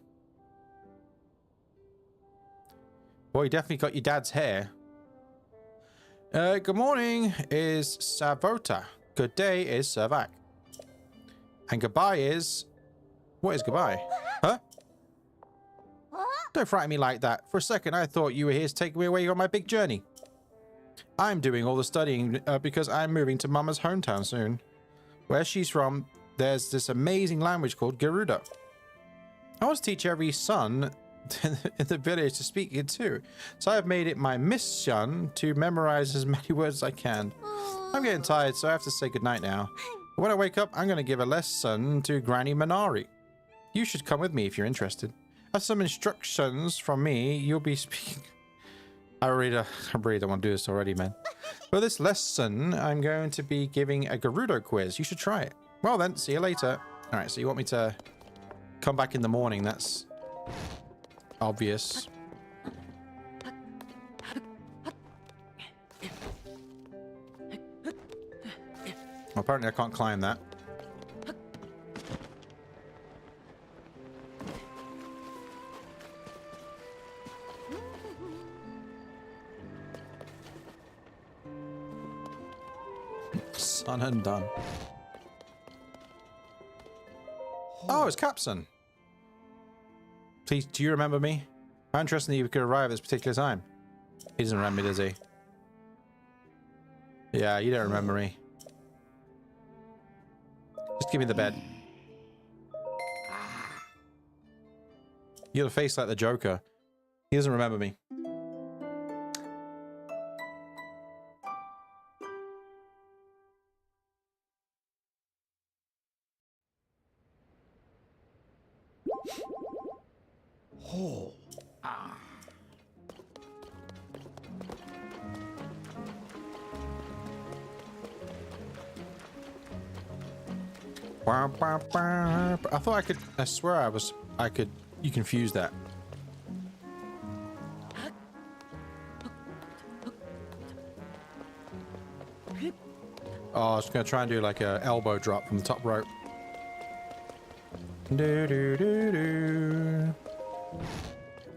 Well, you definitely got your dad's hair. Good morning is Savota. Good day is Servac. And goodbye is... What is goodbye? Huh? Don't frighten me like that. For a second, I thought you were here to take me away on my big journey. I'm doing all the studying because I'm moving to Mama's hometown soon. Where she's from, there's this amazing language called Gerudo. I want to teach every son in the village to speak it too. So I've made it my mission to memorize as many words as I can. I'm getting tired, so I have to say goodnight now. But when I wake up, I'm going to give a lesson to Granny Minari. You should come with me if you're interested. Have some instructions from me. You'll be speaking... I really don't want to do this already, man. For this lesson, I'm going to be giving a Gerudo quiz. You should try it. Well then, see you later. All right, so you want me to come back in the morning? That's obvious. Well, apparently I can't climb that. Son and done. Oh, it's Capson. Please, do you remember me? How interesting that you could arrive at this particular time. He doesn't remember me, does he? Yeah, you don't remember me. Just give me the bed. You have a face like the Joker. He doesn't remember me. I thought I could. I swear I could. You confused that. Oh, I was gonna try and do like a elbow drop from the top rope. Do do do do.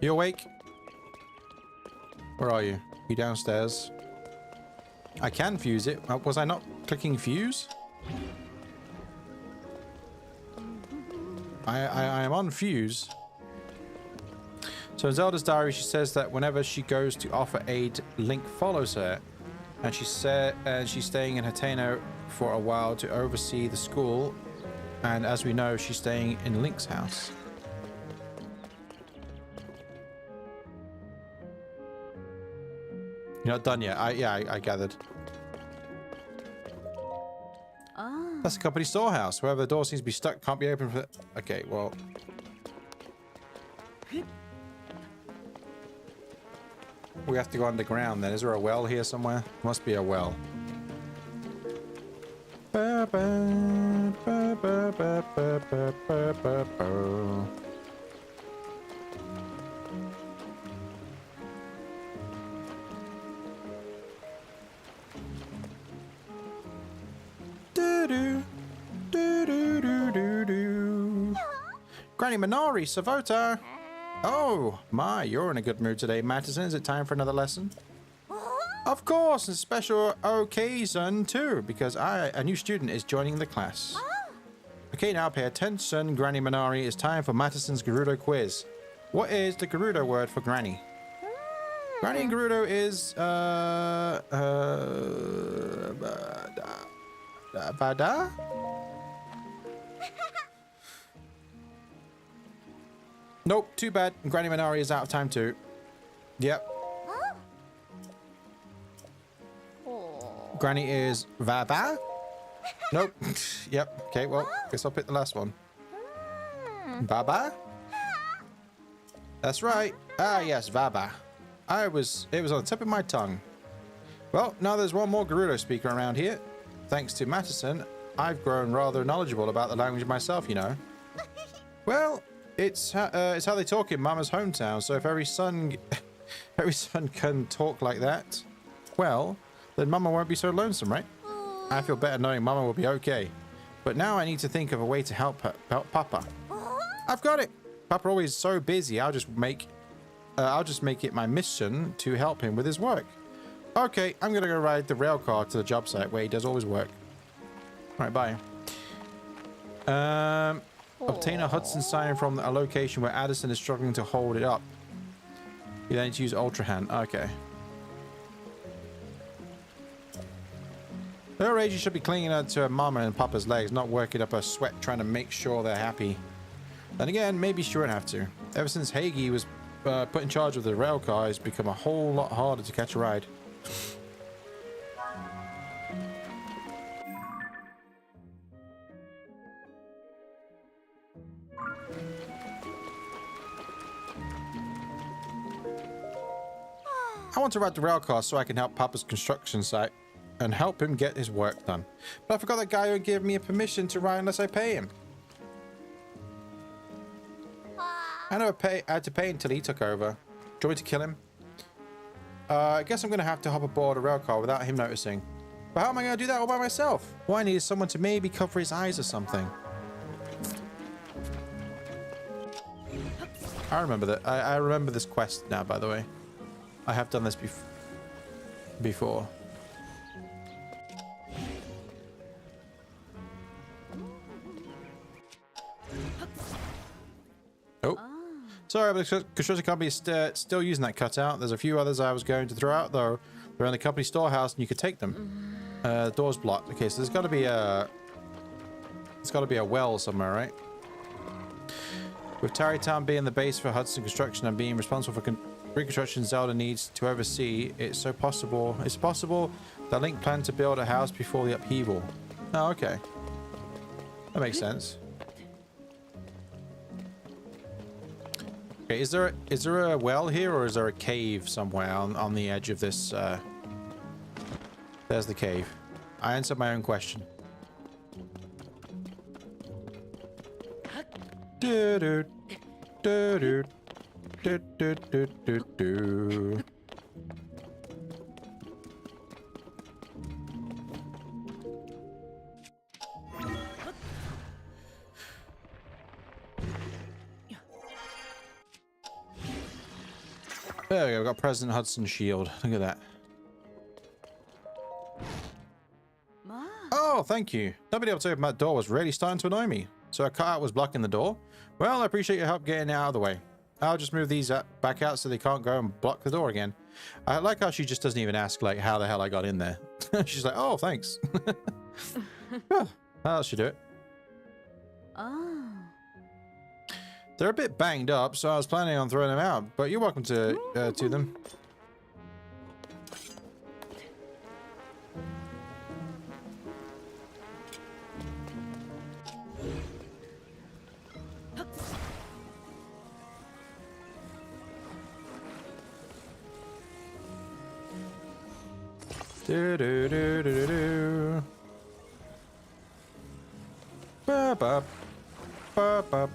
You awake? Where are you? You downstairs? I can fuse it. Was I not clicking fuse? I am on fuse. So in Zelda's diary, she says that whenever she goes to offer aid, Link follows her, and she's staying in Hateno for a while to oversee the school. And as we know, she's staying in Link's house. You're not done yet. I gathered. That's the company storehouse. Wherever the door seems to be stuck, can't be opened for... Okay, well... We have to go underground then. Is there a well here somewhere? Must be a well. Ba, ba, ba, ba, ba, ba, ba, ba, ba, ba. Granny Minari, Savota! Oh, my, you're in a good mood today, Mattison. Is it time for another lesson? Of course, a special occasion too, because a new student is joining the class. Okay, now pay attention, Granny Minari. It's time for Mattison's Gerudo quiz. What is the Gerudo word for Granny? Granny in Gerudo is, Vada? Nope, too bad. Granny Minari is out of time too. Yep. Granny is Vava? Nope. Yep. Okay, well, guess I'll pick the last one. Baba? That's right. Ah, yes, Vaba. It was on the tip of my tongue. Well, now there's one more Gerudo speaker around here. Thanks to Mattison, I've grown rather knowledgeable about the language myself, you know. Well, it's how they talk in Mama's hometown. So if every son can talk like that, well, then Mama won't be so lonesome, right? I feel better knowing Mama will be okay. But now I need to think of a way to help Papa. I've got it. Papa always so busy. I'll just make it my mission to help him with his work. Okay, I'm gonna go ride the rail car to the job site where he does all his work. All right, bye. Obtain a Hudson sign from a location where Addison is struggling to hold it up. You then need to use Ultra Hand. Okay. Her age, you should be clinging to her mama and papa's legs, not working up a sweat trying to make sure they're happy. Then again, maybe she won't have to. Ever since Hagi was put in charge of the rail car, it's become a whole lot harder to catch a ride. I want to ride the rail car so I can help Papa's construction site and help him get his work done. But I forgot that guy who gave me a permission to ride unless I pay him. I never had to pay until he took over. Do you want me to kill him? I guess I'm going to have to hop aboard a rail car without him noticing. But how am I going to do that all by myself? Well, I need someone to maybe cover his eyes or something. I remember that. I remember this quest now, by the way. I have done this before. Oh. Sorry, but the construction company is still using that cutout. There's a few others I was going to throw out, though. They're in the company storehouse, and you could take them. The door's blocked. Okay, so there's got to be a... There's got to be a well somewhere, right? With Tarrytown being the base for Hudson Construction and being responsible for reconstruction Zelda needs to oversee, it's possible that Link planned to build a house before the upheaval. Oh, okay. That makes sense. Okay, is there a well here, or is there a cave somewhere on the edge of this? There's the cave. I answered my own question. Do do do do do do do do do. There we go, we've got President Hudson's shield. Look at that. Oh, thank you. Nobody able to open that door was really starting to annoy me. So a cutout was blocking the door? Well, I appreciate your help getting it out of the way. I'll just move these back out so they can't go and block the door again. I like how she just doesn't even ask, like, how the hell I got in there. She's like, oh, thanks. Well, that should do it. Oh. They're a bit banged up, so I was planning on throwing them out, but you're welcome to them. Do do do do do. Ba ba ba ba.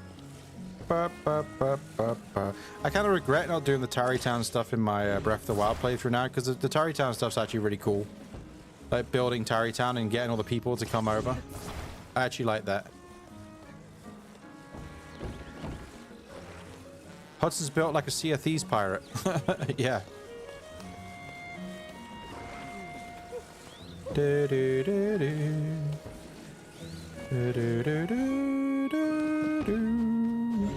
I kind of regret not doing the Tarrytown stuff in my Breath of the Wild playthrough now, because the Tarrytown stuff's actually really cool. Like building Tarrytown and getting all the people to come over. I actually like that. Hudson's built like a Sea of Thieves pirate. Yeah. Do, do, do, do. Do, do, do, do, do, do.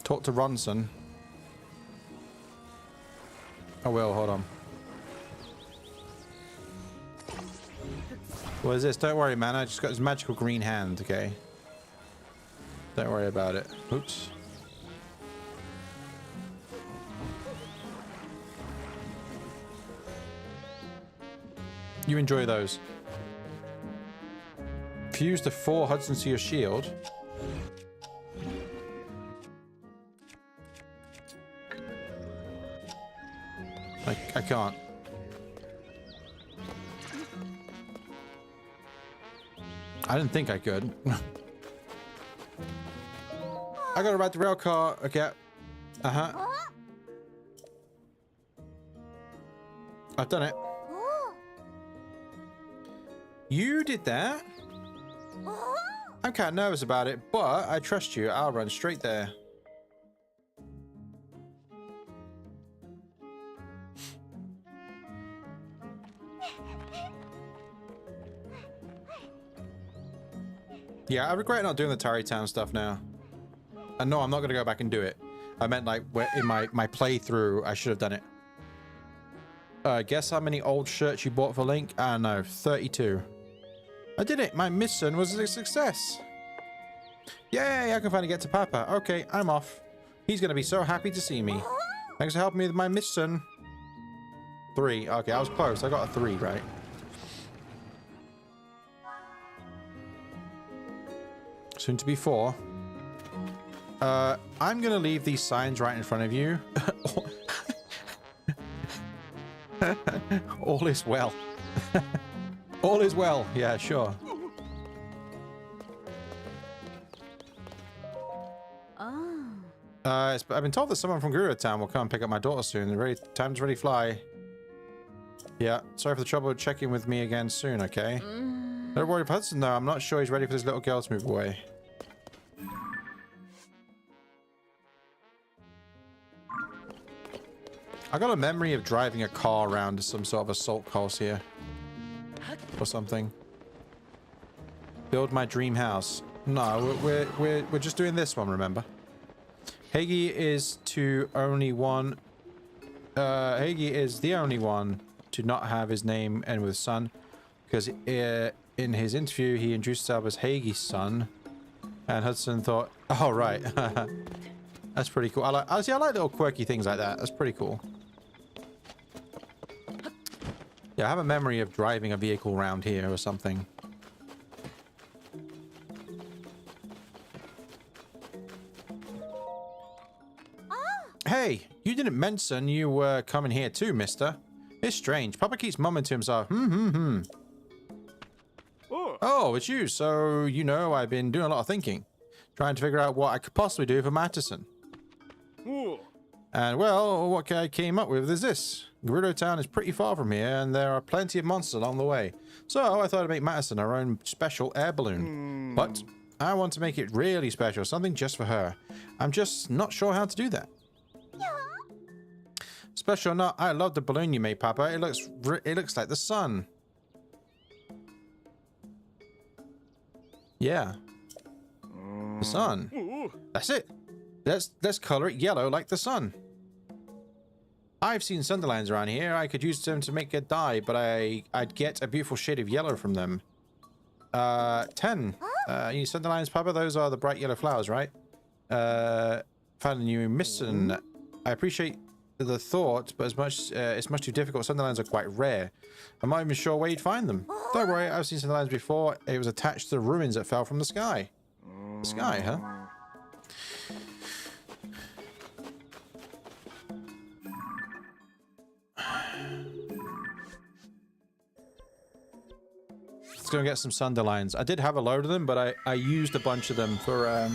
Talk to Ronson. I will, hold on. What is this? Don't worry, man. I just got this magical green hand, okay? Don't worry about it. Oops. You enjoy those. Fuse the 4 Hudsons to your shield. I can't. I didn't think I could. I gotta ride the rail car. Okay. Uh-huh. I've done it. You did that? I'm kind of nervous about it, but I trust you. I'll run straight there. Yeah, I regret not doing the Tarry Town stuff now. And no, I'm not going to go back and do it. I meant like in my playthrough, I should have done it. Guess how many old shirts you bought for Link? I don't know, 32. I did it. My mission was a success. Yay, I can finally get to Papa. Okay, I'm off. He's going to be so happy to see me. Thanks for helping me with my mission. 3. Okay, I was close. I got a 3, right? Soon to be 4. I'm gonna leave these signs right in front of you. All is well. All is well. Yeah, sure. Oh. I've been told that someone from Gerudo Town will come and pick up my daughter soon. Time to really fly. Yeah, sorry for the trouble checking with me again soon, okay? Don't worry, Hudson, though. I'm not sure he's ready for this little girl to move away. I got a memory of driving a car around to some sort of assault course here. Or something. Build my dream house. No, we're just doing this one, remember? Hagi is the only one to not have his name end with son. Because in his interview, he introduced himself as Hagi's son. And Hudson thought, oh, right. That's pretty cool. I like little quirky things like that. That's pretty cool. Yeah, I have a memory of driving a vehicle around here or something. Hey, you didn't mention you were coming here too, mister. It's strange. Papa keeps mumbling to himself, Oh, it's you. So, you know, I've been doing a lot of thinking. Trying to figure out what I could possibly do for Matterson. And, well, what I came up with is this. Gerudo Town is pretty far from here, and there are plenty of monsters along the way. So, I thought I'd make Matterson our own special air balloon. But I want to make it really special, something just for her. I'm just not sure how to do that. Special or not, I love the balloon you made, Papa. It looks like the sun. Yeah. The sun. That's it. Let's color it yellow like the sun. I've seen Sunderlands around here. I could use them to make a dye, but I'd get a beautiful shade of yellow from them. 10. You Sunderlands, Papa? Those are the bright yellow flowers, right? Found a new mission. I appreciate the thought, but it's much too difficult. Sunderlands are quite rare. I'm not even sure where you'd find them. Don't worry, I've seen Sunderlands before. It was attached to the ruins that fell from the sky. The sky, huh? Let's go and get some Sunderlands. I did have a load of them, but I used a bunch of them for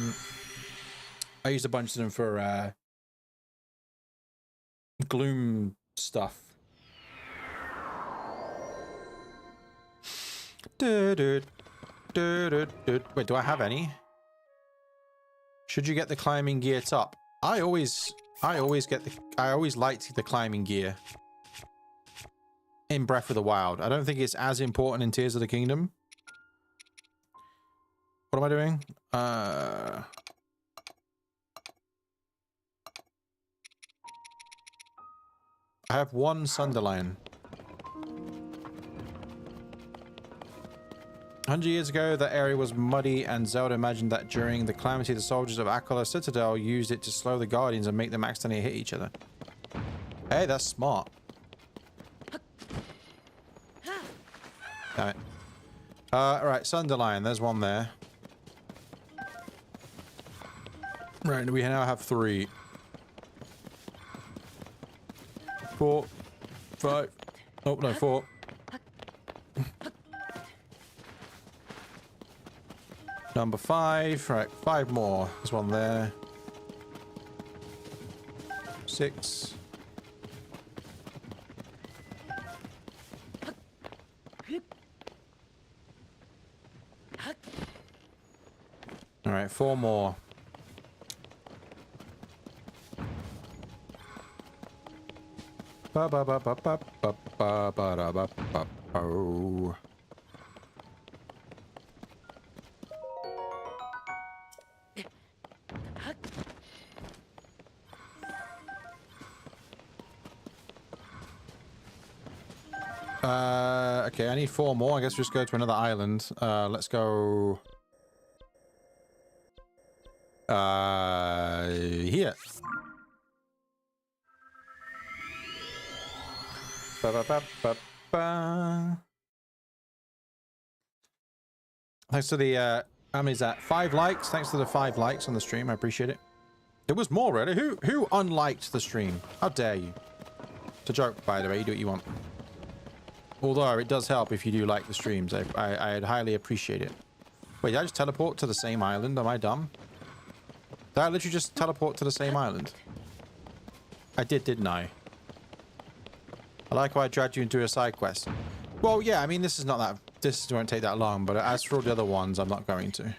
gloom stuff. Wait, do I have any? Should you get the climbing gear top? I always liked the climbing gear in Breath of the Wild. I don't think it's as important in Tears of the Kingdom. What am I doing? I have one Sunderland. 100 years ago, that area was muddy, and Zelda imagined that during the calamity, the soldiers of Akola Citadel used it to slow the Guardians and make them accidentally hit each other. Hey, that's smart. Damn it. Alright, Sunderland. There's one there. Right, we now have 3. 4, 5. Oh, no, 4. Number 5. Right, 5 more. There's one there. 6. All right, 4 more. Ba ba ba ba ba ba ba ba da ba ba ba. Okay, I need 4 more. I guess we'll just go to another island. Let's go... here. Ba ba ba ba ba. Thanks to the, how many is that? 5 likes. Thanks to the 5 likes on the stream. I appreciate it. It was more, really. Who unliked the stream? How dare you? It's a joke, by the way. You do what you want. Although it does help if you do like the streams. I'd highly appreciate it. Wait, did I just teleport to the same island? Am I dumb? Did I literally just teleport to the same island? I did, didn't I? I like how I dragged you into a side quest. Well, yeah, I mean, this won't take that long, but as for all the other ones, I'm not going to.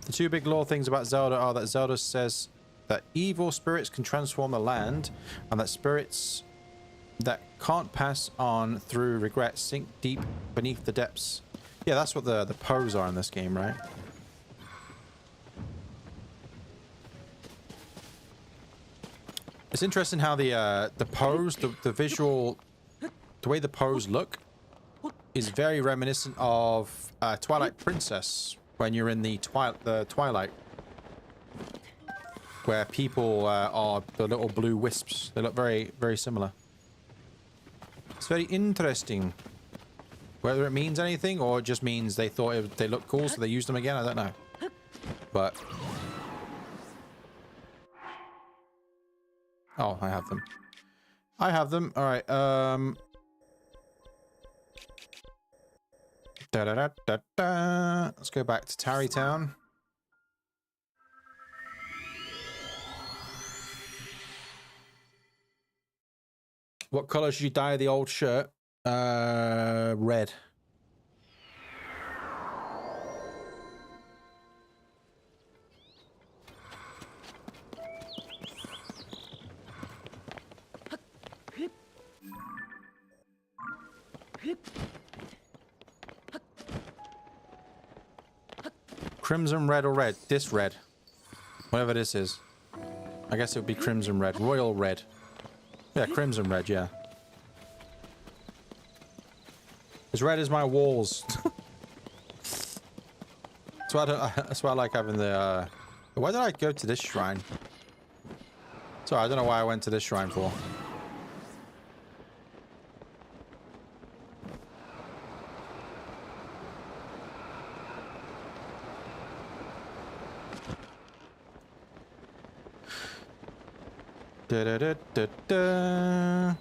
The 2 big lore things about Zelda are that Zelda says that evil spirits can transform the land, and that spirits that can't pass on through regret sink deep beneath the depths. Yeah, that's what the Poes are in this game, right? It's interesting how the Poes, the visual, the way the Poes look is very reminiscent of Twilight Princess when you're in the Twilight, where people are the little blue wisps. They look very, very similar. It's very interesting. Whether it means anything or it just means they thought they looked cool, so they used them again, I don't know. But... oh, I have them. I have them. All right. Let's go back to Tarry Town. What color should you dye the old shirt? Red. Crimson red or red? This red. Whatever this is. I guess it would be crimson red. Royal red. Yeah, crimson red, yeah. As red as my walls. That's why I like having the, why did I go to this shrine? Sorry, I don't know why I went to this shrine for. Da da da da da.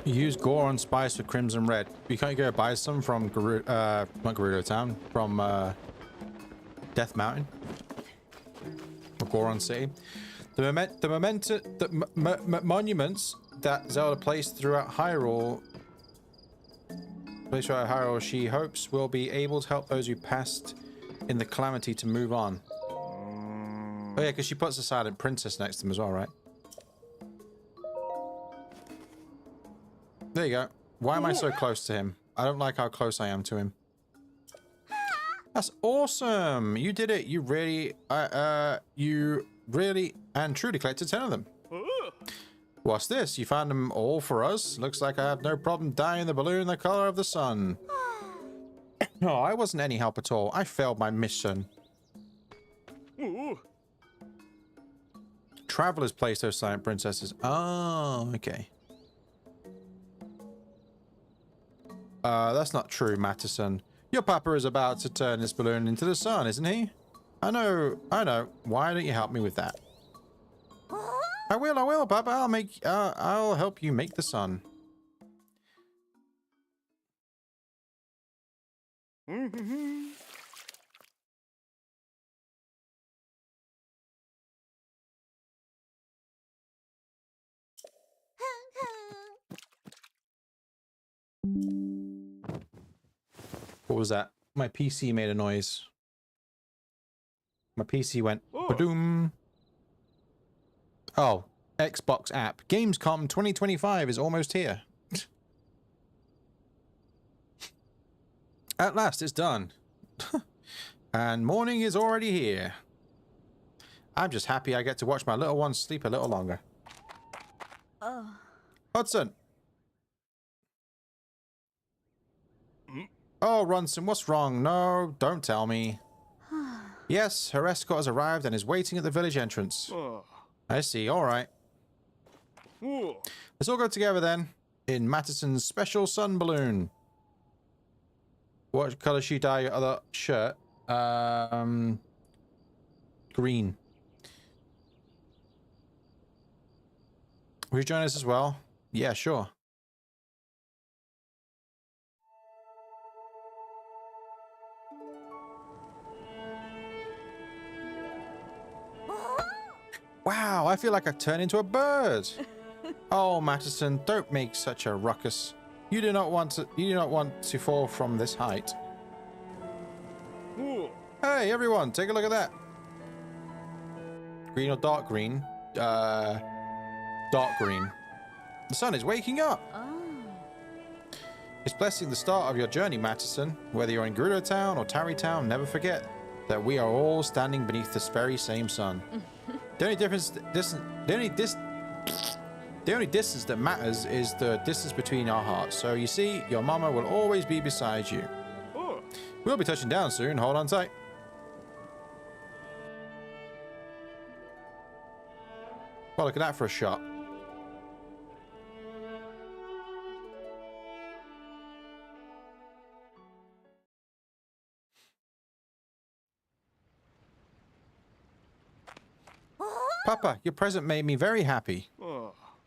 Use Goron spice for crimson red. You can't go buy some from not Gerudo Town, from Death Mountain or Goron City. The monuments that Zelda placed throughout Hyrule, she hopes will be able to help those who passed in the calamity to move on. Oh yeah, because she puts a silent princess next to them as well, right? There you go. Why am I so close to him? I don't like how close I am to him. That's awesome. You did it. You really and truly collected 10 of them. What's this? You found them all for us? Looks like I have no problem dyeing the balloon the color of the sun. No, I wasn't any help at all. I failed my mission. Travelers place those silent princesses. Oh, okay. That's not true, Mattison. Your papa is about to turn this balloon into the sun, isn't he? I know. Why don't you help me with that? I will, Papa. I'll help you make the sun. What was that? My PC made a noise. My PC went ba-doom. Oh, Xbox app. Gamescom 2025 is almost here. At last, it's done. And morning is already here. I'm just happy I get to watch my little one sleep a little longer. Hudson. Oh, Ronson, what's wrong? No, don't tell me. Yes, her escort has arrived and is waiting at the village entrance. I see, all right. Let's all go together then, in Mattison's special sun balloon. What color should you dye your other shirt? Green. Will you join us as well? Yeah, sure. Wow, I feel like I turned into a bird. Oh, Mattison, don't make such a ruckus. You do not want to fall from this height. Hey, everyone, take a look at that. Green or dark green? Dark green. The sun is waking up. It's blessing the start of your journey, Mattison. Whether you're in Gerudo Town or Tarry Town, never forget that we are all standing beneath this very same sun. The only distance that matters is the distance between our hearts. So you see, your mama will always be beside you. We'll be touching down soon. Hold on tight. Well, look at that for a shot. Papa, your present made me very happy.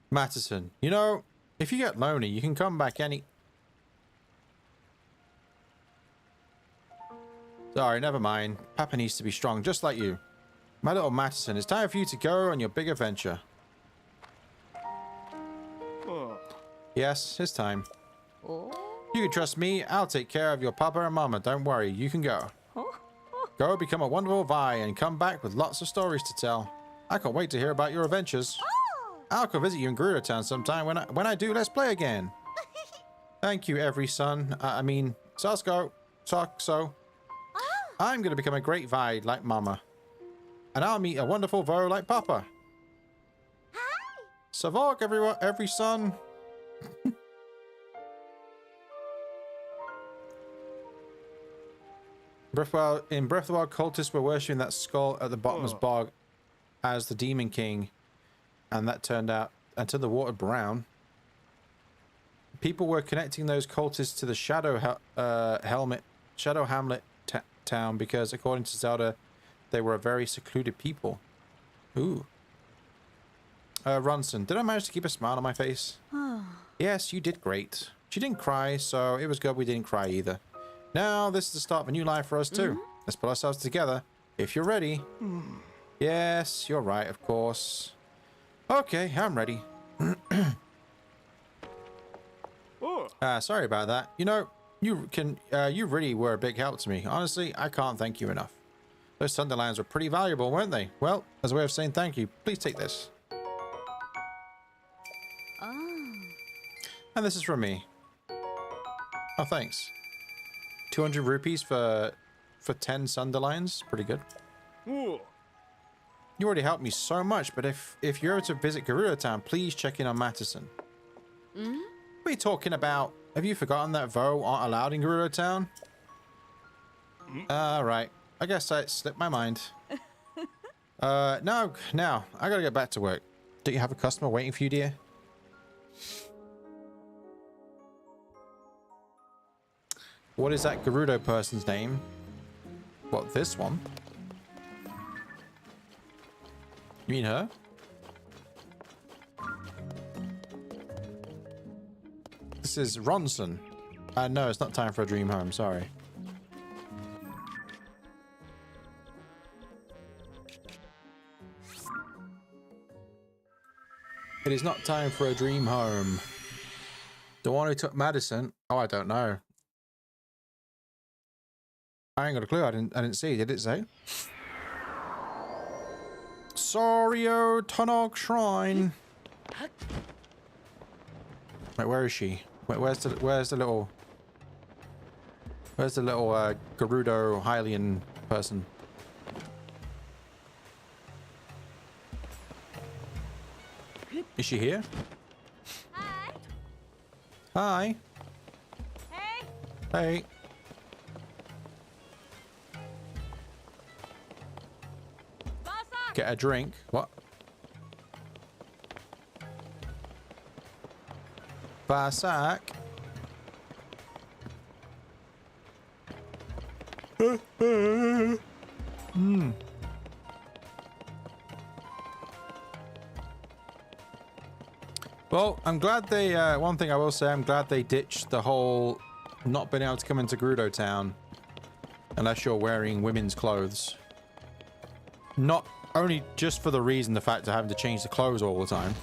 Mattison, you know, if you get lonely, you can come back any... Sorry, never mind. Papa needs to be strong, just like you. My little Mattison, it's time for you to go on your big adventure. Yes, it's time. You can trust me. I'll take care of your papa and mama. Don't worry, you can go. Go become a wonderful Vi and come back with lots of stories to tell. I can't wait to hear about your adventures. I'll come visit you in Gerudo Town sometime. When I do, let's play again. Thank you, every son. Sasko. I'm going to become a great Vi like Mama. And I'll meet a wonderful Vo like Papa. Hi. Savok, every son. In Breath of the Wild, cultists were worshipping that skull at the bottomless bog as the Demon King, and that turned out until the water brown. People were connecting those cultists to the Shadow Hamlet town because, according to Zelda, they were a very secluded people. Ooh. Ronson, did I manage to keep a smile on my face? Yes, you did great. She didn't cry, so it was good we didn't cry either. Now, this is the start of a new life for us too. Let's put ourselves together, if you're ready. Yes, you're right, of course. Okay, I'm ready. Sorry about that. You know, you really were a big help to me. Honestly, I can't thank you enough. Those Sunderlands were pretty valuable, weren't they? Well, as a way of saying thank you, please take this. And this is from me. Oh, thanks. 200 rupees for 10 Sunderlands. Pretty good. You already helped me so much, but if you're ever to visit Gerudo Town, please check in on Mattison. What are you talking about? Have you forgotten that Vo aren't allowed in Gerudo Town? Right. I guess I slipped my mind. No, now, I gotta get back to work. Don't you have a customer waiting for you, dear? What is that Gerudo person's name? What, this one? You mean her? This is Ronson. No, it's not time for a dream home. Sorry. It is not time for a dream home. The one who took Madison? Oh, I don't know. I ain't got a clue. I didn't see. Did it say? Sorio Tunnog Shrine. Wait, where is she? Wait, where's the little Gerudo Hylian person? Is she here? Hi. Hi. Hey. Hey. Get a drink. What? Basak. Well, I'm glad they, one thing I will say, I'm glad they ditched the whole not being able to come into Gerudo Town unless you're wearing women's clothes. Not only just for the reason, the fact of having to change the clothes all the time.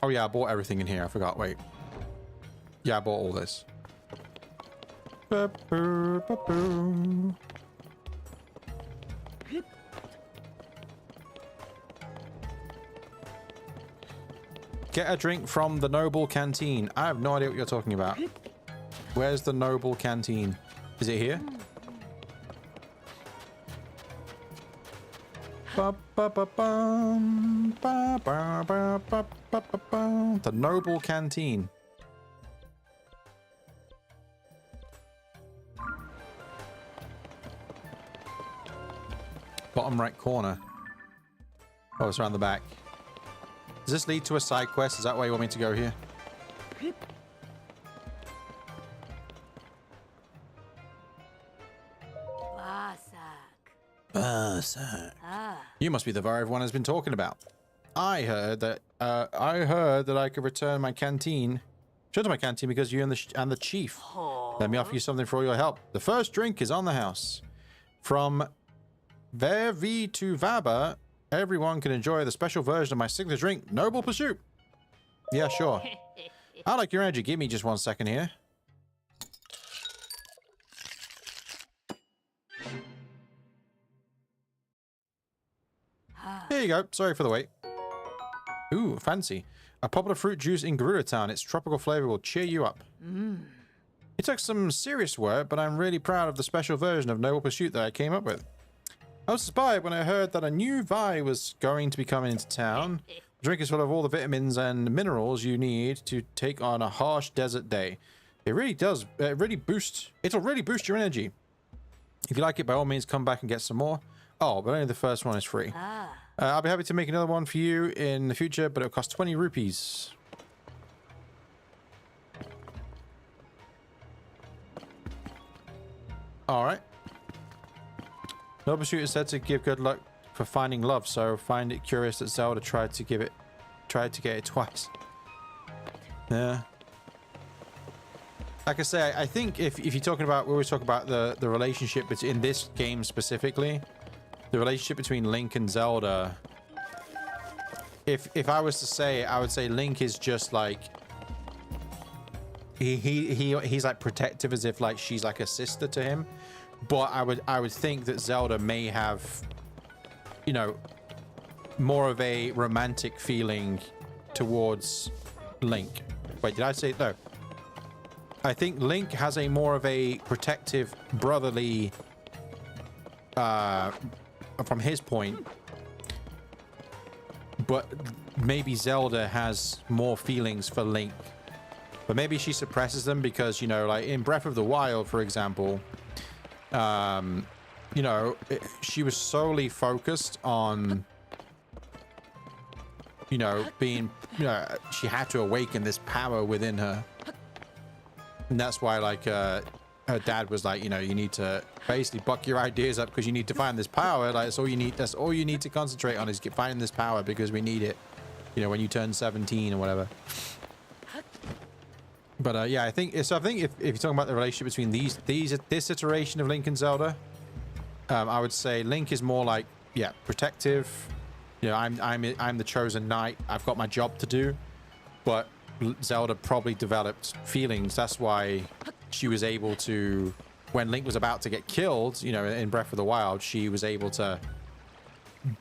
Oh yeah, I bought everything in here. I forgot. Wait. Yeah, I bought all this. Get a drink from the Noble Canteen. I have no idea what you're talking about. Where's the Noble Canteen? Is it here? The Noble Canteen. Bottom right corner. Oh, it's around the back. Does this lead to a side quest? Is that why you want me to go here? Basak. You must be the var everyone has been talking about. I heard that I could return my canteen. Show to my canteen because you and the chief. Let me offer you something for all your help. The first drink is on the house. From Vervi to Vaba, everyone can enjoy the special version of my signature drink, Noble Pursuit. Yeah, sure. I like your energy. Give me just 1 second here. Here you go. Sorry for the wait. Ooh, fancy. A popular fruit juice in Gerudo Town. Its tropical flavor will cheer you up. It took some serious work, but I'm really proud of the special version of Noble Pursuit that I came up with. I was inspired when I heard that a new Vi was going to be coming into town. The drink is full of all the vitamins and minerals you need to take on a harsh desert day. It really does. It'll really boost your energy. If you like it, by all means, come back and get some more. Oh, but only the first one is free. I'll be happy to make another one for you in the future, but it'll cost 20 rupees. All right. Noble Pursuit is said to give good luck for finding love, so find it curious that Zelda tried to get it twice. Yeah. Like I say, I think if you're talking about, we always talk about the relationship between, in this game specifically, the relationship between Link and Zelda. If I was to say, I would say Link is just like he's like protective, as if like she's like a sister to him. But I would think that Zelda may have, you know, more of a romantic feeling towards Link. Wait, did I say no? I think Link has a more of a protective, brotherly, from his point. But maybe Zelda has more feelings for Link. But maybe she suppresses them because, you know, like in Breath of the Wild, for example, you know, she was solely focused on, you know, being, you know, she had to awaken this power within her. And that's why, like, her dad was like, you know, you need to basically buck your ideas up because you need to find this power. Like, that's all you need to concentrate on is finding this power because we need it. You know, when you turn 17 or whatever. But yeah, I think so. I think if you're talking about the relationship between this iteration of Link and Zelda, I would say Link is more like, yeah, protective. You know, I'm the chosen knight. I've got my job to do. But Zelda probably developed feelings. That's why she was able to, when Link was about to get killed, you know, in Breath of the Wild, she was able to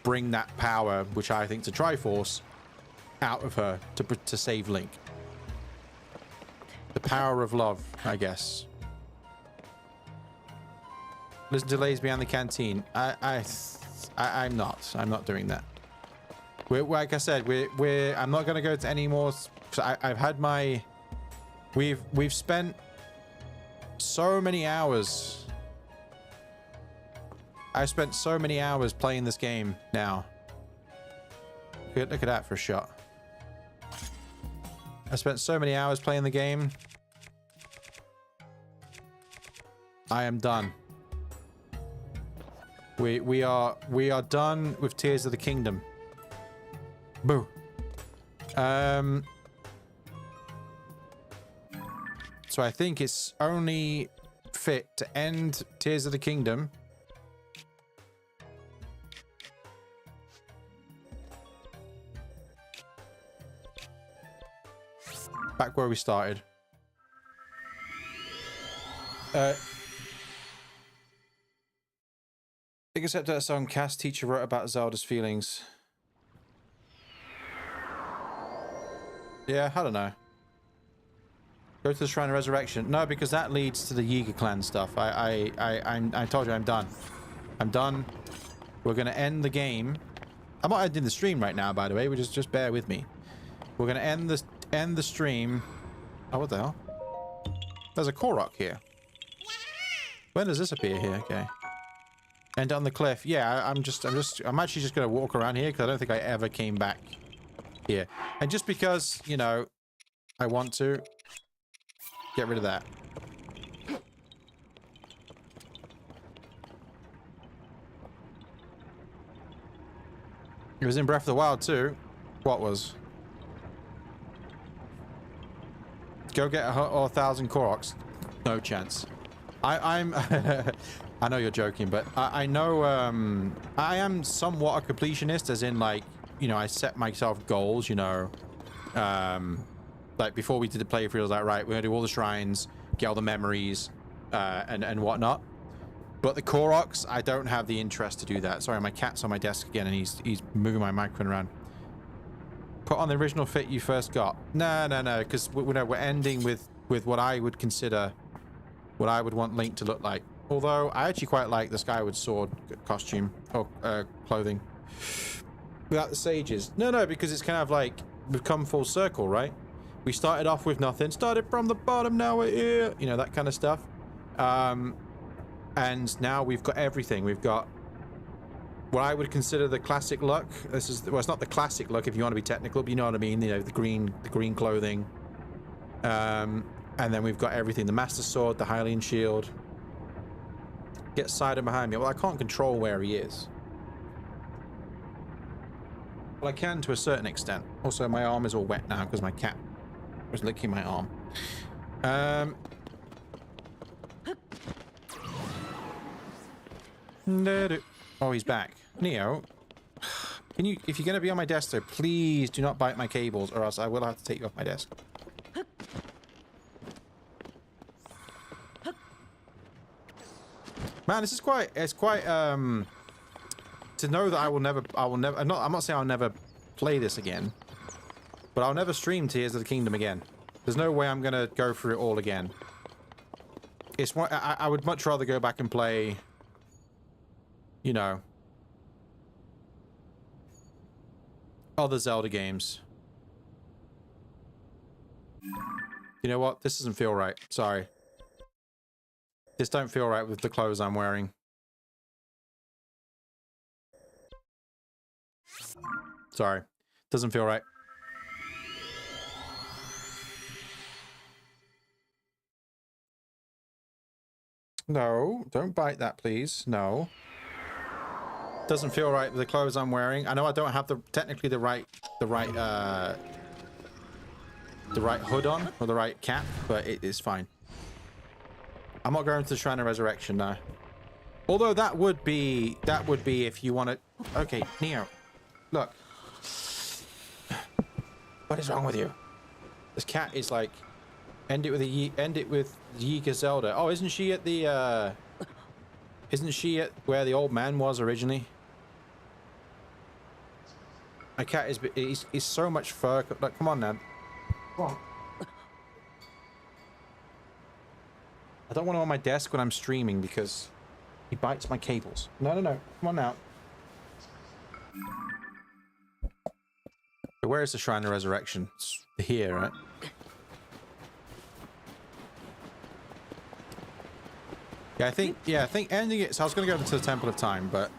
bring that power, which I think is a Triforce, out of her to save Link. The power of love, I guess. Listen to Lays Behind the Canteen. I'm not doing that. Like I said, I'm not going to go to any more. I've had my. We've spent so many hours. I've spent so many hours playing this game now. Look at that for a shot. I spent so many hours playing the game. I am done. We are done with Tears of the Kingdom. Boo. So I think it's only fit to end Tears of the Kingdom. Back where we started. I think except that song Cass teacher wrote about Zelda's feelings. Yeah, I don't know. Go to the Shrine of Resurrection. No, because that leads to the Yiga clan stuff. I told you I'm done. I'm done. We're gonna end the game. I'm not ending the stream right now, by the way. We just bear with me. We're gonna end the stream. Oh, what the hell? There's a Korok here. When does this appear here? Okay. And on the cliff. Yeah, I'm actually just gonna walk around here because I don't think I ever came back here. And just because, you know, I want to get rid of that. It was in Breath of the Wild too. What was? Go get 1,000 Koroks. No chance. I'm I know you're joking, but I know I am somewhat a completionist, as in, like, you know, I set myself goals, you know, like before we did the playthrough, I was like, right, we're gonna do all the shrines, get all the memories, and whatnot. But the Koroks, I don't have the interest to do that. Sorry, my cat's on my desk again, and he's moving my microphone around. Put on the original fit you first got. No, because we're ending with what I would consider, what I would want Link to look like. Although I actually quite like the Skyward Sword costume or clothing. Without the sages. No, because it's kind of like we've come full circle, right? We started off with nothing, started from the bottom, now we're here, you know, that kind of stuff. And now we've got everything. We've got what I would consider the classic look. This is, well, it's not the classic look if you want to be technical, but you know what I mean. You know, the green clothing. And then we've got everything: the Master Sword, the Hylian Shield. Get Sidon behind me. Well, I can't control where he is. Well, I can to a certain extent. Also, my arm is all wet now because my cat was licking my arm. Oh, he's back. Neo, can you, if you're going to be on my desk, though, please do not bite my cables, or else I will have to take you off my desk. Man, this is quite, it's quite, to know that I will never, I'm not saying I'll never play this again, but I'll never stream Tears of the Kingdom again. There's no way I'm going to go through it all again. It's what, I would much rather go back and play, you know, other Zelda games. You know what? This doesn't feel right. Sorry. This don't feel right with the clothes I'm wearing. Sorry. Doesn't feel right. No, don't bite that, please. No. Doesn't feel right with the clothes I'm wearing. I know I don't have technically the right hood on or the right cap, but it is fine. I'm not going to the Shrine of Resurrection now. Although that would be if you want to. Okay, Neo, look. What is wrong with you? This cat is like, end it with Yiga Zelda. Oh, isn't she at the isn't she at where the old man was originally? My cat is so much fur. Like, come on, Ned. Come on. I don't want him on my desk when I'm streaming because he bites my cables. No. Come on now. So where is the Shrine of Resurrection? It's here, right? Yeah, I think ending it. So I was going to go to the Temple of Time, but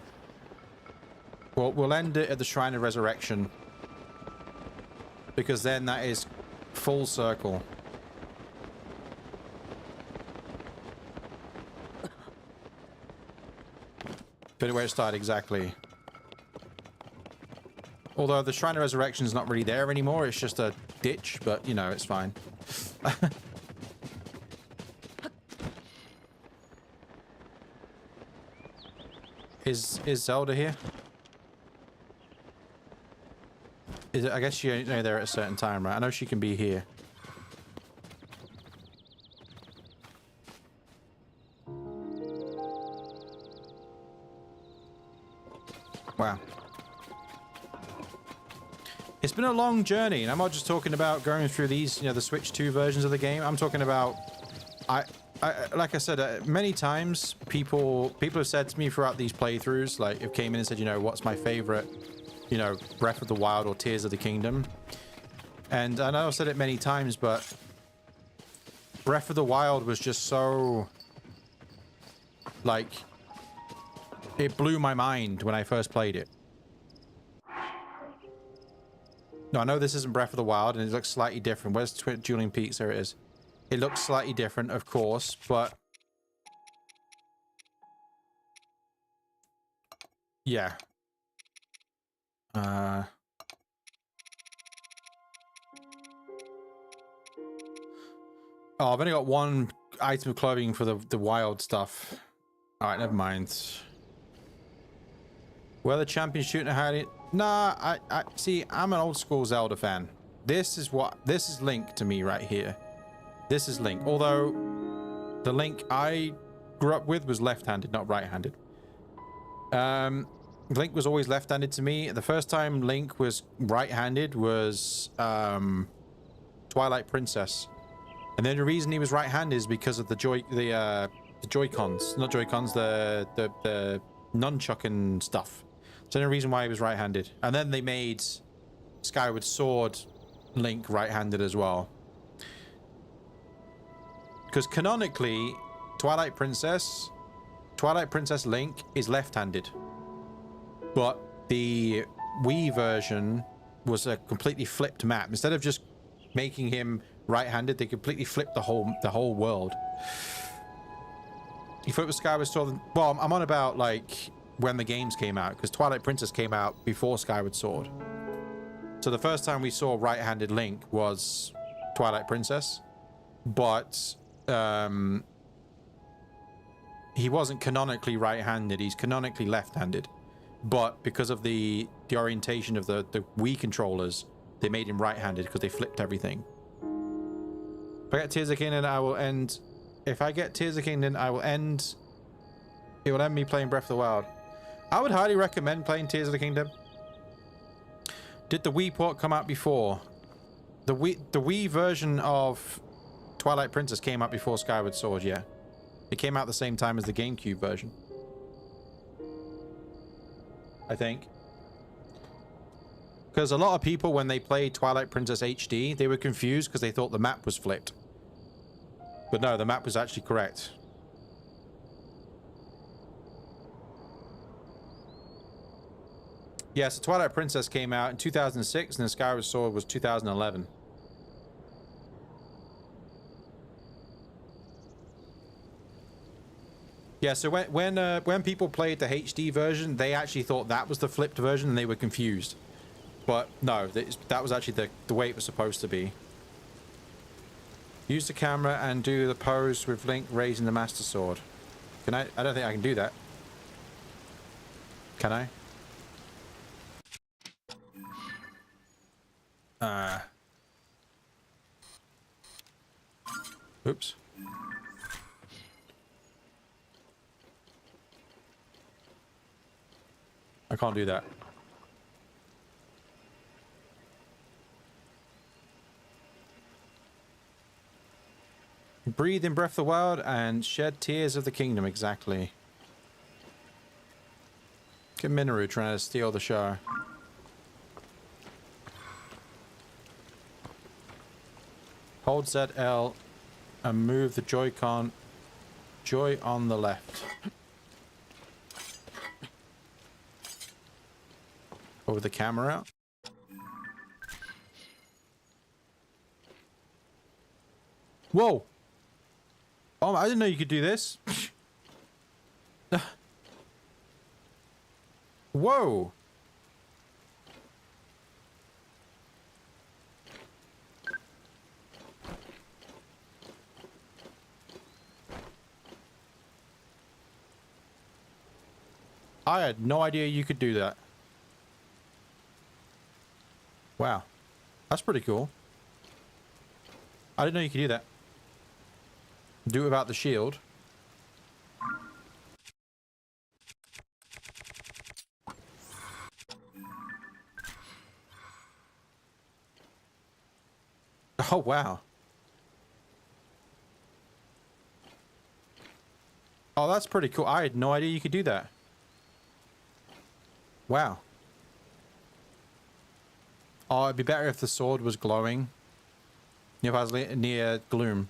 we'll end it at the Shrine of Resurrection because then that is full circle. Bit of where it started exactly. Although the Shrine of Resurrection is not really there anymore, it's just a ditch, but you know, it's fine. Is Zelda here? Is it, I guess she's only there at a certain time, right? I know she can be here. Wow. It's been a long journey, and I'm not just talking about going through these, the Switch 2 versions of the game. I'm talking about, like I said, many times people have said to me throughout these playthroughs, like, it came in and said, what's my favorite, Breath of the Wild or Tears of the Kingdom. And I know I've said it many times, but Breath of the Wild was just so, like, it blew my mind when I first played it. No, I know this isn't Breath of the Wild, and it looks slightly different. Where's Julian Peaks? There it is. It looks slightly different, of course, but yeah. Oh, I've only got one item of clothing for the wild stuff. All right, never mind. Where the champions shooting hiding? Nah, I see. I'm an old school Zelda fan. This is Link to me right here. This is Link. Although the Link I grew up with was left-handed, not right-handed. Link was always left-handed to me. The first time Link was right-handed was Twilight Princess, and then the reason he was right-handed is because of the Joy-Cons, not Joy-Cons, the nunchuck and stuff. That's the only reason why he was right-handed. And then they made Skyward Sword Link right-handed as well. Because canonically, Twilight Princess Link is left-handed. But the Wii version was a completely flipped map. Instead of just making him right-handed, they completely flipped the whole world. You thought it was Skyward Sword? Well, I'm on about, like, when the games came out, because Twilight Princess came out before Skyward Sword. So the first time we saw right-handed Link was Twilight Princess, but he wasn't canonically right-handed. He's canonically left-handed, but because of the orientation of the Wii controllers, they made him right-handed because they flipped everything. If I get Tears of the Kingdom, I will end. If I get Tears of the Kingdom, I will end. It will end me playing Breath of the Wild. I would highly recommend playing Tears of the Kingdom. Did the Wii port come out before? The Wii version of Twilight Princess came out before Skyward Sword, yeah. It came out the same time as the GameCube version, I think. Because a lot of people, when they played Twilight Princess HD, they were confused because they thought the map was flipped. But no, the map was actually correct. Yeah, so Twilight Princess came out in 2006, and then Skyward Sword was 2011. Yeah, so when people played the HD version, they actually thought that was the flipped version and they were confused. But no, that was actually the way it was supposed to be. Use the camera and do the pose with Link raising the Master Sword. Can I? I don't think I can do that. Can I? Oops. I can't do that. Breathe in Breath of the Wild and shed tears of the kingdom. Exactly. Look at Minoru trying to steal the show. Hold ZL and move the Joy on the left. Over the camera. Whoa! Oh, I didn't know you could do this. Whoa! I had no idea you could do that. Wow. That's pretty cool. I didn't know you could do that. Do it without the shield. Oh, wow. Oh, that's pretty cool. I had no idea you could do that. Wow. Oh, it'd be better if the sword was glowing. If I was near gloom.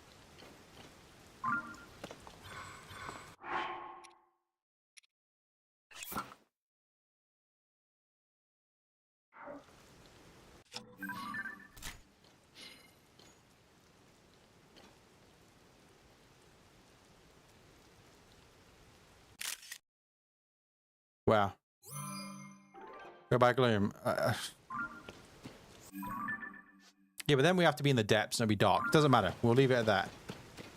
Wow. Go by gloom. Yeah, but then we have to be in the depths and it'll be dark. Doesn't matter. We'll leave it at that.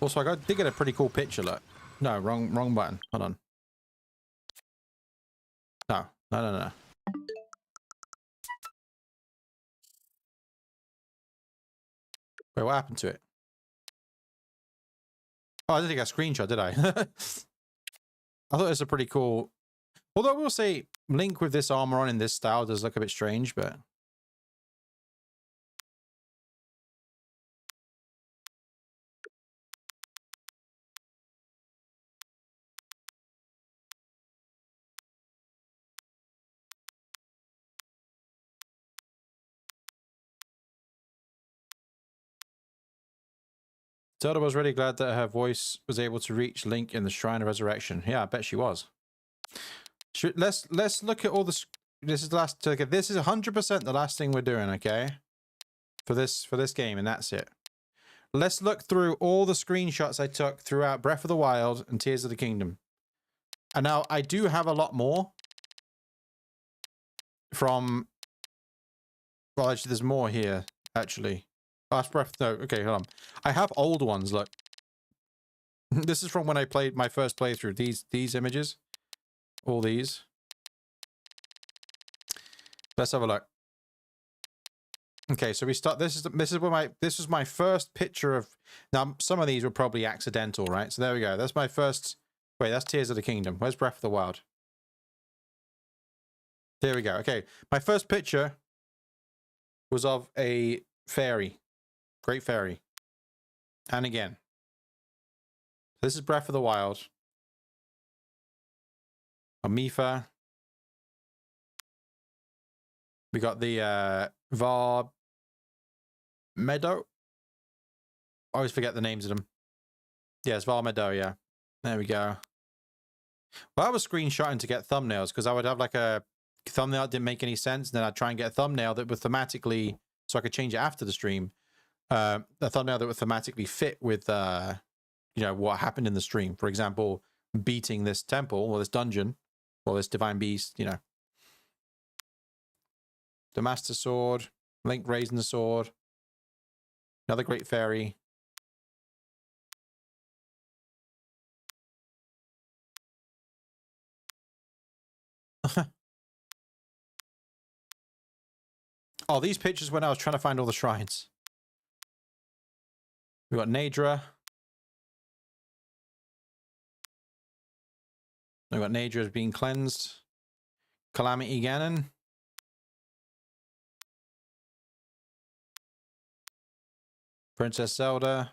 Also, I did get a pretty cool picture. Look. No, wrong button. Hold on. No. Wait, what happened to it? Oh, I didn't take a screenshot, did I? I thought it was a pretty cool... Although I will say, Link with this armor on in this style does look a bit strange, but... Zelda was really glad that her voice was able to reach Link in the Shrine of Resurrection. Yeah, I bet she was. Let's look at all the... This is the last... Okay, this is 100% the last thing we're doing, okay? For this game, and that's it. Let's look through all the screenshots I took throughout Breath of the Wild and Tears of the Kingdom. And now, I do have a lot more from... Well, actually, there's more here, actually. Last Breath... No, okay, hold on. I have old ones, look. This is from when I played my first playthrough. These images. All these. Let's have a look. Okay, so we start. This was my first picture of. Now some of these were probably accidental, right? So there we go. That's my first. Wait, that's Tears of the Kingdom. Where's Breath of the Wild? There we go. Okay, my first picture was of a fairy, great fairy, and again. This is Breath of the Wild. Mifa. We got the Var Meadow. I always forget the names of them. Yeah, it's Var Meadow, yeah. There we go. Well, I was screenshotting to get thumbnails because I would have like a thumbnail that didn't make any sense. And then I'd try and get a thumbnail that would thematically, so I could change it after the stream. A thumbnail that would thematically fit with, you know, what happened in the stream. For example, beating this temple or this dungeon or this divine beast, you know. The Master Sword, Link raising the sword, another great fairy. Oh, these pictures when I was trying to find all the shrines. We got Nadra. We got Nadra being cleansed. Calamity Ganon. Princess Zelda.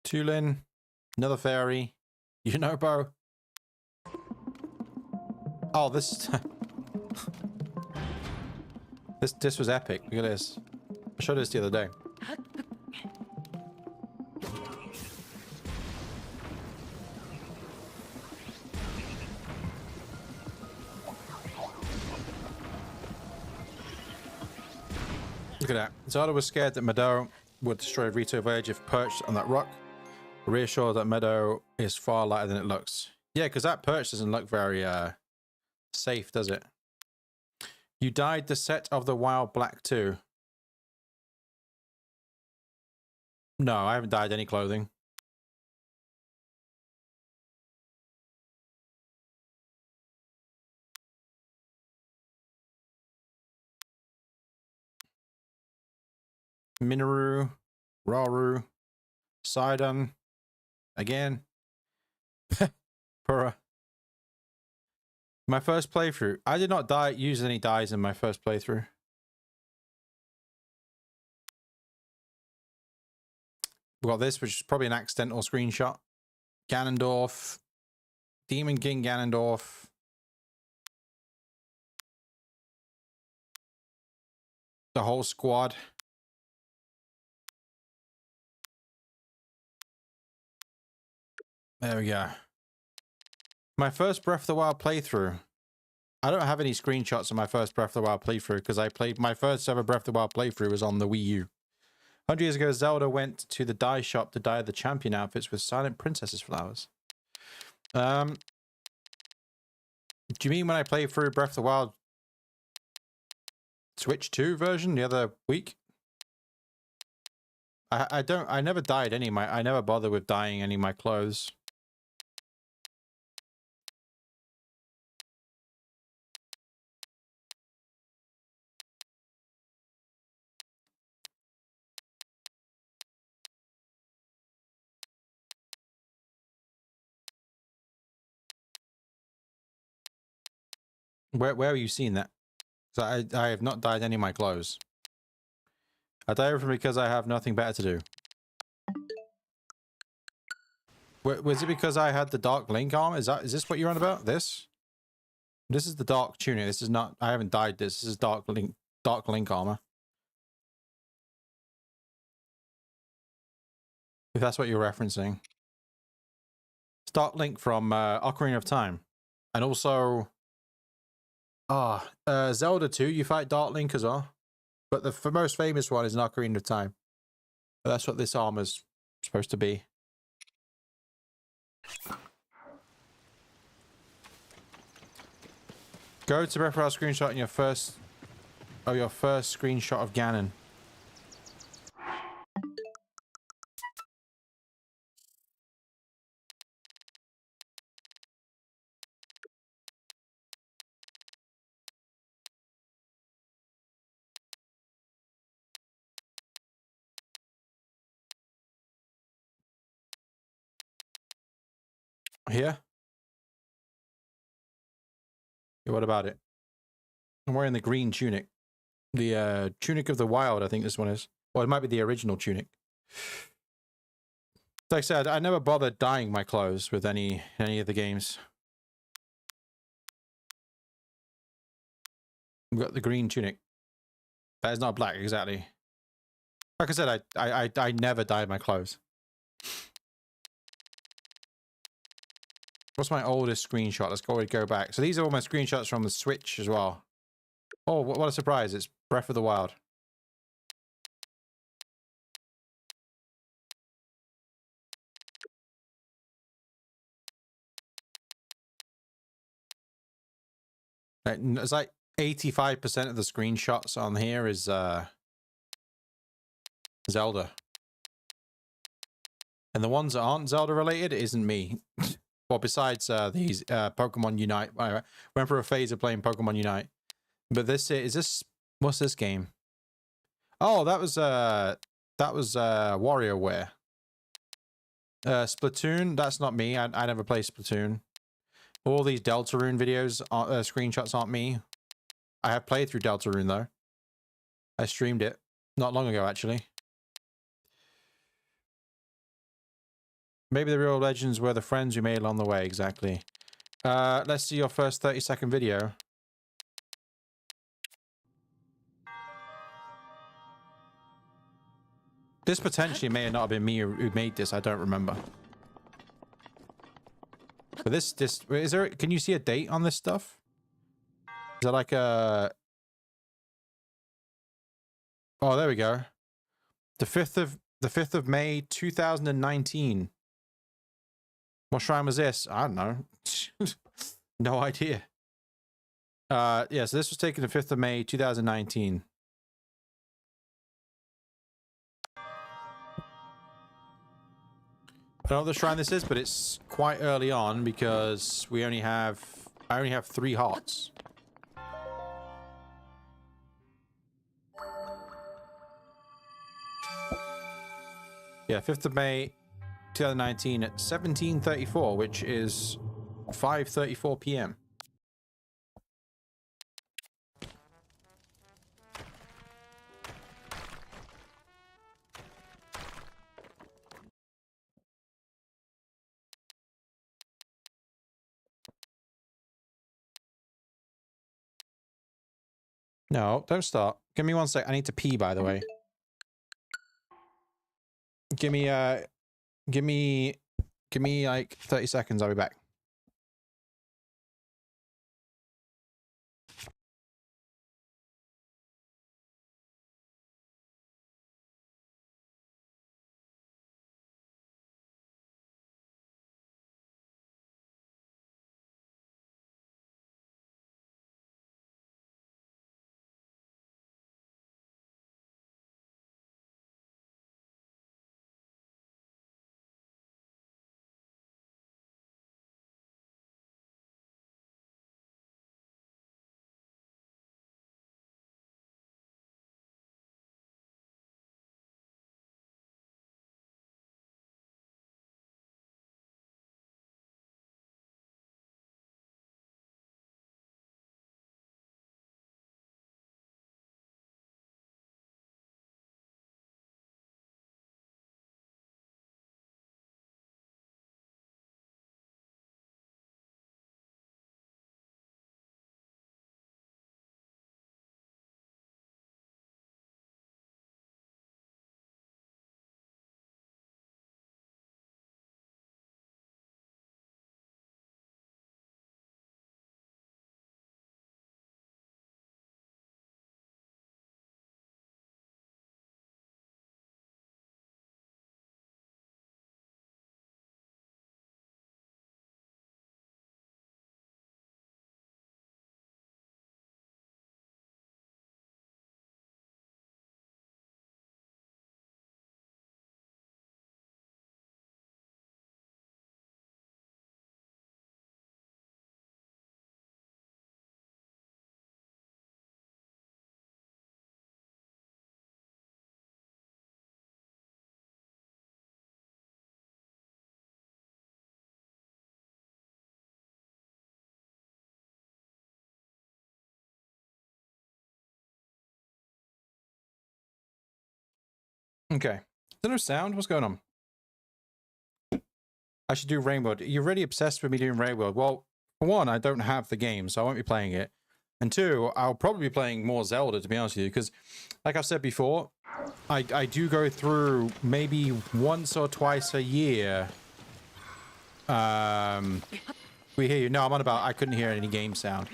Tulin. Another fairy. You know, bro. Oh, this this was epic. Look at this. I showed this the other day. Look at that. Zelda was scared that Meadow would destroy Rito Village if perched on that rock. Reassured that Meadow is far lighter than it looks. Yeah, because that perch doesn't look very safe, does it? You dyed the set of the Wild black too. No, I haven't dyed any clothing. Minoru, Rauru, Sidon, again. Pura. My first playthrough. I did not use any dyes in my first playthrough. We got this, which is probably an accidental screenshot. Ganondorf. Demon King Ganondorf. The whole squad. There we go. My first Breath of the Wild playthrough. I don't have any screenshots of my first Breath of the Wild playthrough because I played my first ever Breath of the Wild playthrough was on the Wii U. 100 years ago, Zelda went to the dye shop to dye the champion outfits with Silent Princess's flowers. Do you mean when I played through Breath of the Wild Switch 2 version the other week? I never dyed any of my, I never bothered with dyeing any of my clothes. Where are you seeing that? So I have not dyed any of my clothes. I dye everything because I have nothing better to do. Was it because I had the Dark Link armor? Is this what you're on about? This is the Dark Tunic. This is not, I haven't dyed this. This is Dark Link armor. If that's what you're referencing. It's Dark Link from Ocarina of Time. And also Zelda 2, you fight Dark Link as well. But the most famous one is an Ocarina of Time. But that's what this armor's supposed to be. Go to Breath of the Wild screenshot in your first screenshot of Ganon. Here? Yeah, what about it? I'm wearing the green tunic. The Tunic of the Wild, I think this one is. Or it might be the original tunic. Like I said, I never bothered dyeing my clothes with any of the games. We've got the green tunic. That is not black, exactly. Like I said, I never dyed my clothes. What's my oldest screenshot? Let's go back. So these are all my screenshots from the Switch as well. Oh, what a surprise. It's Breath of the Wild. It's like 85% of the screenshots on here is Zelda. And the ones that aren't Zelda related, it isn't me. Well, besides these Pokemon Unite. I went for a phase of playing Pokemon Unite. But this is this, what's this game? Oh, that was WarioWare. Splatoon, that's not me. I never play Splatoon. All these Deltarune videos, screenshots aren't me. I have played through Deltarune though. I streamed it not long ago actually. Maybe the real legends were the friends we made along the way, exactly. Let's see your first 30-second video. This potentially may not have been me who made this, I don't remember. But this, is there, can you see a date on this stuff? Is there like a... Oh, there we go. The 5th of May, 2019. What shrine was this? I don't know. No idea. Yeah, so this was taken the 5th of May, 2019. I don't know what the shrine this is, but it's quite early on because I only have 3 hearts. Yeah, 5th of May, 2019 at 17:34, which is 5:34 p.m. No, don't start. Give me 1 sec. I need to pee, by the way. Give me like 30 seconds. I'll be back. Okay. Is there no sound? What's going on? I should do Rainbow. You're really obsessed with me doing Rainbow. Well, for one, I don't have the game, so I won't be playing it. And two, I'll probably be playing more Zelda, to be honest with you, because, like I've said before, I do go through maybe once or twice a year We hear you. No, I'm on about I couldn't hear any game sound.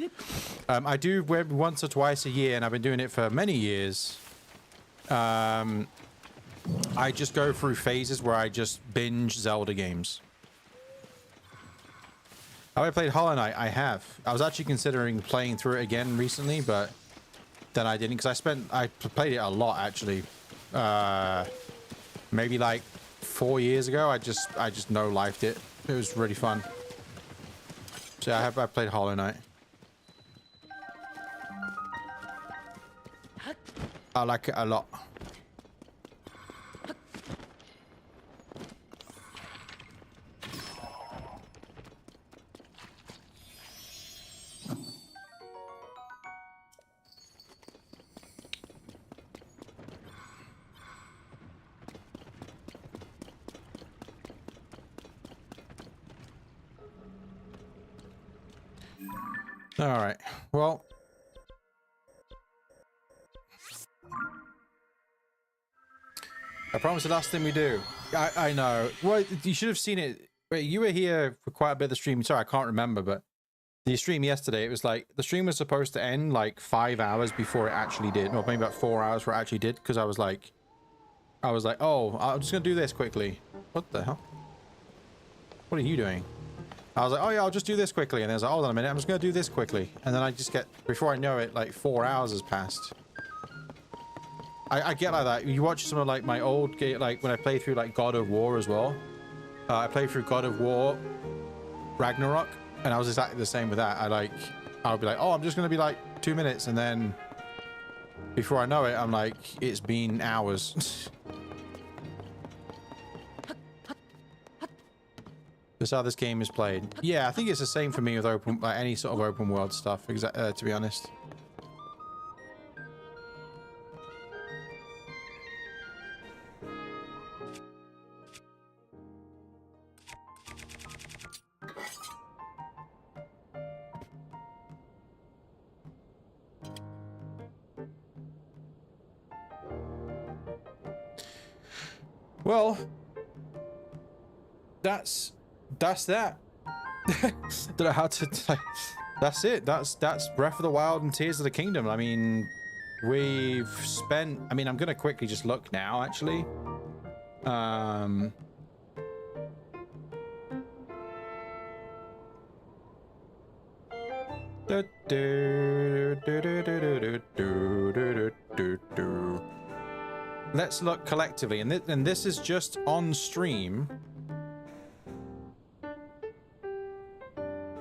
I do once or twice a year, and I've been doing it for many years. I just go through phases where I just binge Zelda games. Have I played Hollow Knight? I have. I was actually considering playing through it again recently, but then I didn't because I played it a lot actually. Maybe like 4 years ago. I just no-lifed it. It was really fun. So I played Hollow Knight. I like it a lot. All right. Well, I promise the last thing we do. I know. Well, you should have seen it. Wait, you were here for quite a bit of the stream. Sorry, I can't remember, but the stream yesterday, it was like the stream was supposed to end like 5 hours before it actually did. Or maybe about 4 hours before it actually did, because I was like, oh, I'm just gonna do this quickly. What the hell? What are you doing? I was like, oh yeah, I'll just do this quickly. And then I was like, hold on a minute, I'm just going to do this quickly. And then I just get, before I know it, like 4 hours has passed. I get like that. You watch some of like my old game, like when I play through like God of War as well. I played through God of War Ragnarok, and I was exactly the same with that. I'll be like, oh, I'm just going to be like 2 minutes. And then before I know it, I'm like, it's been hours. That's how this game is played. Yeah, I think it's the same for me with any sort of open world stuff, to be honest. Well, that's that. Don't know how to. That's it. That's Breath of the Wild and Tears of the Kingdom. I mean, we've spent. I mean, I'm gonna quickly just look now. Actually, let's look collectively, and this is just on stream.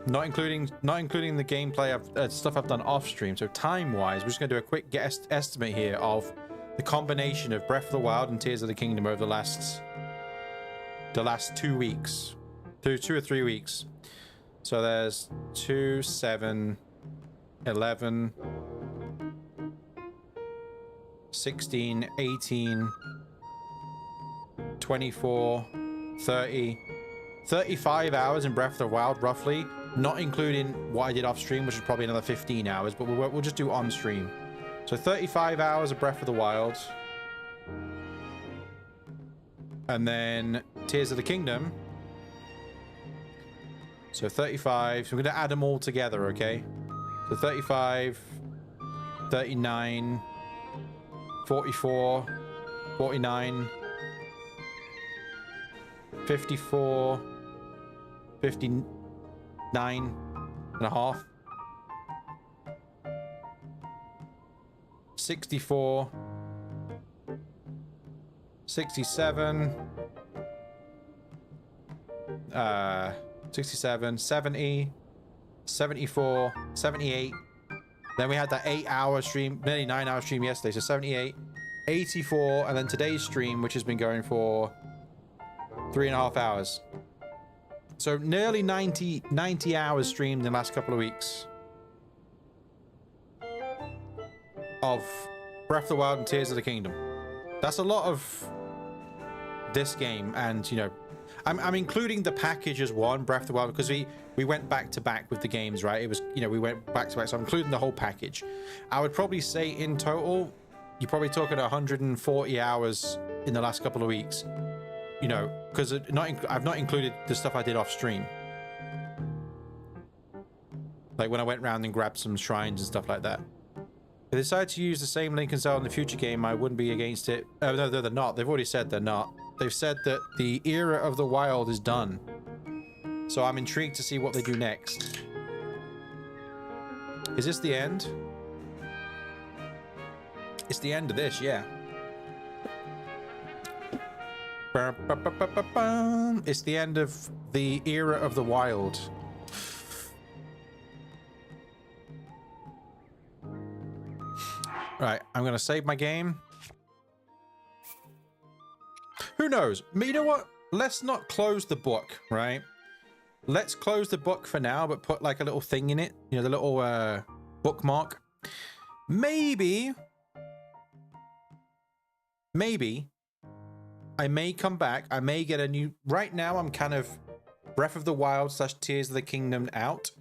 Not including the gameplay stuff I've done off stream. So time-wise, we're just gonna do a quick estimate here of the combination of Breath of the Wild and Tears of the Kingdom over the last 2 weeks, two or 3 weeks. So there's 2, 7, 11, 16, 18, 24, 30, 35 hours in Breath of the Wild, roughly. Not including what I did off stream, which is probably another 15 hours, but we'll just do on stream. So 35 hours of Breath of the Wild. And then Tears of the Kingdom. So 35. So we're going to add them all together, okay? So 35, 39, 44, 49, 54, 59 and a half, 64, 67, 67, 70, 74, 78. Then we had that 8-hour stream, nearly 9-hour stream yesterday, so 78, 84, and then today's stream, which has been going for 3.5 hours. So nearly 90 hours streamed in the last couple of weeks of Breath of the Wild and Tears of the Kingdom. That's a lot of this game, and you know, I'm including the package as one, Breath of the Wild, because we went back to back with the games, right? It was, you know, we went back to back, so I'm including the whole package. I would probably say in total, you're probably talking 140 hours in the last couple of weeks. You know, because I've not included the stuff I did off stream. Like when I went around and grabbed some shrines and stuff like that. If they decide to use the same Link and Zelda in the future game, I wouldn't be against it. Oh, no, they're not. They've already said they're not. They've said that the era of the wild is done. So I'm intrigued to see what they do next. Is this the end? It's the end of this, yeah. It's the end of the era of the wild. Right, I'm gonna save my game. Who knows? You know what? Let's not close the book, right? Let's close the book for now, but put like a little thing in it. You know, the little bookmark. Maybe I may come back. I may get a new... Right now, I'm kind of Breath of the Wild / Tears of the Kingdom out.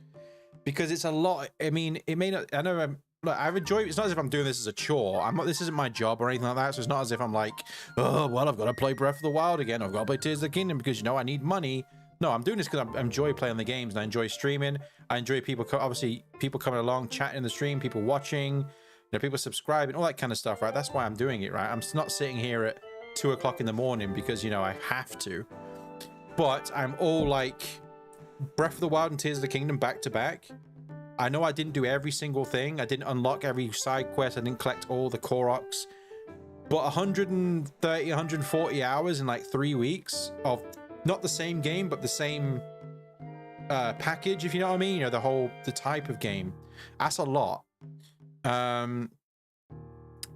Because it's a lot... I mean, it may not... I know look, I've enjoyed... It's not as if I'm doing this as a chore. I'm not... This isn't my job or anything like that. So it's not as if I'm like, oh, well, I've got to play Breath of the Wild again. I've got to play Tears of the Kingdom because, you know, I need money. No, I'm doing this because I enjoy playing the games and I enjoy streaming. I enjoy people... Obviously, people coming along, chatting in the stream, people watching, you know, people subscribing, all that kind of stuff, right? That's why I'm doing it, right? I'm not sitting here at 2 o'clock in the morning because, you know, I have to. But I'm all like Breath of the Wild and Tears of the Kingdom back to back. I know I didn't do every single thing. I didn't unlock every side quest. I didn't collect all the Koroks. But 130, 140 hours in like 3 weeks of not the same game, but the same package, if you know what I mean. You know, the type of game. That's a lot. And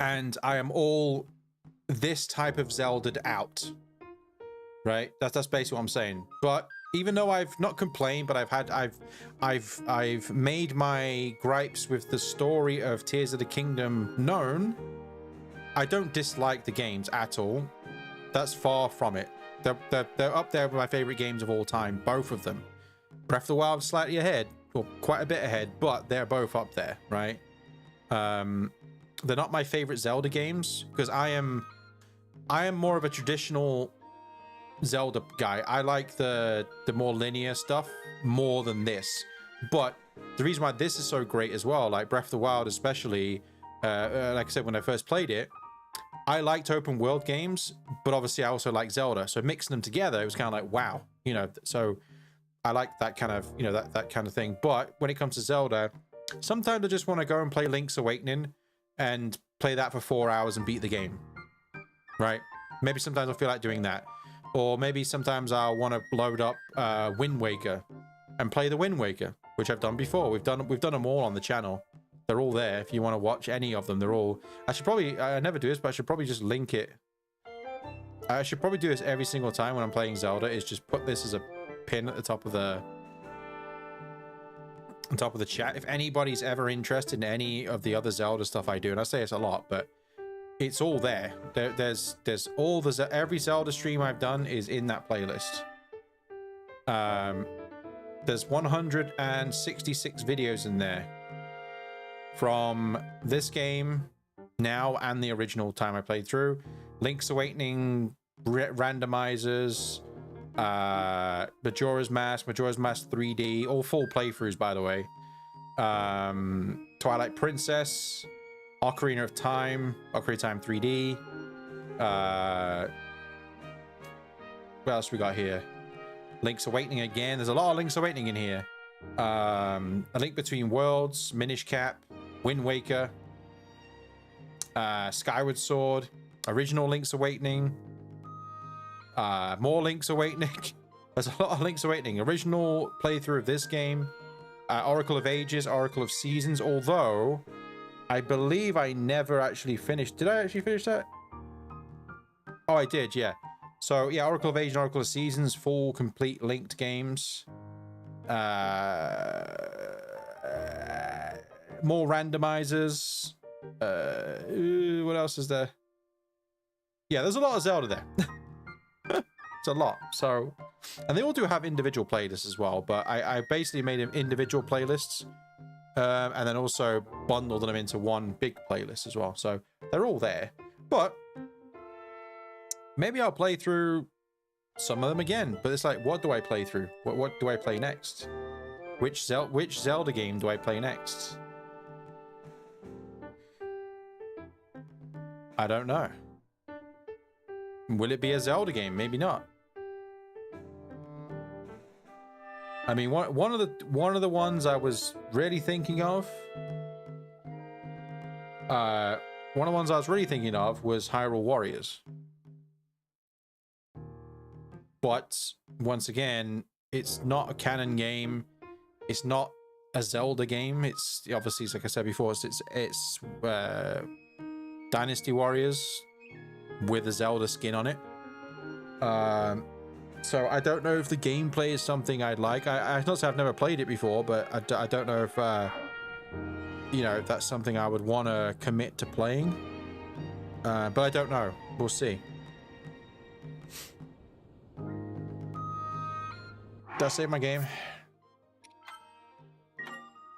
I am all this type of Zelda'd out, right? That's basically what I'm saying. But even though I've not complained, but I've made my gripes with the story of Tears of the Kingdom known, I don't dislike the games at all. That's far from it. They're up there with my favorite games of all time, both of them. Breath of the Wild slightly ahead, or quite a bit ahead, but they're both up there, right? They're not my favorite Zelda games because I am more of a traditional Zelda guy. I like the more linear stuff more than this. But the reason why this is so great as well, like Breath of the Wild especially, like I said, when I first played it, I liked open world games, but obviously I also like Zelda. So mixing them together, it was kind of like, wow, you know, so I like that kind of, you know, that kind of thing. But when it comes to Zelda, sometimes I just want to go and play Link's Awakening and play that for 4 hours and beat the game, right? Maybe sometimes I feel like doing that. Or maybe sometimes I'll want to load up Wind Waker and play the Wind Waker, which I've done before. We've done them all on the channel. They're all there if you want to watch any of them. They're all... I never do this, but I should probably just link it. I should probably do this every single time when I'm playing Zelda, is just put this as a pin at the top of the... on top of the chat. If anybody's ever interested in any of the other Zelda stuff I do, and I say it's a lot, but it's all there. There's all every Zelda stream I've done is in that playlist. There's 166 videos in there from this game now and the original time I played through. Link's Awakening randomizers, Majora's Mask 3D, all full playthroughs, by the way. Twilight Princess, Ocarina of Time 3D. What else we got here? Link's Awakening again. There's a lot of Link's Awakening in here. A Link Between Worlds, Minish Cap, Wind Waker, Skyward Sword, original Link's Awakening, more Link's Awakening. There's a lot of Link's Awakening. Original playthrough of this game, Oracle of Ages, Oracle of Seasons, although I believe I never actually finished. Did I actually finish that? Oh, I did, yeah. So, yeah, Oracle of Ages and Oracle of Seasons, full, complete linked games. More randomizers. What else is there? Yeah, there's a lot of Zelda there. It's a lot. So, and they all do have individual playlists as well, but I basically made them individual playlists, and then also bundled them into one big playlist as well. So they're all there. But maybe I'll play through some of them again. But it's like, what do I play through? What do I play next? Which Zelda game do I play next? I don't know. Will it be a Zelda game? Maybe not. I mean, one of the ones I was really thinking of. One of the ones I was really thinking of was Hyrule Warriors. But once again, it's not a canon game. It's not a Zelda game. It's obviously, like I said before, it's Dynasty Warriors with a Zelda skin on it. So I don't know if the gameplay is something I'd like. I not say I've never played it before, but I don't know if you know, if that's something I would want to commit to playing. But I don't know. We'll see. Did I save my game?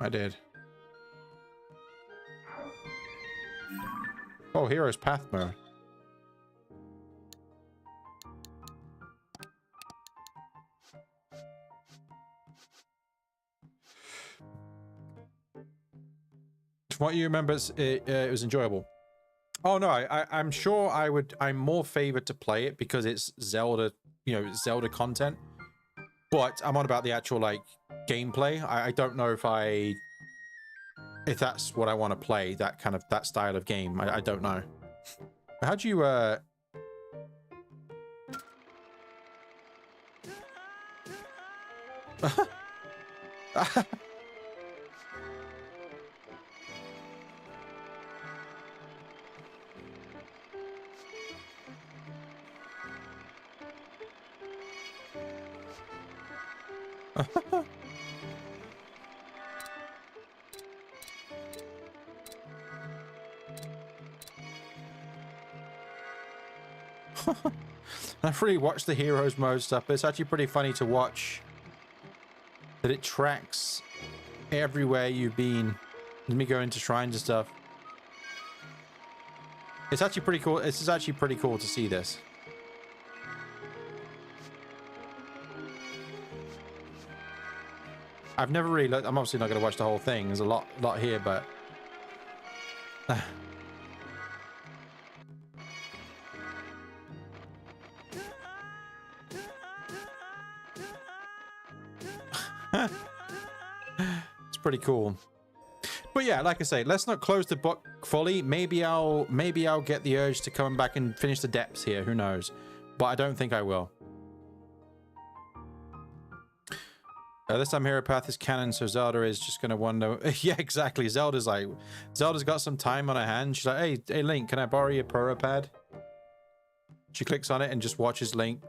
I did. Oh, Hero's Path mode. From what you remember, it was enjoyable. Oh no, I'm sure I'm more favored to play it because it's Zelda, you know, Zelda content. But I'm on about the actual like gameplay. I don't know if that's what I want to play, that style of game. I don't know. How'd you I've really watched the Heroes mode stuff, but it's actually pretty funny to watch that it tracks everywhere you've been. Let me go into shrines and stuff. It's actually pretty cool. It's actually pretty cool to see this. I've never really looked. I'm obviously not going to watch the whole thing. There's a lot here, but it's pretty cool. But yeah, like I say, let's not close the book fully. Maybe I'll get the urge to come back and finish the depths here. Who knows? But I don't think I will. This time Hero Path is canon, so Zelda is just gonna wonder. Yeah, exactly. Zelda's got some time on her hands. She's like, hey Link, can I borrow your Pro Pad? She clicks on it and just watches Link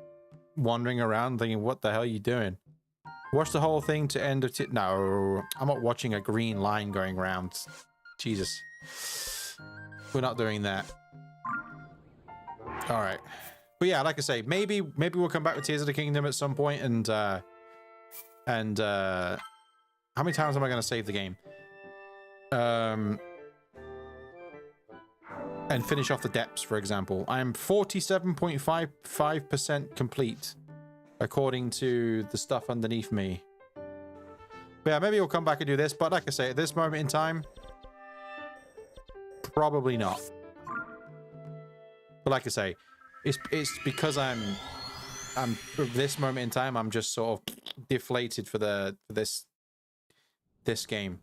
wandering around thinking, what the hell are you doing? Watch the whole thing to end of no, I'm not watching a green line going around. Jesus. We're not doing that. Alright. But yeah, like I say, maybe we'll come back with Tears of the Kingdom at some point and how many times am I going to save the game? And finish off the depths, for example. I am 47.55% complete, according to the stuff underneath me. But yeah, maybe we'll come back and do this. But like I say, at this moment in time, probably not. But like I say, it's because I'm at this moment in time, I'm just sort of deflated for this game.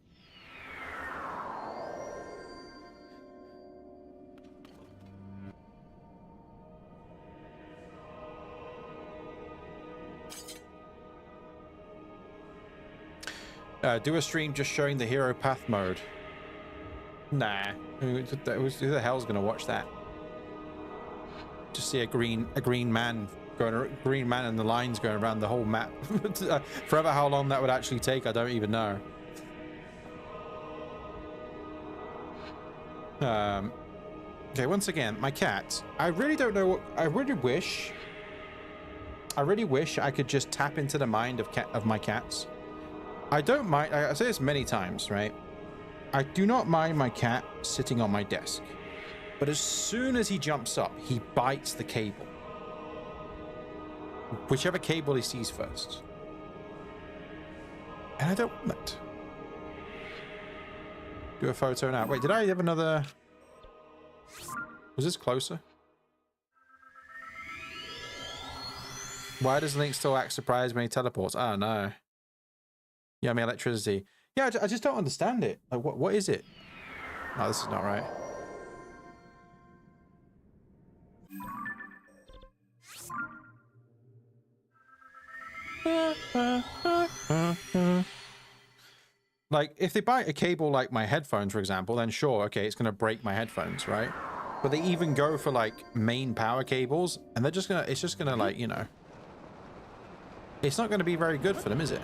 Do a stream just showing the Hero Path mode. Nah, who the hell's gonna watch that? Just see a green man and the lines going around the whole map. Forever, how long that would actually take, I don't even know. Okay, once again, my cat. I really don't know what I really wish I could just tap into the mind of my cats. I don't mind. I say this many times, right? I do not mind my cat sitting on my desk, but as soon as he jumps up, he bites the cable. Whichever cable he sees first. And I don't want. Do a photo now. Wait, did I have another? Was this closer? Why does Link still act surprised when he teleports? I don't know. Yummy electricity. Yeah, I just don't understand it. Like, what is it? Oh, this is not right. Like, if they buy a cable like my headphones, for example, then sure, okay, it's gonna break my headphones, right? But they even go for like main power cables, and they're just gonna, it's just gonna like, you know, it's not gonna be very good for them, is it?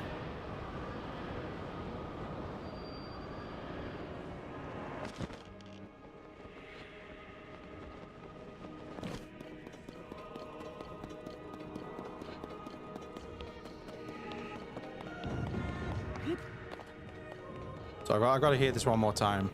So I got to hear this one more time.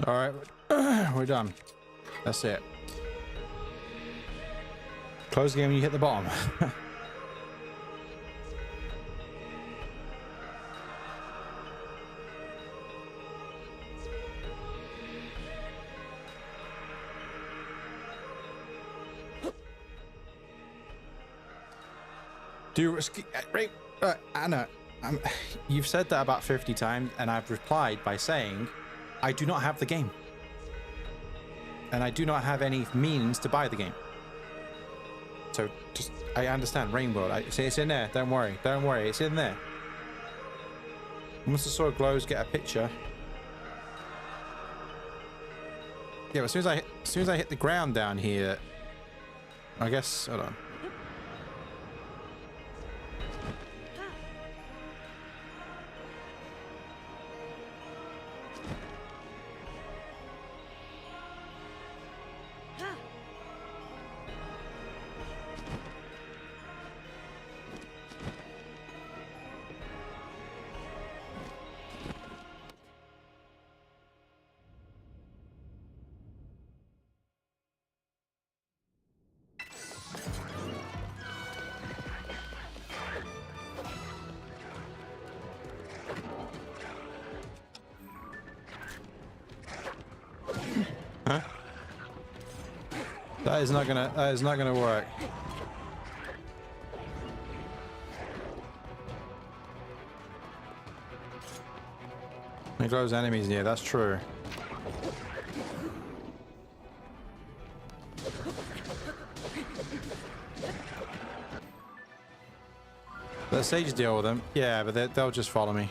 All right, we're done. That's it. Close the game when you hit the bottom. Anna, you've said that about 50 times, and I've replied by saying, I do not have the game. And I do not have any means to buy the game. So, just, I understand, Rainbow. It's in there, don't worry. Don't worry, it's in there. Once the sword glows, get a picture. Yeah, but as soon as I hit the ground down here, I guess, hold on. That is not gonna work. It glows enemies near, that's true. The sages deal with them. Yeah, but they'll just follow me.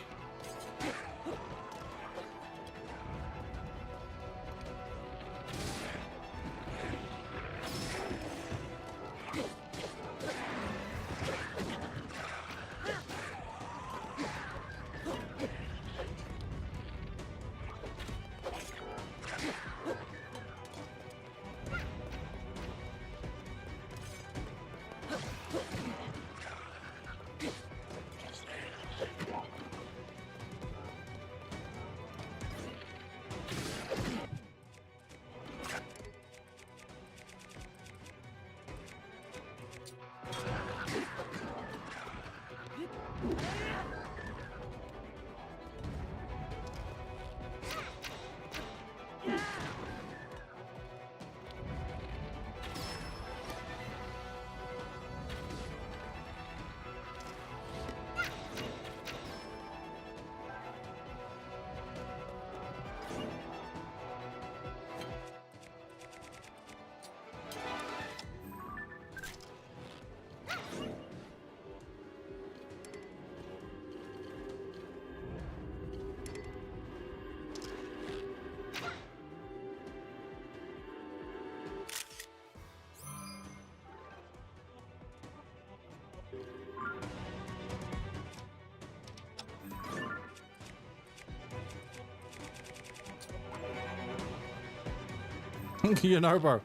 Yonobo.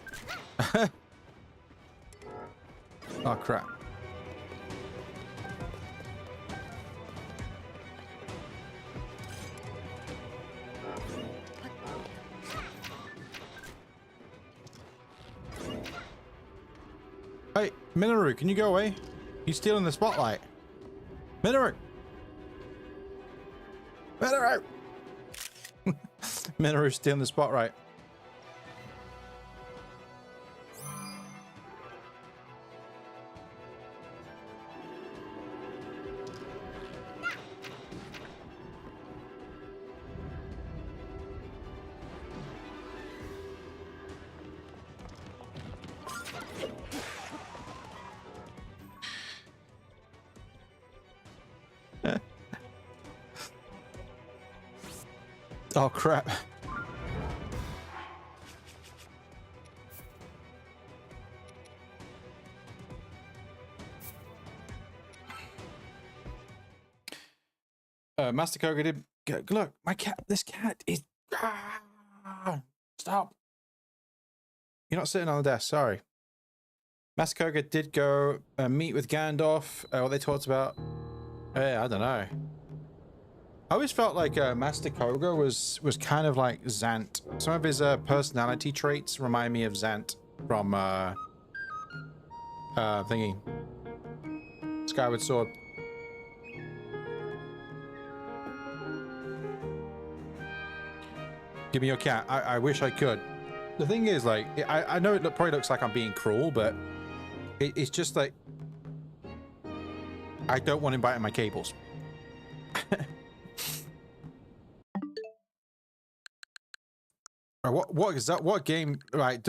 Oh, crap. Hey, Minoru, can you go away? He's stealing the spotlight. Minoru! Minoru! Minoru's stealing the spotlight. Oh, crap. Master Koga did... Look, my cat... This cat is... Stop. You're not sitting on the desk, sorry. Master Koga did go meet with Ganondorf. What they talked about... I don't know. I always felt like Master Koga was kind of like Zant. Some of his personality traits remind me of Zant from thingy. Skyward Sword. Give me your cat. I wish I could. The thing is, like, I know it probably looks like I'm being cruel, but it's just like I don't want him biting my cables. What is that? What game? Right.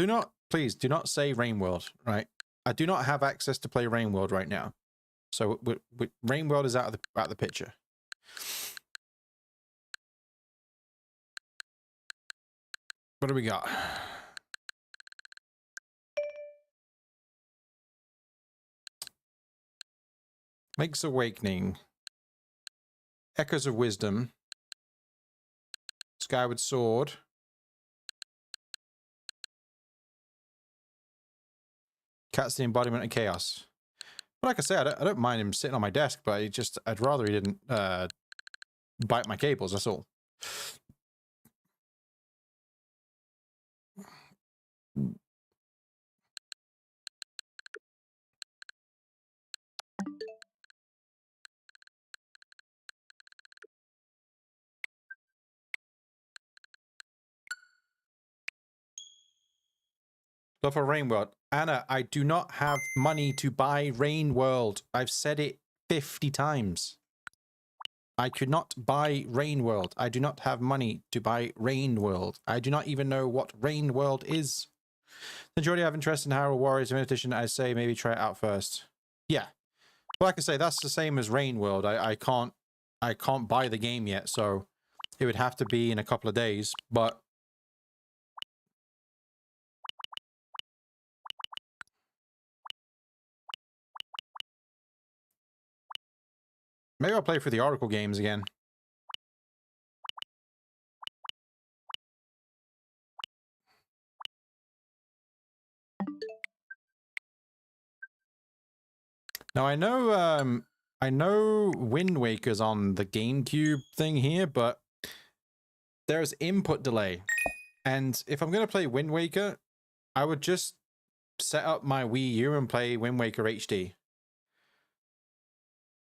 Please do not say Rain World. Right. I do not have access to play Rain World right now. So Rain World is out of the picture. What do we got? Link's Awakening. Echoes of Wisdom. Skyward Sword. Cat's the embodiment of chaos. But like I say, I don't mind him sitting on my desk, but I'd rather he didn't bite my cables, that's all. Love for Rain World. Anna, I do not have money to buy Rain World. I've said it 50 times. I could not buy Rain World. I do not have money to buy Rain World. I do not even know what Rain World is. Since you already have interest in Hyrule Warriors in addition, I say maybe try it out first. Yeah. Well, like I say, that's the same as Rain World. I can't buy the game yet, so it would have to be in a couple of days, but maybe I'll play for the Oracle games again. Now I know Wind Waker's on the GameCube thing here, but there's input delay. And if I'm gonna play Wind Waker, I would just set up my Wii U and play Wind Waker HD.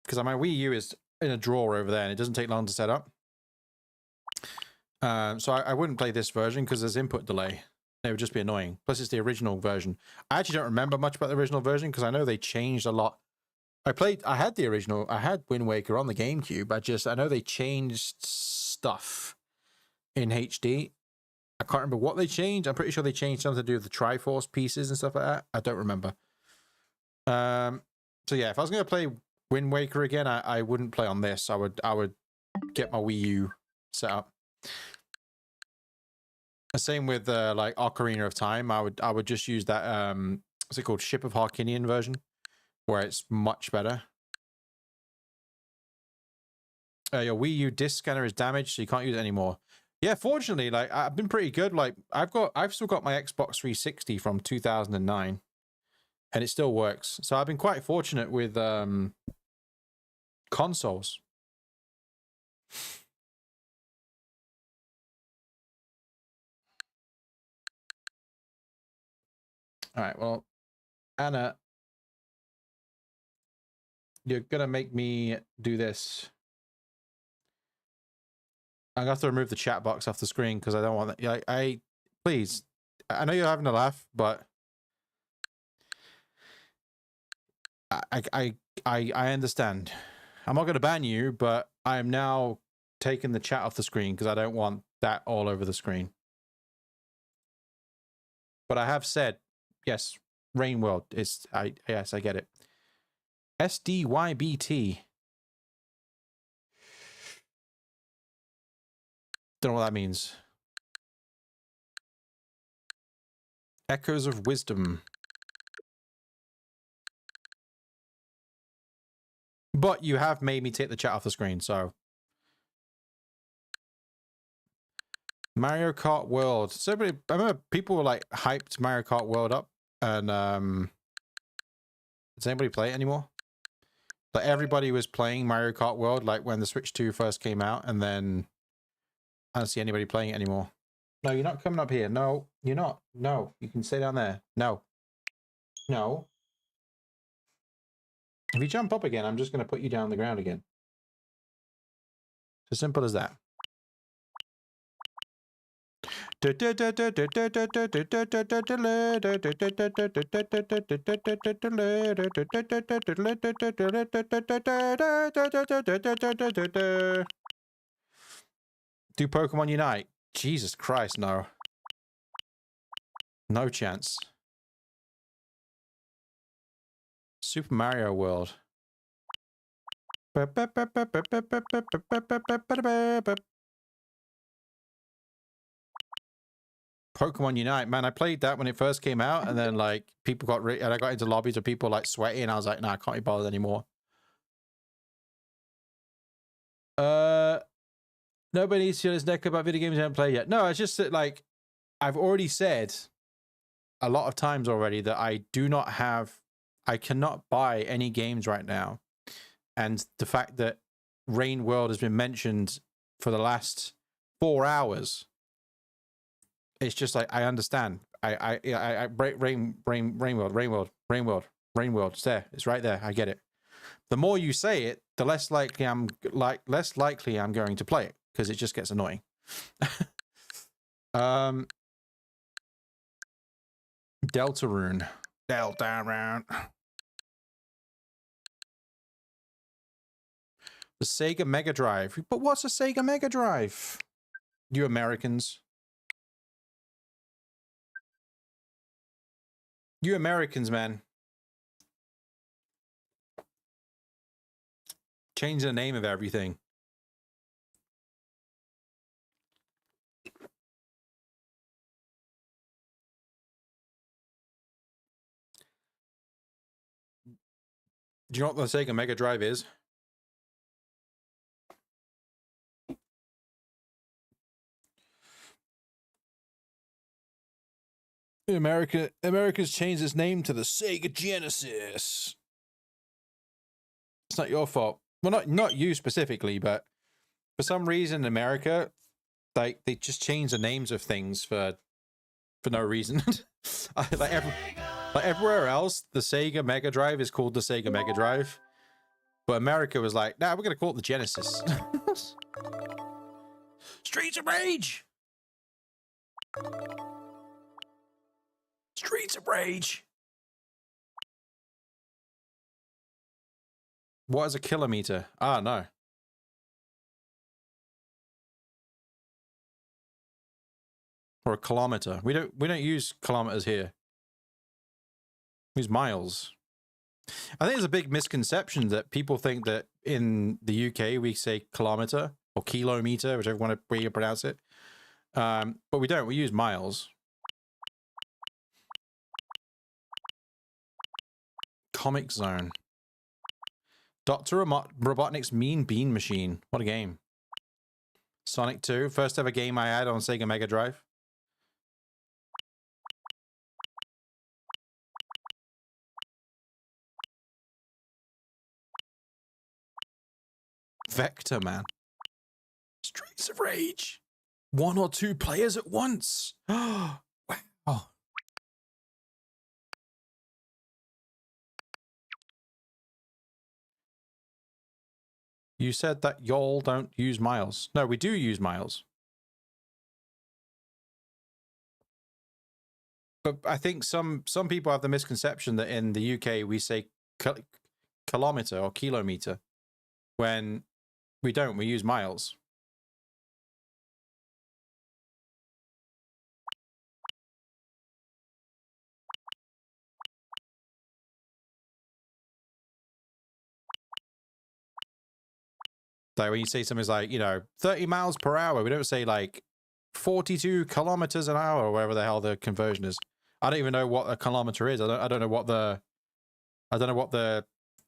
Because my Wii U is in a drawer over there and it doesn't take long to set up. So I wouldn't play this version because there's input delay. It would just be annoying. Plus it's the original version. I actually don't remember much about the original version because I know they changed a lot. I had the original, I had Wind Waker on the GameCube. I know they changed stuff in HD. I can't remember what they changed. I'm pretty sure they changed something to do with the Triforce pieces and stuff like that. I don't remember. So yeah, if I was going to play Wind Waker again, I wouldn't play on this. I would get my Wii U set up. The same with like Ocarina of Time. I would just use that what's it called, Ship of Harkinian version, where it's much better. Your Wii U disc scanner is damaged, so you can't use it anymore. Yeah, fortunately, like I've been pretty good. Like I've still got my Xbox 360 from 2009, and it still works. So I've been quite fortunate with consoles. All right, well, Anna, you're gonna make me do this. I'm gonna have to remove the chat box off the screen because I don't want that. I please. I know you're having a laugh, but I understand. I'm not gonna ban you, but I am now taking the chat off the screen because I don't want that all over the screen. But I have said, yes, Rain World is yes, I get it. SDYBT. Don't know what that means. Echoes of Wisdom. But you have made me take the chat off the screen, so. Mario Kart World. So I remember people were like hyped Mario Kart World up, and does anybody play it anymore? Like everybody was playing Mario Kart World like when the Switch 2 first came out, and then I don't see anybody playing it anymore. No, you're not coming up here. No, you're not. No, you can stay down there. No. No. If you jump up again, I'm just going to put you down on the ground again. It's as simple as that. Do Pokemon Unite? Jesus Christ, no. No chance. Super Mario World. Pokemon Unite, man, I played that when it first came out, and then like people got and I got into lobbies of people like sweaty, and I was like, no, I can't be bothered anymore. Nobody needs to feel his neck about video games I haven't played yet. No, it's just that like I've already said a lot of times already that I cannot buy any games right now. And the fact that Rain World has been mentioned for the last 4 hours, it's just like I understand. Rain World. It's there. It's right there. I get it. The more you say it, the less likely I'm going to play it because it just gets annoying. Deltarune. Deltarune. The Sega Mega Drive. But what's a Sega Mega Drive? You Americans. You Americans, man. Change the name of everything. Do you know what the Sega Mega Drive is? America's changed its name to the Sega Genesis. It's not your fault. Well, not you specifically, but for some reason in America, like they just change the names of things for no reason. like everywhere else, the Sega Mega Drive is called the Sega Mega Drive, but America was like, nah, we're gonna call it the Genesis. Streets of Rage. Streets of Rage. What is a kilometer? Ah, no. Or a kilometer. We don't use kilometers here. We use miles. I think there's a big misconception that people think that in the UK we say kilometer or kilometer, whichever way you pronounce it. But we don't. We use miles. Comic Zone. Dr. Robotnik's Mean Bean Machine. What a game. Sonic 2, first ever game I had on Sega Mega Drive. Vector Man. Streets of Rage. 1 or 2 players at once. Wow. You said that y'all don't use miles. No, we do use miles. But I think some people have the misconception that in the UK we say kilometer or kilometer when we don't. We use miles. Like when you say something like, you know, 30 miles per hour, we don't say like 42 kilometers an hour or whatever the hell the conversion is. I don't even know what a kilometer is. I don't know what the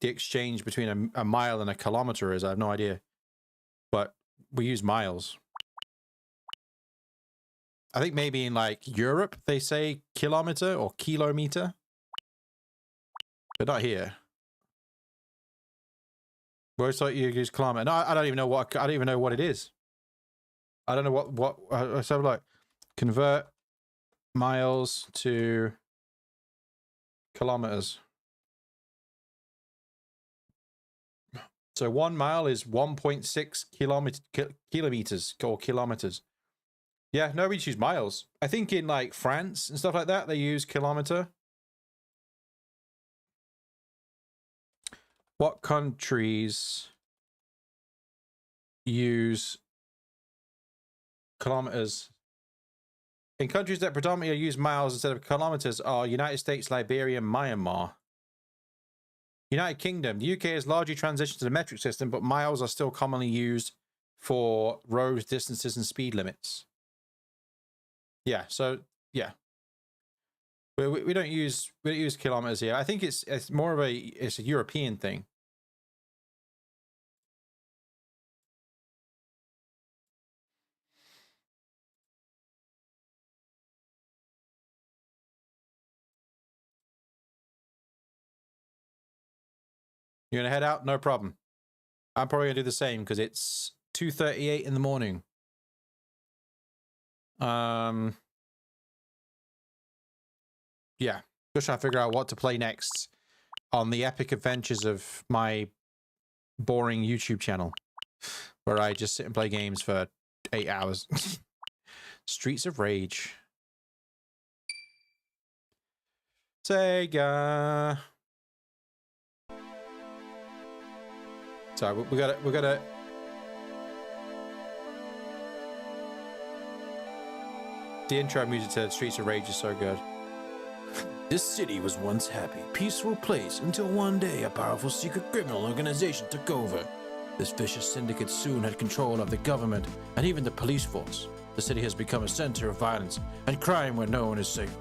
exchange between a mile and a kilometer is. I have no idea. But we use miles. I think maybe in like Europe they say kilometer or kilometer, but not here. Where it's like you use kilometer. No, I don't even know what. I don't even know what it is. I don't know what. So like, convert miles to kilometers. So 1 mile is 1.6 kilometers or kilometers. Yeah, no, we just use miles. I think in like France and stuff like that, they use kilometer. What countries use kilometers? In countries that predominantly use miles instead of kilometers are United States, Liberia, and Myanmar. United Kingdom. The UK has largely transitioned to the metric system, but miles are still commonly used for roads, distances, and speed limits. Yeah, so yeah. We don't use kilometers here. I think it's more of a European thing. You're gonna head out? No problem. I'm probably gonna do the same because it's 2:38 in the morning. Yeah, just trying to figure out what to play next on the epic adventures of my boring YouTube channel, where I just sit and play games for 8 hours. Streets of Rage. Sega. So we gotta. The intro music to Streets of Rage is so good. This city was once happy, peaceful place until one day a powerful secret criminal organization took over. This vicious syndicate soon had control of the government and even the police force. The city has become a center of violence and crime where no one is safe.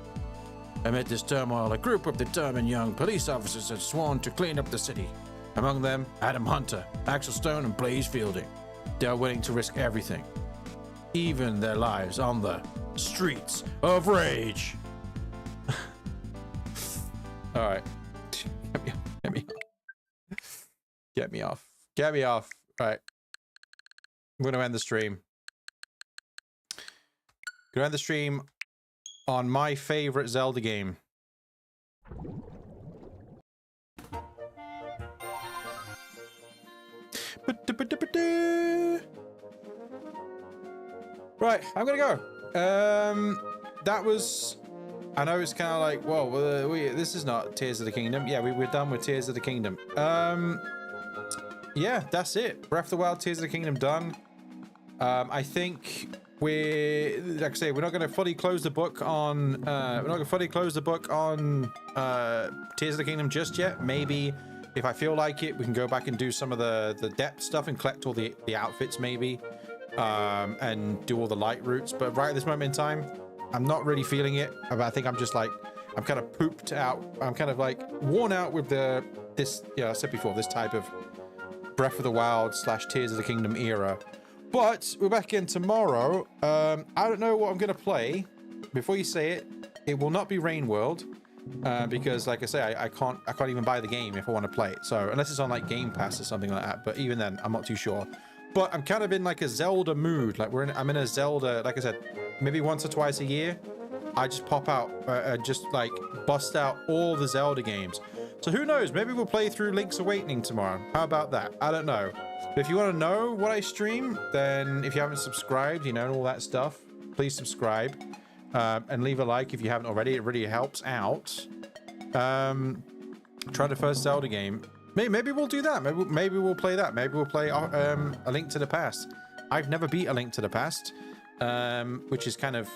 Amid this turmoil, a group of determined young police officers had sworn to clean up the city. Among them, Adam Hunter, Axel Stone, and Blaze Fielding. They are willing to risk everything, even their lives on the Streets of Rage. All right, get me off. All right, I'm gonna end the stream. Gonna end the stream on my favorite Zelda game. Right, I'm gonna go. That was. I know it's kind of like, whoa, this is not Tears of the Kingdom. Yeah, we're done with Tears of the Kingdom. Yeah, that's it. Breath of the Wild, Tears of the Kingdom done. I think like I say, we're not going to fully close the book on. Tears of the Kingdom just yet. Maybe if I feel like it, we can go back and do some of the depth stuff and collect all the outfits, maybe, and do all the light routes. But right at this moment in time, I'm not really feeling it. I think I'm just like, I'm kind of pooped out. I'm kind of like worn out with this, I said before, this type of Breath of the Wild / Tears of the Kingdom era But we're back in tomorrow. I don't know what I'm going to play. Before you say it, it will not be Rain World. Because like I say, I can't even buy the game if I want to play it. So unless it's on like Game Pass or something like that. But even then, I'm not too sure. But I'm kind of in like a Zelda mood. Like I'm in a Zelda, like I said, maybe once or twice a year. I just pop out, just like bust out all the Zelda games. So who knows? Maybe we'll play through Link's Awakening tomorrow. How about that? I don't know. But if you want to know what I stream, then if you haven't subscribed, you know, and all that stuff, please subscribe. And leave a like if you haven't already. It really helps out. Try the first Zelda game. Maybe we'll do that. Maybe we'll play that. Maybe we'll play A Link to the Past. I've never beat A Link to the Past, which is kind of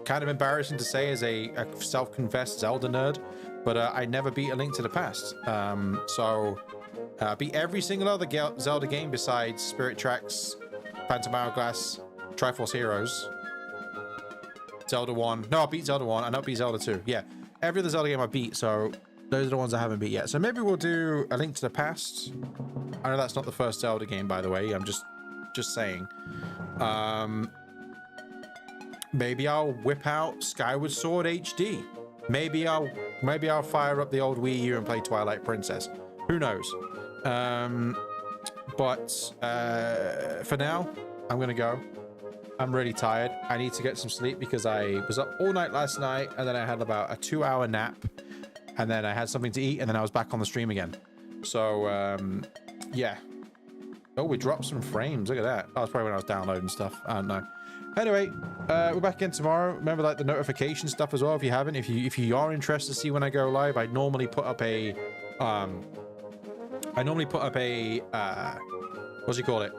embarrassing to say as a self-confessed Zelda nerd. But I never beat A Link to the Past. So beat every single other Zelda game besides Spirit Tracks, Phantom Hourglass, Triforce Heroes. Zelda 1. No, I beat Zelda 1. I not beat Zelda 2. Yeah. Every other Zelda game I beat, so those are the ones I haven't beat yet. So maybe we'll do A Link to the Past. I know that's not the first Zelda game, by the way. I'm just saying. Maybe I'll whip out Skyward Sword HD. Maybe I'll fire up the old Wii U and play Twilight Princess. Who knows? But for now, I'm gonna go. I'm really tired. I need to get some sleep because I was up all night last night and then I had about a 2-hour nap and then I had something to eat and then I was back on the stream again. So, yeah. Oh, we dropped some frames. Look at that. That was probably when I was downloading stuff. I don't know. Anyway, we're back in tomorrow. Remember, like, the notification stuff as well, if you haven't. If you are interested to see when I go live, I normally put up a... what's he call it?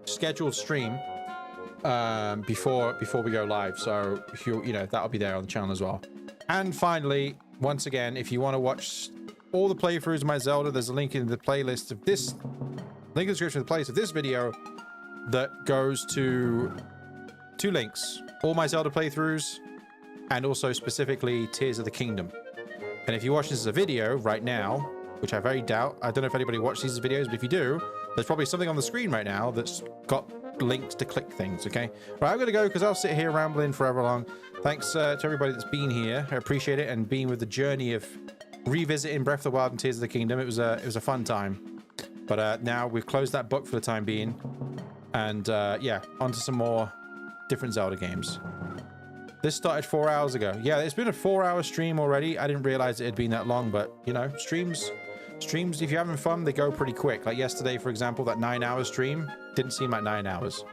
Scheduled stream before we go live, so if you know, that'll be there on the channel as well. And finally, once again, if you want to watch all the playthroughs of my Zelda, there's a link in the playlist of this link in the description of the playlist of this video that goes to 2 links: all my Zelda playthroughs and also specifically Tears of the Kingdom. And if you watch this as a video right now, which I very doubt, I don't know if anybody watched these videos, but if you do, there's probably something on the screen right now that's got links to click things, okay? Right, I'm going to go because I'll sit here rambling forever long. Thanks to everybody that's been here. I appreciate it, and being with the journey of revisiting Breath of the Wild and Tears of the Kingdom. It was a fun time. But now we've closed that book for the time being. And yeah, onto some more different Zelda games. This started 4 hours ago. Yeah, it's been a 4-hour stream already. I didn't realize it had been that long, but, you know, streams, if you're having fun, they go pretty quick. Like yesterday, for example, that 9-hour stream didn't seem like 9 hours.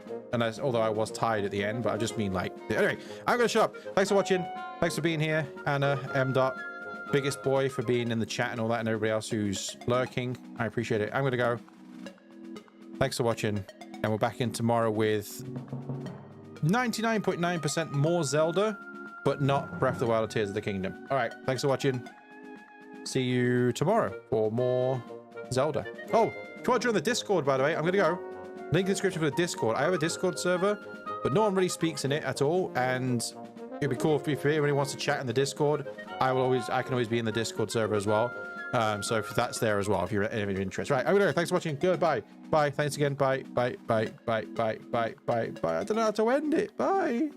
Although I was tired at the end, but I just mean like... Anyway, I'm going to shut up. Thanks for watching. Thanks for being here. Anna, M. Biggest boy for being in the chat and all that, and everybody else who's lurking. I appreciate it. I'm going to go. Thanks for watching. And we're back in tomorrow with 99.9% more Zelda, but not Breath of the Wild or Tears of the Kingdom. All right. Thanks for watching. See you tomorrow for more Zelda. Oh, if you want to join the Discord, by the way, I'm going to go. Link in the description for the Discord. I have a Discord server, but no one really speaks in it at all. And it'd be cool if anybody wants to chat in the Discord. I can always be in the Discord server as well. So if that's there as well, if you're any interest. Right, I'm going to go. Thanks for watching. Goodbye. Bye. Thanks again. Bye. Bye. Bye. Bye. Bye. Bye. Bye. Bye. I don't know how to end it. Bye.